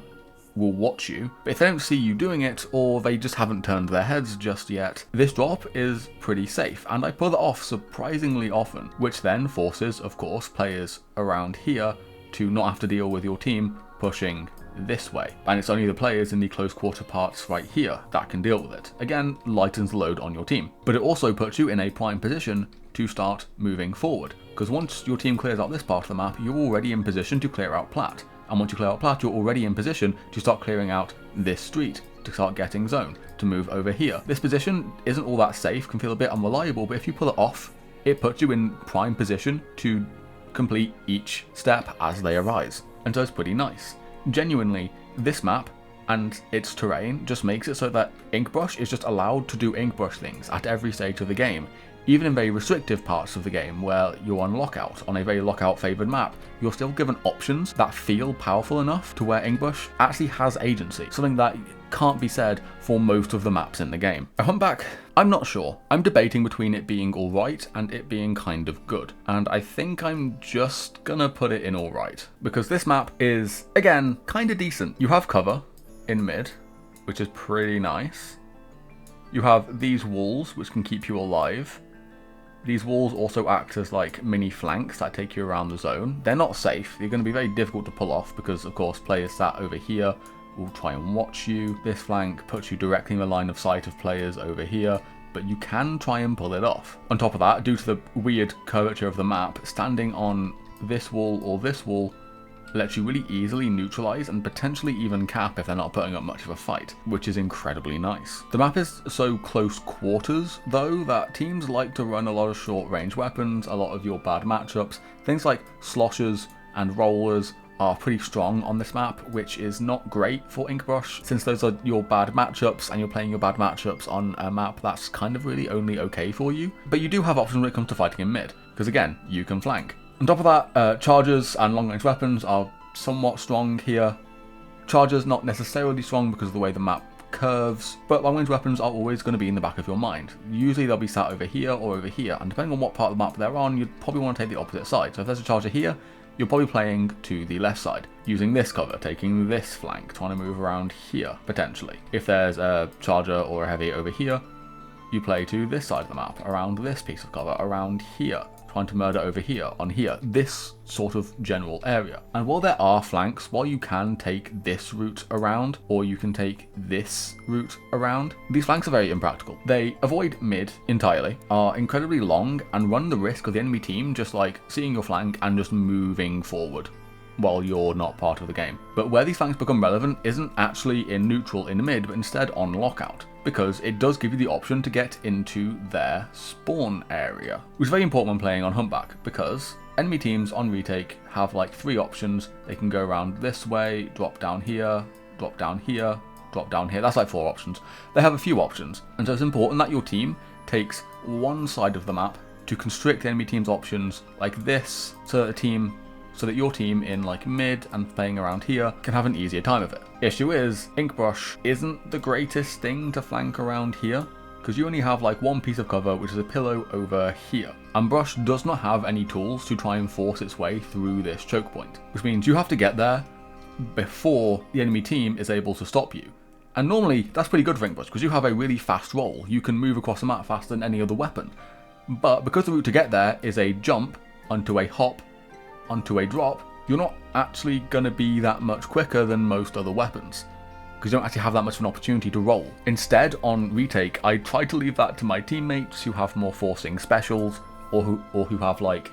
will watch you, but if they don't see you doing it, or they just haven't turned their heads just yet, this drop is pretty safe, and I pull it off surprisingly often, which then forces, of course, players around here to not have to deal with your team pushing this way. And it's only the players in the close quarter parts right here that can deal with it. Again, lightens the load on your team. But it also puts you in a prime position to start moving forward, because once your team clears out this part of the map, you're already in position to clear out Plat. And once you clear out Plat, you're already in position to start clearing out this street, to start getting zone, to move over here. This position isn't all that safe, can feel a bit unreliable, but if you pull it off, it puts you in prime position to complete each step as they arise. And so it's pretty nice. Genuinely, this map and its terrain just makes it so that Inkbrush is just allowed to do Inkbrush things at every stage of the game. Even in very restrictive parts of the game where you're on lockout, on a very lockout favoured map, you're still given options that feel powerful enough to where Inkbrush actually has agency, something that can't be said for most of the maps in the game. A Humpback, I'm not sure. I'm debating between it being alright and it being kind of good, and I think I'm just gonna put it in alright, because this map is, again, kinda decent. You have cover in mid, which is pretty nice. You have these walls, which can keep you alive. These walls also act as like mini flanks that take you around the zone. They're not safe. They're going to be very difficult to pull off because, of course, players sat over here will try and watch you. This flank puts you directly in the line of sight of players over here, but you can try and pull it off. On top of that, due to the weird curvature of the map, standing on this wall or this wall lets you really easily neutralize and potentially even cap if they're not putting up much of a fight, which is incredibly nice. The map is so close quarters, though, that teams like to run a lot of short range weapons, a lot of your bad matchups. Things like sloshers and rollers are pretty strong on this map, which is not great for Inkbrush, since those are your bad matchups and you're playing your bad matchups on a map that's kind of really only okay for you. But you do have options when it comes to fighting in mid, because again, you can flank. On top of that, chargers and long-range weapons are somewhat strong here. Chargers not necessarily strong because of the way the map curves, but long-range weapons are always going to be in the back of your mind. Usually they'll be sat over here or over here, and depending on what part of the map they're on, you'd probably want to take the opposite side. So if there's a charger here, you're probably playing to the left side, using this cover, taking this flank, trying to move around here, potentially. If there's a charger or a heavy over here, you play to this side of the map, around this piece of cover, around here, trying to murder over here, on here, this sort of general area. And while there are flanks, while you can take this route around, or you can take this route around, these flanks are very impractical. They avoid mid entirely, are incredibly long, and run the risk of the enemy team just like seeing your flank and just moving forward while you're not part of the game. But where these flanks become relevant isn't actually in neutral in mid, but instead on lockout, because it does give you the option to get into their spawn area, which is very important when playing on Humpback, because enemy teams on retake have like 3 options. They can go around this way, drop down here, drop down here, drop down here. That's like 4 options. They have a few options, and so it's important that your team takes one side of the map to constrict the enemy team's options like this, so that your team in like mid and playing around here can have an easier time of it. Issue is, Inkbrush isn't the greatest thing to flank around here, because you only have like one piece of cover, which is a pillow over here. And Brush does not have any tools to try and force its way through this choke point, which means you have to get there before the enemy team is able to stop you. And normally that's pretty good for Inkbrush, because you have a really fast roll. You can move across the map faster than any other weapon. But because the route to get there is a jump onto a hop onto a drop, you're not actually going to be that much quicker than most other weapons, because you don't actually have that much of an opportunity to roll. Instead, on retake, I try to leave that to my teammates who have more forcing specials, or who have like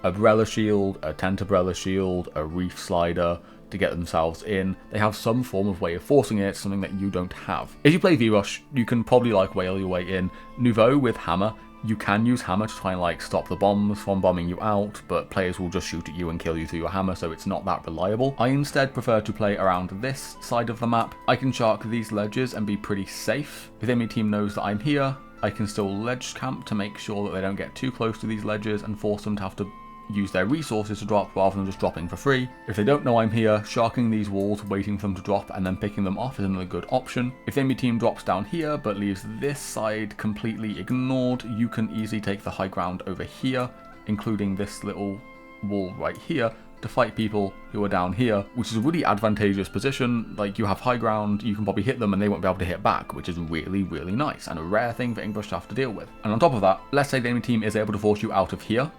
a Brella shield, a Tentabrella shield, a reef slider to get themselves in. They have some form of way of forcing it, something that you don't have. If you play V-Rush, you can probably like whale your way in. Nouveau with Hammer, you can use Hammer to try and like stop the bombs from bombing you out, but players will just shoot at you and kill you through your Hammer, so it's not that reliable. I instead prefer to play around this side of the map. I can shark these ledges and be pretty safe. If the enemy team knows that I'm here, I can still ledge camp to make sure that they don't get too close to these ledges and force them to have to use their resources to drop rather than just dropping for free. If they don't know I'm here, sharking these walls, waiting for them to drop and then picking them off is another good option. If the enemy team drops down here but leaves this side completely ignored, you can easily take the high ground over here, including this little wall right here, to fight people who are down here, which is a really advantageous position. Like, you have high ground, you can probably hit them and they won't be able to hit back, which is really, really nice and a rare thing for Inkbrush to have to deal with. And on top of that, let's say the enemy team is able to force you out of here.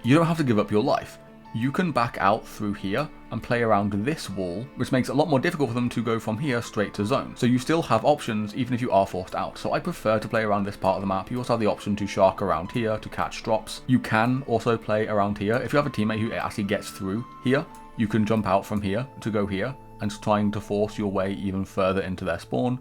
You don't have to give up your life. You can back out through here and play around this wall, which makes it a lot more difficult for them to go from here straight to zone. So you still have options even if you are forced out. So I prefer to play around this part of the map. You also have the option to shark around here to catch drops. You can also play around here. If you have a teammate who actually gets through here, you can jump out from here to go here and trying to force your way even further into their spawn.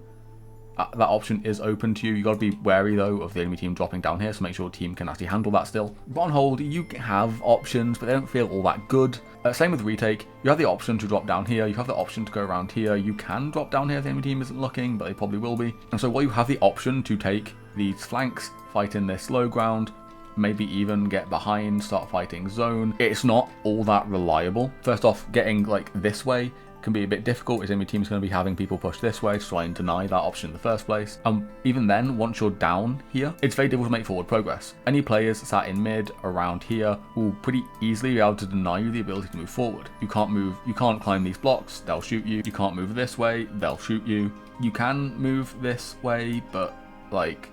That option is open to you. You got to be wary though of the enemy team dropping down here, so make sure your team can actually handle that still. But on hold, you have options, but they don't feel all that good. Same with retake. You have the option to drop down here. You have the option to go around here. You can drop down here if the enemy team isn't looking, but they probably will be. And so while you have the option to take these flanks, fight in this low ground, maybe even get behind, start fighting zone, it's not all that reliable. First off, getting like this way can be a bit difficult, as enemy team's going to be having people push this way to try and deny that option in the first place. Even then, once you're down here, it's very difficult to make forward progress. Any players sat in mid around here will pretty easily be able to deny you the ability to move forward. You can't move, you can't climb these blocks, they'll shoot you. You can't move this way, they'll shoot you. You can move this way, but like,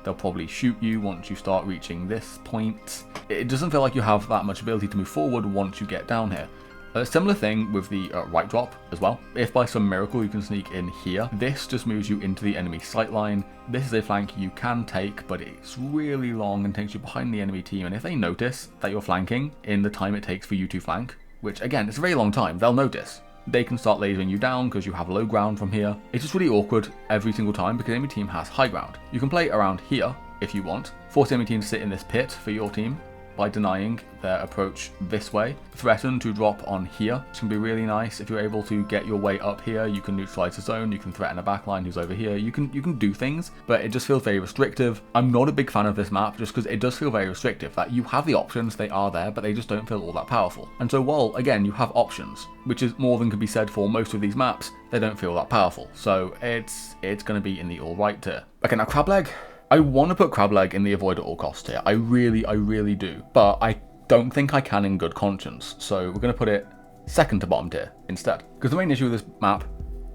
they'll probably shoot you once you start reaching this point. It doesn't feel like you have that much ability to move forward once you get down here. A similar thing with the right drop as well. If by some miracle you can sneak in here, this just moves you into the enemy sight line. This is a flank you can take, but it's really long and takes you behind the enemy team. And if they notice that you're flanking in the time it takes for you to flank, which again, it's a very long time, they'll notice. They can start lasering you down because you have low ground from here. It's just really awkward every single time because the enemy team has high ground. You can play around here if you want. Force the enemy team to sit in this pit for your team by denying their approach this way. Threaten to drop on here, which can be really nice. If you're able to get your way up here, you can neutralize the zone, you can threaten a backline who's over here, you can do things, but it just feels very restrictive. I'm not a big fan of this map just because it does feel very restrictive, that you have the options, they are there, but they just don't feel all that powerful. And so while, again, you have options, which is more than can be said for most of these maps, they don't feel that powerful. So it's going to be in the alright tier. Okay, now Crableg. I want to put Crableg in the avoid at all costs tier. I really do. But I don't think I can in good conscience. So we're going to put it second to bottom tier instead. Because the main issue with this map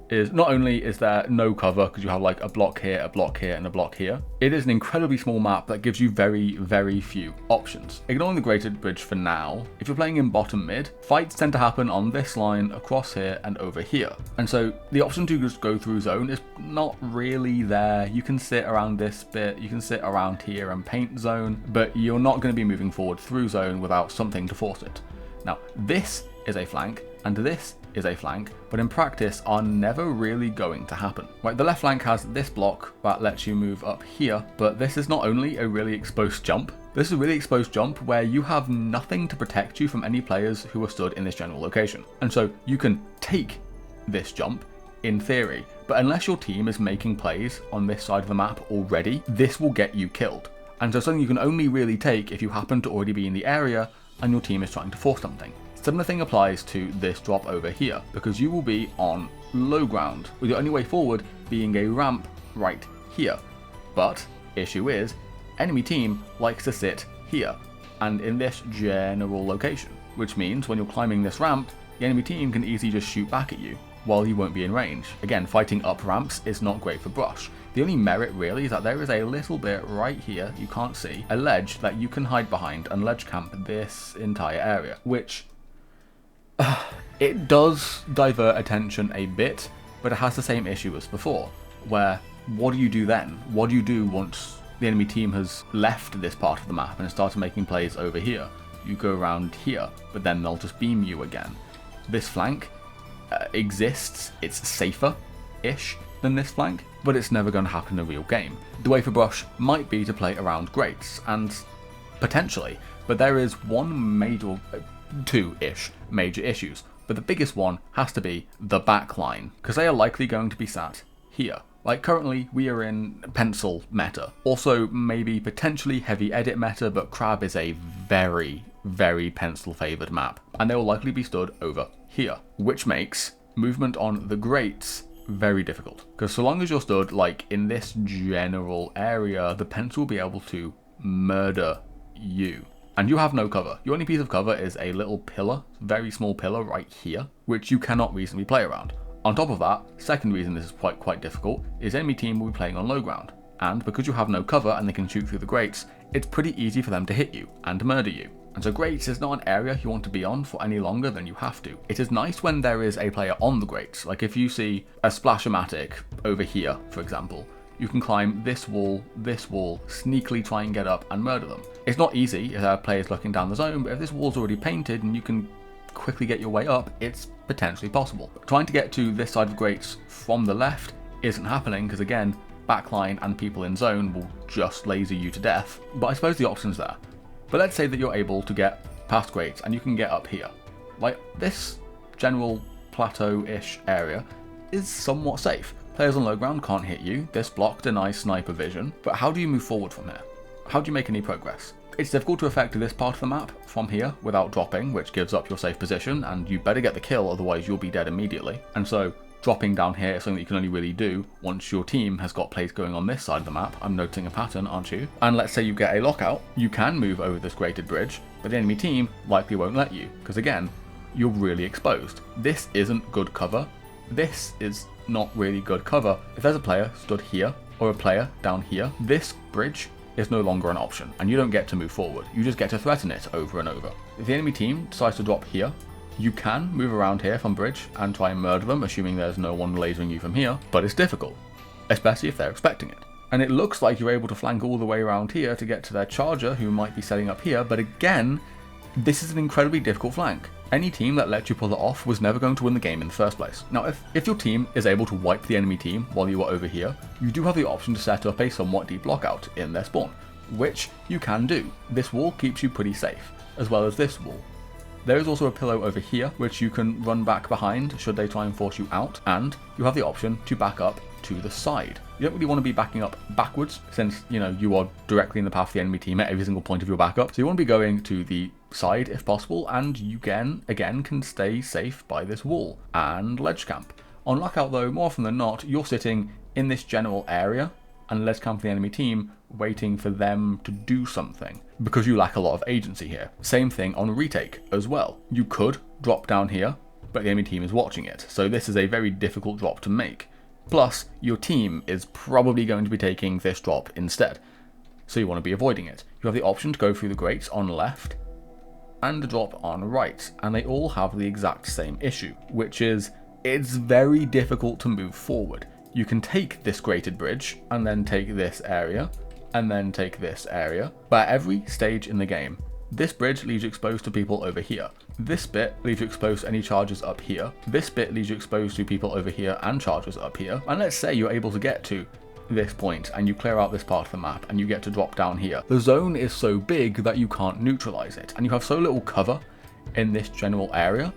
is not only is there no cover because you have like a block here, and a block here, it is an incredibly small map that gives you very few options. Ignoring the graded bridge for now, if you're playing in bottom mid, fights tend to happen on this line, across here, and over here. And so the option to just go through zone is not really there. You can sit around this bit, you can sit around here and paint zone, but you're not going to be moving forward through zone without something to force it. Now, this is a flank, and this is a flank, but in practice are never really going to happen. Right, the left flank has this block that lets you move up here, but this is not only a really exposed jump, this is a really exposed jump where you have nothing to protect you from any players who are stood in this general location. And so you can take this jump in theory, but unless your team is making plays on this side of the map already, this will get you killed. And so something you can only really take if you happen to already be in the area and your team is trying to force something. Similar thing applies to this drop over here, because you will be on low ground, with your only way forward being a ramp right here. But, issue is, enemy team likes to sit here, and in this general location, which means when you're climbing this ramp, the enemy team can easily just shoot back at you, while you won't be in range. Again, fighting up ramps is not great for brush. The only merit really is that there is a little bit right here, you can't see, a ledge that you can hide behind and ledge camp this entire area, which it does divert attention a bit, but it has the same issue as before, where what do you do then? What do you do once the enemy team has left this part of the map and started making plays over here? You go around here, but then they'll just beam you again. This flank exists, it's safer-ish than this flank, but it's never going to happen in a real game. The way for brush might be to play around grates, and potentially, but there is one major, two-ish major issues, but the biggest one has to be the back line, because they are likely going to be sat here. Like currently we are in pencil meta, also maybe potentially heavy edit meta, but Crab is a very pencil favoured map, and they will likely be stood over here, which makes movement on the grates very difficult, because so long as you're stood like in this general area, the pencil will be able to murder you. and you have no cover. Your only piece of cover is a little pillar, very small pillar right here, which you cannot reasonably play around. On top of that, second reason this is quite difficult is enemy team will be playing on low ground, and because you have no cover and they can shoot through the grates, it's pretty easy for them to hit you and murder you. And so grates is not an area you want to be on for any longer than you have to. It is nice when there is a player on the grates, like if you see a Splashomatic over here, for example, you can climb this wall, sneakily try and get up and murder them. It's not easy if there are players looking down the zone, but if this wall's already painted and you can quickly get your way up, it's potentially possible. But trying to get to this side of grates from the left isn't happening because again, backline and people in zone will just laser you to death. But I suppose the option's there. But let's say that you're able to get past grates and you can get up here. Like this general plateau-ish area is somewhat safe. Players on low ground can't hit you, this block denies sniper vision, but how do you move forward from here? How do you make any progress? It's difficult to affect this part of the map from here without dropping, which gives up your safe position, and you better get the kill, otherwise you'll be dead immediately. And so dropping down here is something that you can only really do once your team has got plays going on this side of the map. I'm noticing a pattern, aren't you? And let's say you get a lockout, you can move over this grated bridge, but the enemy team likely won't let you, because again, you're really exposed. This isn't good cover. This is not really good cover. If there's a player stood here, or a player down here, this bridge is no longer an option, and you don't get to move forward. You just get to threaten it over and over. If the enemy team decides to drop here, you can move around here from bridge and try and murder them, assuming there's no one lasering you from here, but it's difficult, especially if they're expecting it. And it looks like you're able to flank all the way around here to get to their charger, who might be setting up here, but again, this is an incredibly difficult flank. Any team that lets you pull it off was never going to win the game in the first place. Now, if your team is able to wipe the enemy team while you are over here, you do have the option to set up a somewhat deep lockout in their spawn, which you can do. This wall keeps you pretty safe, as well as this wall. There is also a pillow over here, which you can run back behind should they try and force you out, and you have the option to back up to the side. You don't really want to be backing up backwards, since, you are directly in the path of the enemy team at every single point of your backup. So you want to be going to the side if possible, and you again can stay safe by this wall and ledge camp. On lockout though, more often than not, you're sitting in this general area and ledge camp the enemy team, waiting for them to do something, because you lack a lot of agency here. Same thing on retake as well. You could drop down here, but the enemy team is watching it, so this is a very difficult drop to make. Plus, your team is probably going to be taking this drop instead, so you want to be avoiding it. You have the option to go through the grates on left, and the drop on right, and they all have the exact same issue, which is, it's very difficult to move forward. You can take this grated bridge, and then take this area, and then take this area, but at every stage in the game, this bridge leaves you exposed to people over here. This bit leaves you exposed to any charges up here. This bit leaves you exposed to people over here and charges up here. And let's say you're able to get to this point and you clear out this part of the map and you get to drop down here. The zone is so big that you can't neutralize it, and you have so little cover in this general area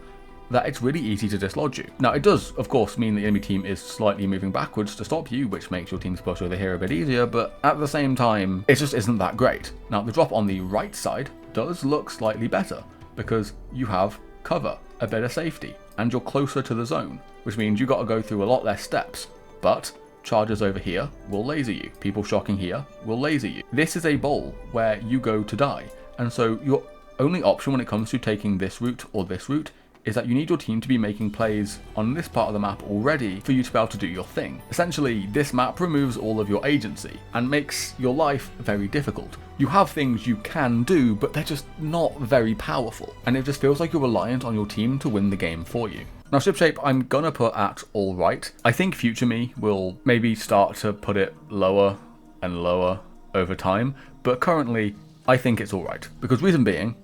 that it's really easy to dislodge you. Now, it does, of course, mean the enemy team is slightly moving backwards to stop you, which makes your team's push over here a bit easier, but at the same time, it just isn't that great. Now, the drop on the right side does look slightly better, because you have cover, a bit of safety, and you're closer to the zone, which means you got to go through a lot less steps, but chargers over here will laser you, people shocking here will laser you. This is a bowl where you go to die, and so your only option when it comes to taking this route or this route is that you need your team to be making plays on this part of the map already for you to be able to do your thing. Essentially, this map removes all of your agency and makes your life very difficult. You have things you can do, but they're just not very powerful, and it just feels like you're reliant on your team to win the game for you. Now, Shipshape, I'm gonna put at alright. I think future me will maybe start to put it lower and lower over time, but currently, I think it's alright. Because reason being,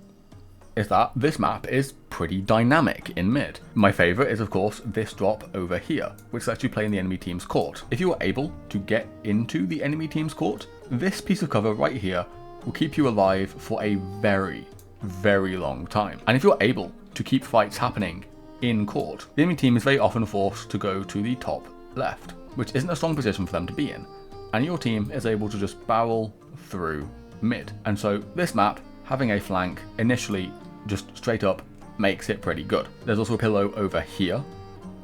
is that this map is pretty dynamic in mid. My favourite is of course this drop over here, which lets you play in the enemy team's court. If you are able to get into the enemy team's court, this piece of cover right here will keep you alive for a very, very long time. And if you're able to keep fights happening in court, the enemy team is very often forced to go to the top left, which isn't a strong position for them to be in, and your team is able to just barrel through mid. And so this map, having a flank initially just straight up, makes it pretty good. There's also a pillow over here,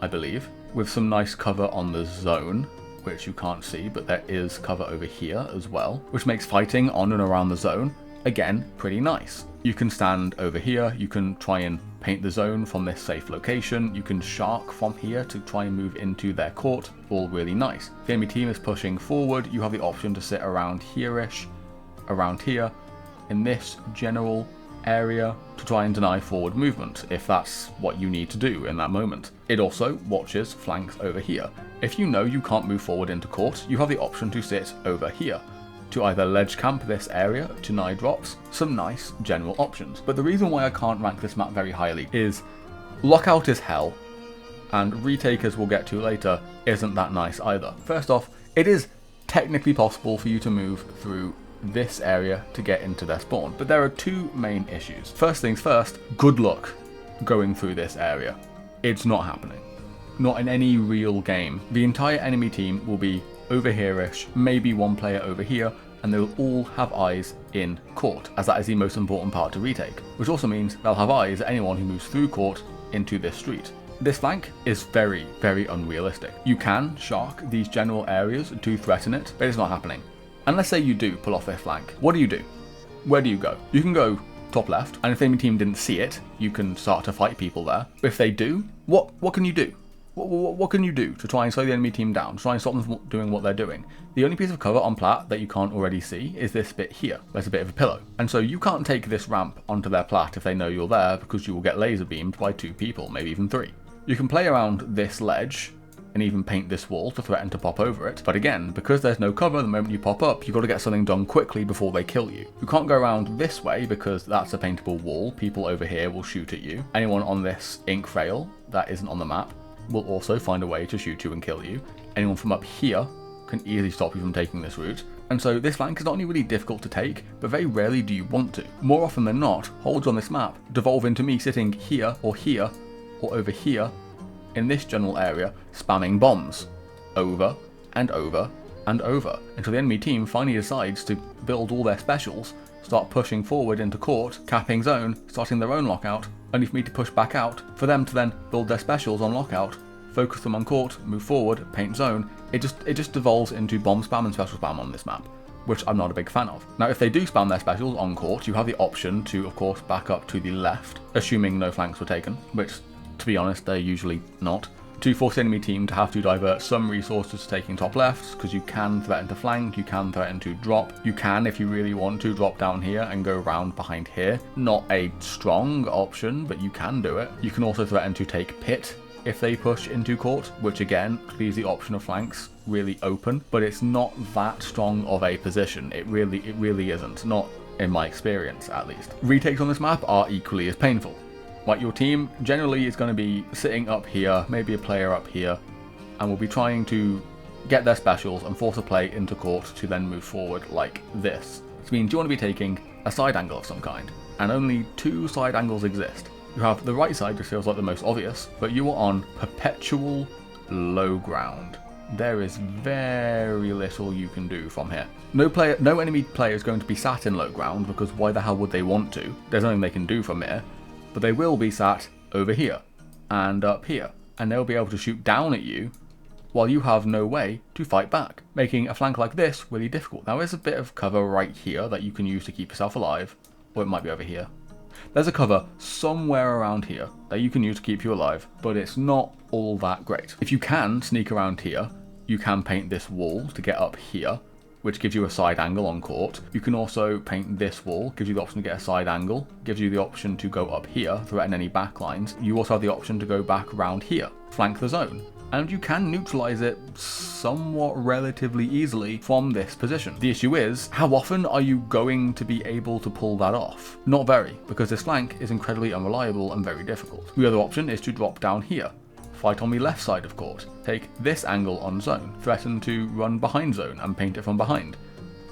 I believe, with some nice cover on the zone, which you can't see, but there is cover over here as well, which makes fighting on and around the zone Again, pretty nice. You can stand over here, you can try and paint the zone from this safe location, you can shark from here to try and move into their court, all really nice. If the enemy team is pushing forward, you have the option to sit around here-ish, around here, in this general area to try and deny forward movement, if that's what you need to do in that moment. It also watches flanks over here. If you know you can't move forward into court, you have the option to sit over here, to either ledge camp this area to deny drops, some nice general options. But the reason why I can't rank this map very highly is lockout is hell, and retake, as we'll get to later, isn't that nice either. First off, it is technically possible for you to move through this area to get into their spawn, but there are two main issues. First things first, good luck going through this area. It's not happening. Not in any real game. The entire enemy team will be over here-ish, maybe one player over here, and they'll all have eyes in court, as that is the most important part to retake, which also means they'll have eyes at anyone who moves through court into this street. This flank is very, very unrealistic. You can shark these general areas to threaten it, but it's not happening. And let's say you do pull off this flank. What do you do? Where do you go? You can go top left, and if the enemy team didn't see it, you can start to fight people there. But if they do, what can you do? What can you do to try and slow the enemy team down, to try and stop them from doing what they're doing? The only piece of cover on plat that you can't already see is this bit here. There's a bit of a pillow. And so you can't take this ramp onto their plat if they know you're there, because you will get laser beamed by 2 people, maybe even 3. You can play around this ledge and even paint this wall to threaten to pop over it. But again, because there's no cover the moment you pop up, you've got to get something done quickly before they kill you. You can't go around this way because that's a paintable wall. People over here will shoot at you. Anyone on this ink rail that isn't on the map will also find a way to shoot you and kill you. Anyone from up here can easily stop you from taking this route. And so this flank is not only really difficult to take, but very rarely do you want to. More often than not, holds on this map devolve into me sitting here or over here in this general area, spamming bombs over and over and over until the enemy team finally decides to build all their specials, start pushing forward into court, capping zone, starting their own lockout, only for me to push back out, for them to then build their specials on lockout, focus them on court, move forward, paint zone. It just devolves into bomb spam and special spam on this map, which I'm not a big fan of. Now, if they do spam their specials on court, you have the option to, of course, back up to the left, assuming no flanks were taken, which, to be honest, they're usually not, to force the enemy team to have to divert some resources to taking top lefts, because you can threaten to flank, you can threaten to drop, you can, if you really want to, drop down here and go around behind here. Not a strong option, but you can do it. You can also threaten to take pit if they push into court, which again leaves the option of flanks really open, but it's not that strong of a position. It really isn't, not in my experience at least. Retakes on this map are equally as painful. Like, your team generally is going to be sitting up here, maybe a player up here, and will be trying to get their specials and force a play into court to then move forward like this. Which means you want to be taking a side angle of some kind, and only 2 side angles exist. You have the right side, which feels like the most obvious, but you are on perpetual low ground. There is very little you can do from here. No enemy player is going to be sat in low ground, because why the hell would they want to? There's nothing they can do from here. But they will be sat over here and up here, and they'll be able to shoot down at you while you have no way to fight back, making a flank like this really difficult. Now, there's a bit of cover right here that you can use to keep yourself alive, or it might be over here. There's a cover somewhere around here that you can use to keep you alive, but it's not all that great. If you can sneak around here, you can paint this wall to get up here, which gives you a side angle on court. You can also paint this wall, gives you the option to get a side angle, gives you the option to go up here, threaten any backlines. You also have the option to go back around here, flank the zone. And you can neutralize it somewhat relatively easily from this position. The issue is, how often are you going to be able to pull that off? Not very, because this flank is incredibly unreliable and very difficult. The other option is to drop down here, fight on the left side of court, take this angle on zone, threaten to run behind zone and paint it from behind.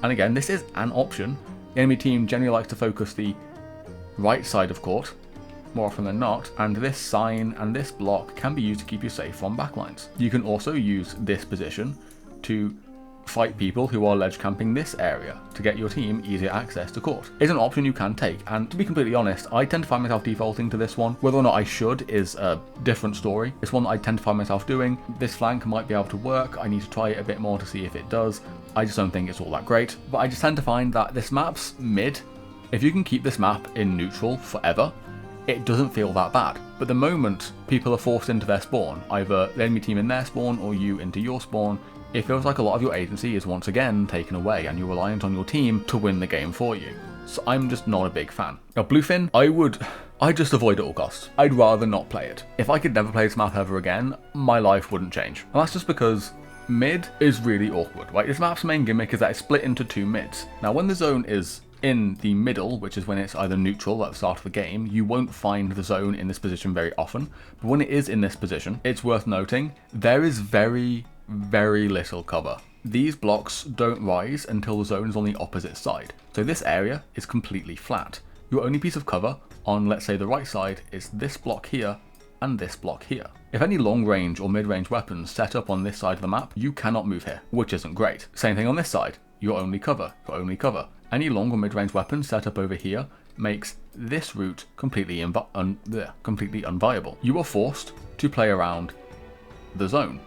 And again, this is an option. The enemy team generally likes to focus the right side of court, more often than not, and this sign and this block can be used to keep you safe from backlines. You can also use this position to fight people who are ledge camping this area to get your team easier access to court. It's an option you can take, and to be completely honest, I tend to find myself defaulting to this one. Whether or not I should is a different story. It's one that I tend to find myself doing. This flank might be able to work. I need to try it a bit more to see if it does. I just don't think it's all that great, but I just tend to find that this map's mid If you can keep this map in neutral forever, it doesn't feel that bad. But the moment people are forced into their spawn, either the enemy team in their spawn or you into your spawn, it feels like a lot of your agency is once again taken away and you're reliant on your team to win the game for you. So I'm just not a big fan. Now Bluefin, I'd just avoid at all costs. I'd rather not play it. If I could never play this map ever again, my life wouldn't change. And that's just because mid is really awkward, right? This map's main gimmick is that it's split into two mids. Now when the zone is in the middle, which is when it's either neutral at the start of the game, you won't find the zone in this position very often. But when it is in this position, it's worth noting, there is very little cover. These blocks don't rise until the zone is on the opposite side. So this area is completely flat. Your only piece of cover on, let's say, the right side is this block here and this block here. If any long range or mid range weapons set up on this side of the map, you cannot move here, which isn't great. Same thing on this side, your only cover. Any long or mid range weapons set up over here makes this route completely unviable. You are forced to play around the zone,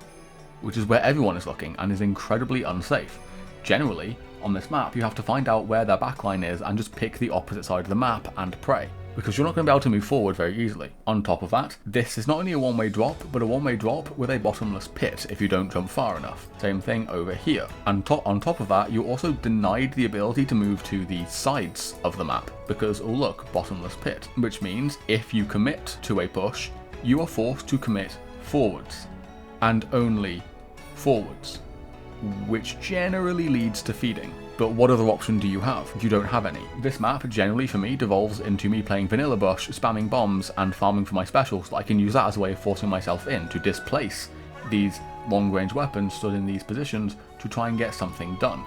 which is where everyone is looking and is incredibly unsafe. Generally, on this map, you have to find out where their backline is and just pick the opposite side of the map and pray, because you're not going to be able to move forward very easily. On top of that, this is not only a one-way drop, but a one-way drop with a bottomless pit if you don't jump far enough. Same thing over here. And on top of that, you're also denied the ability to move to the sides of the map, because, oh look, bottomless pit. Which means, if you commit to a push, you are forced to commit forwards, and only forwards, which generally leads to feeding. But what other option do you have? You don't have any. This map generally for me devolves into me playing vanilla bush, spamming bombs and farming for my specials. I can use that as a way of forcing myself in to displace these long range weapons stood in these positions to try and get something done.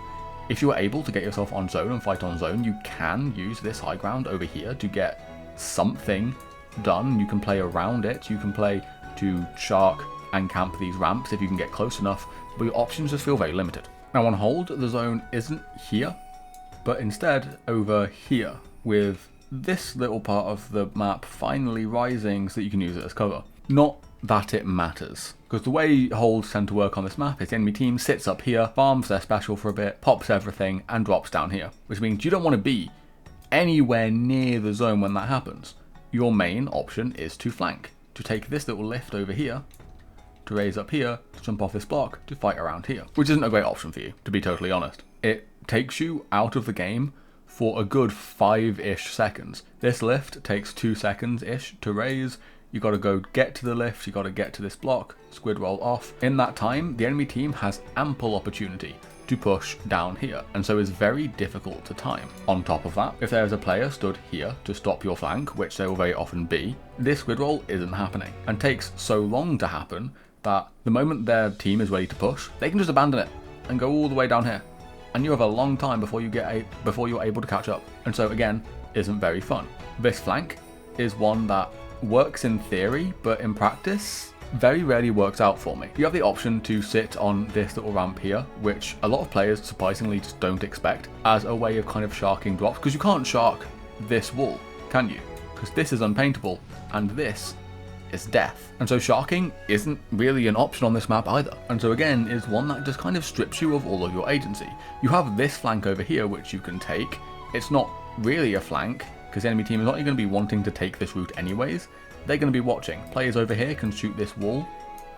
If you are able to get yourself on zone and fight on zone, you can use this high ground over here to get something done. You can play around it, you can play to shark and camp these ramps if you can get close enough, but your options just feel very limited. Now on hold, the zone isn't here, but instead over here, with this little part of the map finally rising so that you can use it as cover. Not that it matters, because the way holds tend to work on this map is the enemy team sits up here, farms their special for a bit, pops everything, and drops down here, which means you don't want to be anywhere near the zone when that happens. Your main option is to flank, to take this little lift over here, to raise up here, to jump off this block, to fight around here. Which isn't a great option for you, to be totally honest. It takes you out of the game for a good 5-ish seconds. This lift takes 2 seconds-ish to raise. You gotta go get to the lift, you gotta get to this block, squid roll off. In that time, the enemy team has ample opportunity to push down here, and so is very difficult to time. On top of that, if there is a player stood here to stop your flank, which there will very often be, this squid roll isn't happening, and takes so long to happen that the moment their team is ready to push, they can just abandon it and go all the way down here, and you have a long time before you're able to catch up, and so again, isn't very fun. This flank is one that works in theory, but in practice, very rarely works out for me. You have the option to sit on this little ramp here, which a lot of players surprisingly just don't expect, as a way of kind of sharking drops, because you can't shark this wall, can you? Because this is unpaintable, and this is death. And so sharking isn't really an option on this map either. And so again, is one that just kind of strips you of all of your agency. You have this flank over here, which you can take. It's not really a flank, because the enemy team is not going to be wanting to take this route anyways. They're going to be watching. Players over here can shoot this wall,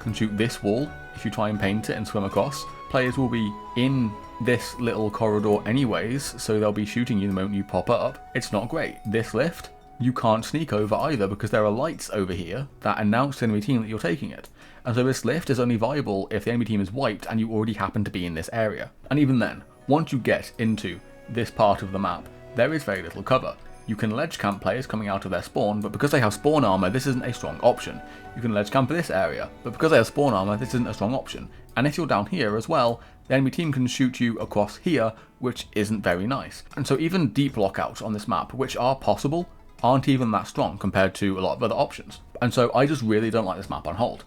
if you try and paint it and swim across. Players will be in this little corridor anyways, so they'll be shooting you the moment you pop up. It's not great. This lift, you can't sneak over either, because there are lights over here that announce to the enemy team that you're taking it. And so this lift is only viable if the enemy team is wiped and you already happen to be in this area. And even then, once you get into this part of the map, there is very little cover. You can ledge camp players coming out of their spawn, but because they have spawn armor, this isn't a strong option. You can ledge camp this area, but because they have spawn armor, this isn't a strong option. And if you're down here as well, the enemy team can shoot you across here, which isn't very nice. And so even deep lockouts on this map, which are possible, aren't even that strong compared to a lot of other options. And so I just really don't like this map on hold.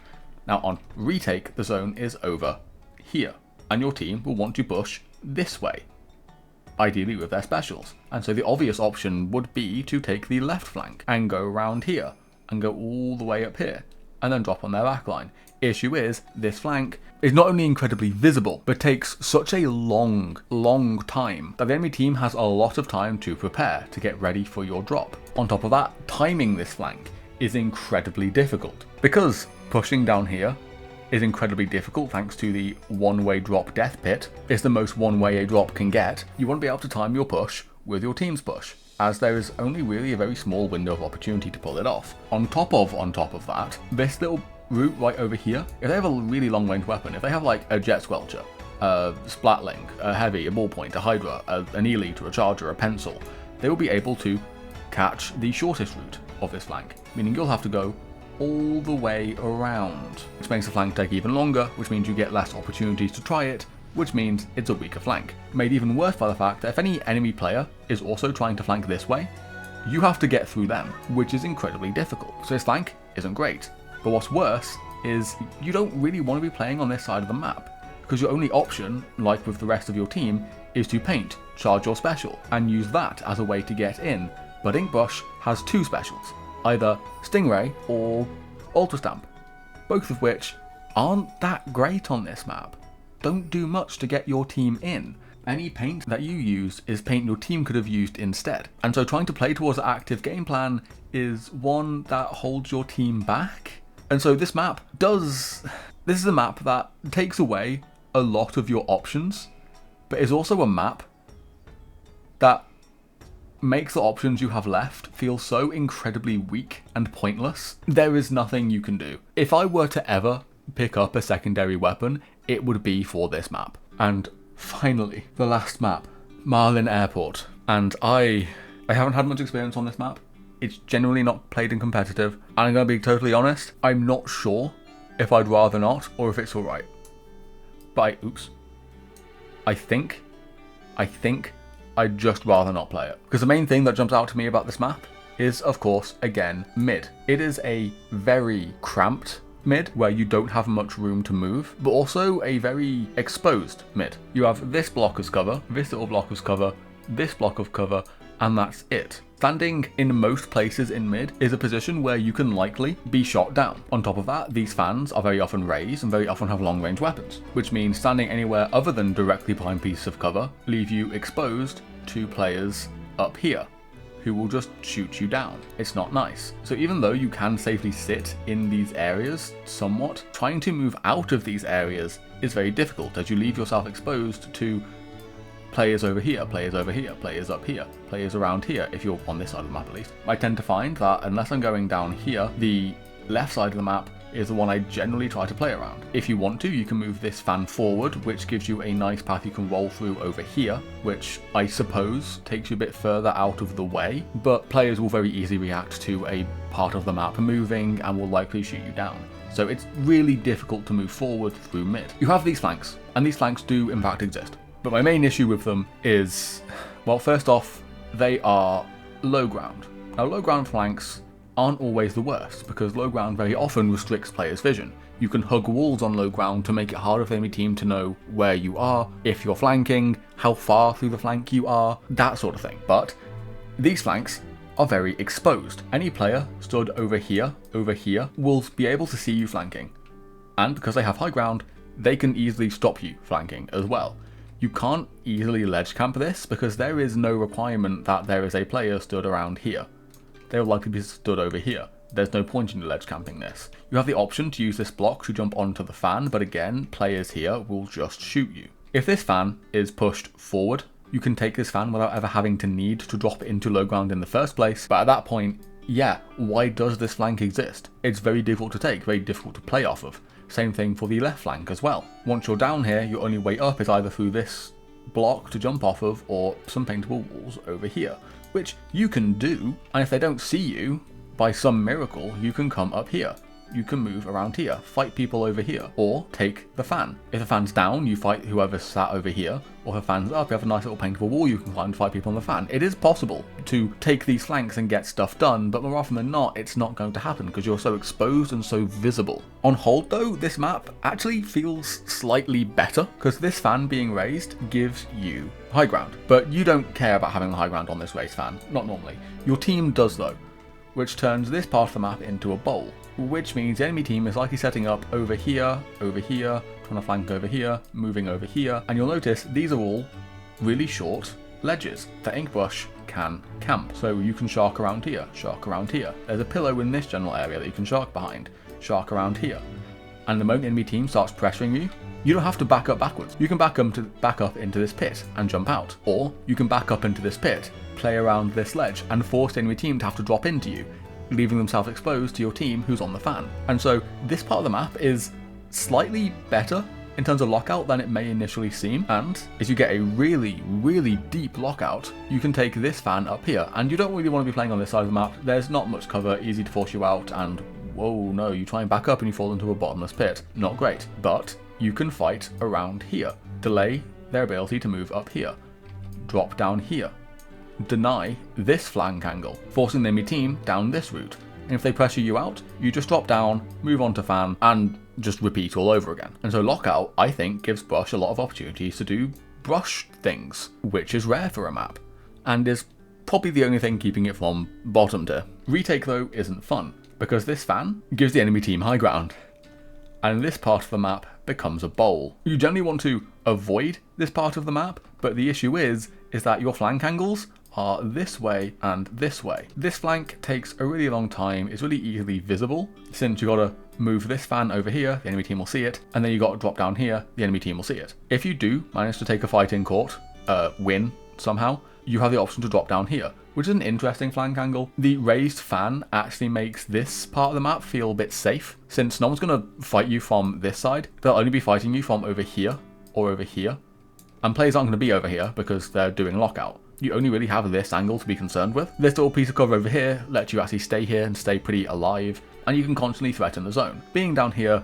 Now on retake, the zone is over here, and your team will want to push this way, ideally with their specials. And so the obvious option would be to take the left flank and go around here and go all the way up here and then drop on their backline. Issue is, this flank is not only incredibly visible, but takes such a long time that the enemy team has a lot of time to prepare to get ready for your drop. On top of that, timing this flank is incredibly difficult, because pushing down here is incredibly difficult thanks to the one-way drop death pit. It's the most one-way a drop can get. You want to be able to time your push with your team's push, as there is only really a very small window of opportunity to pull it off. On top of that, this little route right over here, if they have a really long range weapon, if they have like a jet squelcher, a splatling, a heavy, a ballpoint, a hydra, an elite, or a charger, a pencil, they will be able to catch the shortest route of this flank, meaning you'll have to go all the way around, which makes the flank take even longer, which means you get less opportunities to try it, which means it's a weaker flank. Made even worse by the fact that if any enemy player is also trying to flank this way, you have to get through them, which is incredibly difficult. So this flank isn't great. But what's worse is you don't really want to be playing on this side of the map, because your only option, like with the rest of your team, is to paint, charge your special, and use that as a way to get in. But Inkbrush has two specials, either Stingray or Ultra Stamp, both of which aren't that great on this map. Don't do much to get your team in. Any paint that you use is paint your team could have used instead. And so trying to play towards an active game plan is one that holds your team back. And so this is a map that takes away a lot of your options, but is also a map that makes the options you have left feel so incredibly weak and pointless. There is nothing you can do. If I were to ever pick up a secondary weapon, it would be for this map. And finally, the last map, Marlin Airport. And I haven't had much experience on this map. It's generally not played in competitive, and I'm going to be totally honest, I'm not sure if I'd rather not or if it's alright. But I think I'd just rather not play it. Because the main thing that jumps out to me about this map is, of course, again, mid. It is a very cramped mid where you don't have much room to move, but also a very exposed mid. You have this block of cover, this little block of cover, this block of cover, and that's it. Standing in most places in mid is a position where you can likely be shot down. On top of that, these fans are very often raised and very often have long range weapons, which means standing anywhere other than directly behind pieces of cover leave you exposed to players up here who will just shoot you down. It's not nice. So even though you can safely sit in these areas somewhat, trying to move out of these areas is very difficult as you leave yourself exposed to players over here, players over here, players up here, players around here, if you're on this side of the map at least. I tend to find that unless I'm going down here, the left side of the map is the one I generally try to play around. If you want to, you can move this fan forward, which gives you a nice path you can roll through over here, which I suppose takes you a bit further out of the way, but players will very easily react to a part of the map moving and will likely shoot you down. So it's really difficult to move forward through mid. You have these flanks, and these flanks do in fact exist. But my main issue with them is, well, first off, they are low ground. Now, low ground flanks aren't always the worst, because low ground very often restricts players' vision. You can hug walls on low ground to make it harder for the enemy team to know where you are, if you're flanking, how far through the flank you are, that sort of thing. But these flanks are very exposed. Any player stood over here, will be able to see you flanking. And because they have high ground, they can easily stop you flanking as well. You can't easily ledge camp this because there is no requirement that there is a player stood around here. They will likely be stood over here. There's no point in ledge camping this. You have the option to use this block to jump onto the fan, but again, players here will just shoot you. If this fan is pushed forward, you can take this fan without ever having to need to drop it into low ground in the first place, but at that point, yeah, why does this flank exist? It's very difficult to take, very difficult to play off of. Same thing for the left flank as well. Once you're down here, your only way up is either through this block to jump off of or some paintable walls over here, which you can do, and if they don't see you, by some miracle, you can come up here. You can move around here, fight people over here, or take the fan. If the fan's down, you fight whoever's sat over here, or if the fan's up, you have a nice little paintable wall you can climb to fight people on the fan. It is possible to take these flanks and get stuff done, but more often than not, it's not going to happen because you're so exposed and so visible. On hold though, this map actually feels slightly better because this fan being raised gives you high ground, but you don't care about having the high ground on this raised fan, not normally. Your team does though, which turns this part of the map into a bowl. which means the enemy team is likely setting up over here, trying to flank over here, moving over here, and you'll notice these are all really short ledges that Inkbrush can camp. So you can shark around here, shark around here. There's a pillow in this general area that you can shark behind, shark around here. And the moment the enemy team starts pressuring you, you don't have to back up backwards. You can back up into this pit and jump out. Or you can back up into this pit, play around this ledge, and force the enemy team to have to drop into you, leaving themselves exposed to your team who's on the fan. And so this part of the map is slightly better in terms of lockout than it may initially seem, and if you get a really, really deep lockout, you can take this fan up here, and you don't really want to be playing on this side of the map. There's not much cover, easy to force you out, and whoa, no, you try and back up and you fall into a bottomless pit. Not great, but you can fight around here, delay their ability to move up here, drop down here, deny this flank angle, forcing the enemy team down this route. And if they pressure you out, you just drop down, move on to fan, and just repeat all over again. And so lockout, I think, gives Brush a lot of opportunities to do brush things, which is rare for a map, and is probably the only thing keeping it from bottom tier. Retake though isn't fun, because this fan gives the enemy team high ground, and this part of the map becomes a bowl. You generally want to avoid this part of the map, but the issue is that your flank angles are this way and this way. This flank takes a really long time, it's really easily visible, since you gotta move this fan over here, the enemy team will see it, and then you gotta drop down here, the enemy team will see it. If you do manage to take a fight in court, win somehow, you have the option to drop down here, which is an interesting flank angle. The raised fan actually makes this part of the map feel a bit safe, since no one's gonna fight you from this side, they'll only be fighting you from over here or over here, and players aren't gonna be over here because they're doing lockout. You only really have this angle to be concerned with. This little piece of cover over here lets you actually stay here and stay pretty alive, and you can constantly threaten the zone. Being down here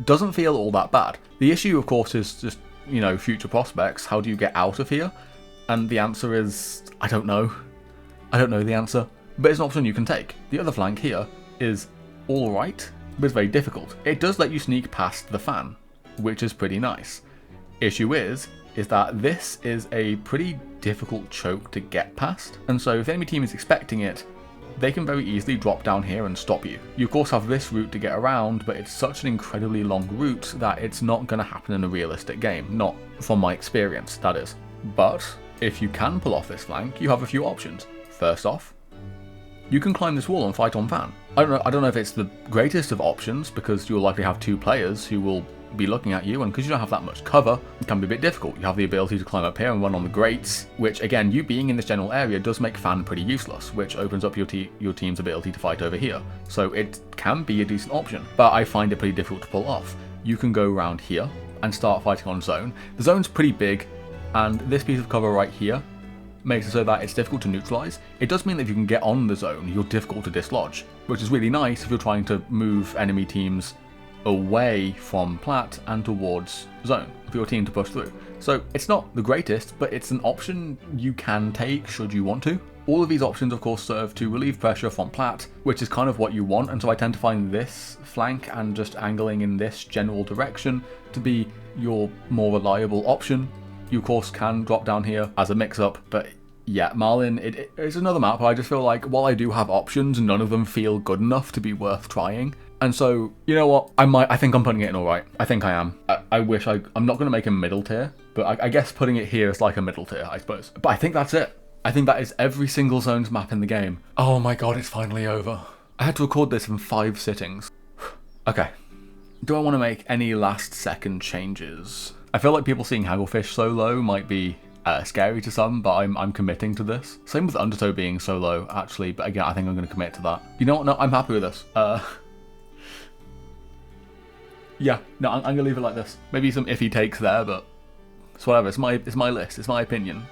doesn't feel all that bad. The issue, of course, is just, you know, future prospects. How do you get out of here? And the answer is, I don't know. I don't know the answer, but it's an option you can take. The other flank here is alright, but it's very difficult. It does let you sneak past the fan, which is pretty nice. Issue is that this is a pretty difficult choke to get past, and so if the enemy team is expecting it, they can very easily drop down here and stop you. You of course have this route to get around, but it's such an incredibly long route that it's not going to happen in a realistic game, not from my experience, that is. But if you can pull off this flank, you have a few options. First off, you can climb this wall and fight on fan. I don't know if it's the greatest of options, because you'll likely have two players who will be looking at you, and because you don't have that much cover, it can be a bit difficult. You have the ability to climb up here and run on the grates, which again, you being in this general area does make fan pretty useless, which opens up your team's ability to fight over here. So it can be a decent option, but I find it pretty difficult to pull off. You can go around here and start fighting on zone. The zone's pretty big, and this piece of cover right here makes it so that it's difficult to neutralize. It does mean that if you can get on the zone, you're difficult to dislodge, which is really nice if you're trying to move enemy teams away from plat and towards zone for your team to push through. So it's not the greatest, but it's an option you can take should you want to. All of these options of course serve to relieve pressure from plat, which is kind of what you want, and so I tend to find this flank and just angling in this general direction to be your more reliable option. You of course can drop down here as a mix-up, but yeah, Marlin, it's another map where I just feel like while I do have options, none of them feel good enough to be worth trying. And so, you know what, I think I'm putting it in alright. I think I am. I wish I'm not going to make a middle tier, but I guess putting it here is like a middle tier, I suppose. But I think that's it. I think that is every single zones map in the game. Oh my god, it's finally over. I had to record this in 5 sittings. Okay. Do I want to make any last second changes? I feel like people seeing Hagglefish so low might be scary to some, but I'm committing to this. Same with Undertow being so low, actually, but again, I think I'm going to commit to that. You know what? No, I'm happy with this. Yeah, no, I'm going to leave it like this. Maybe some iffy takes there, but it's whatever. It's my list. It's my opinion.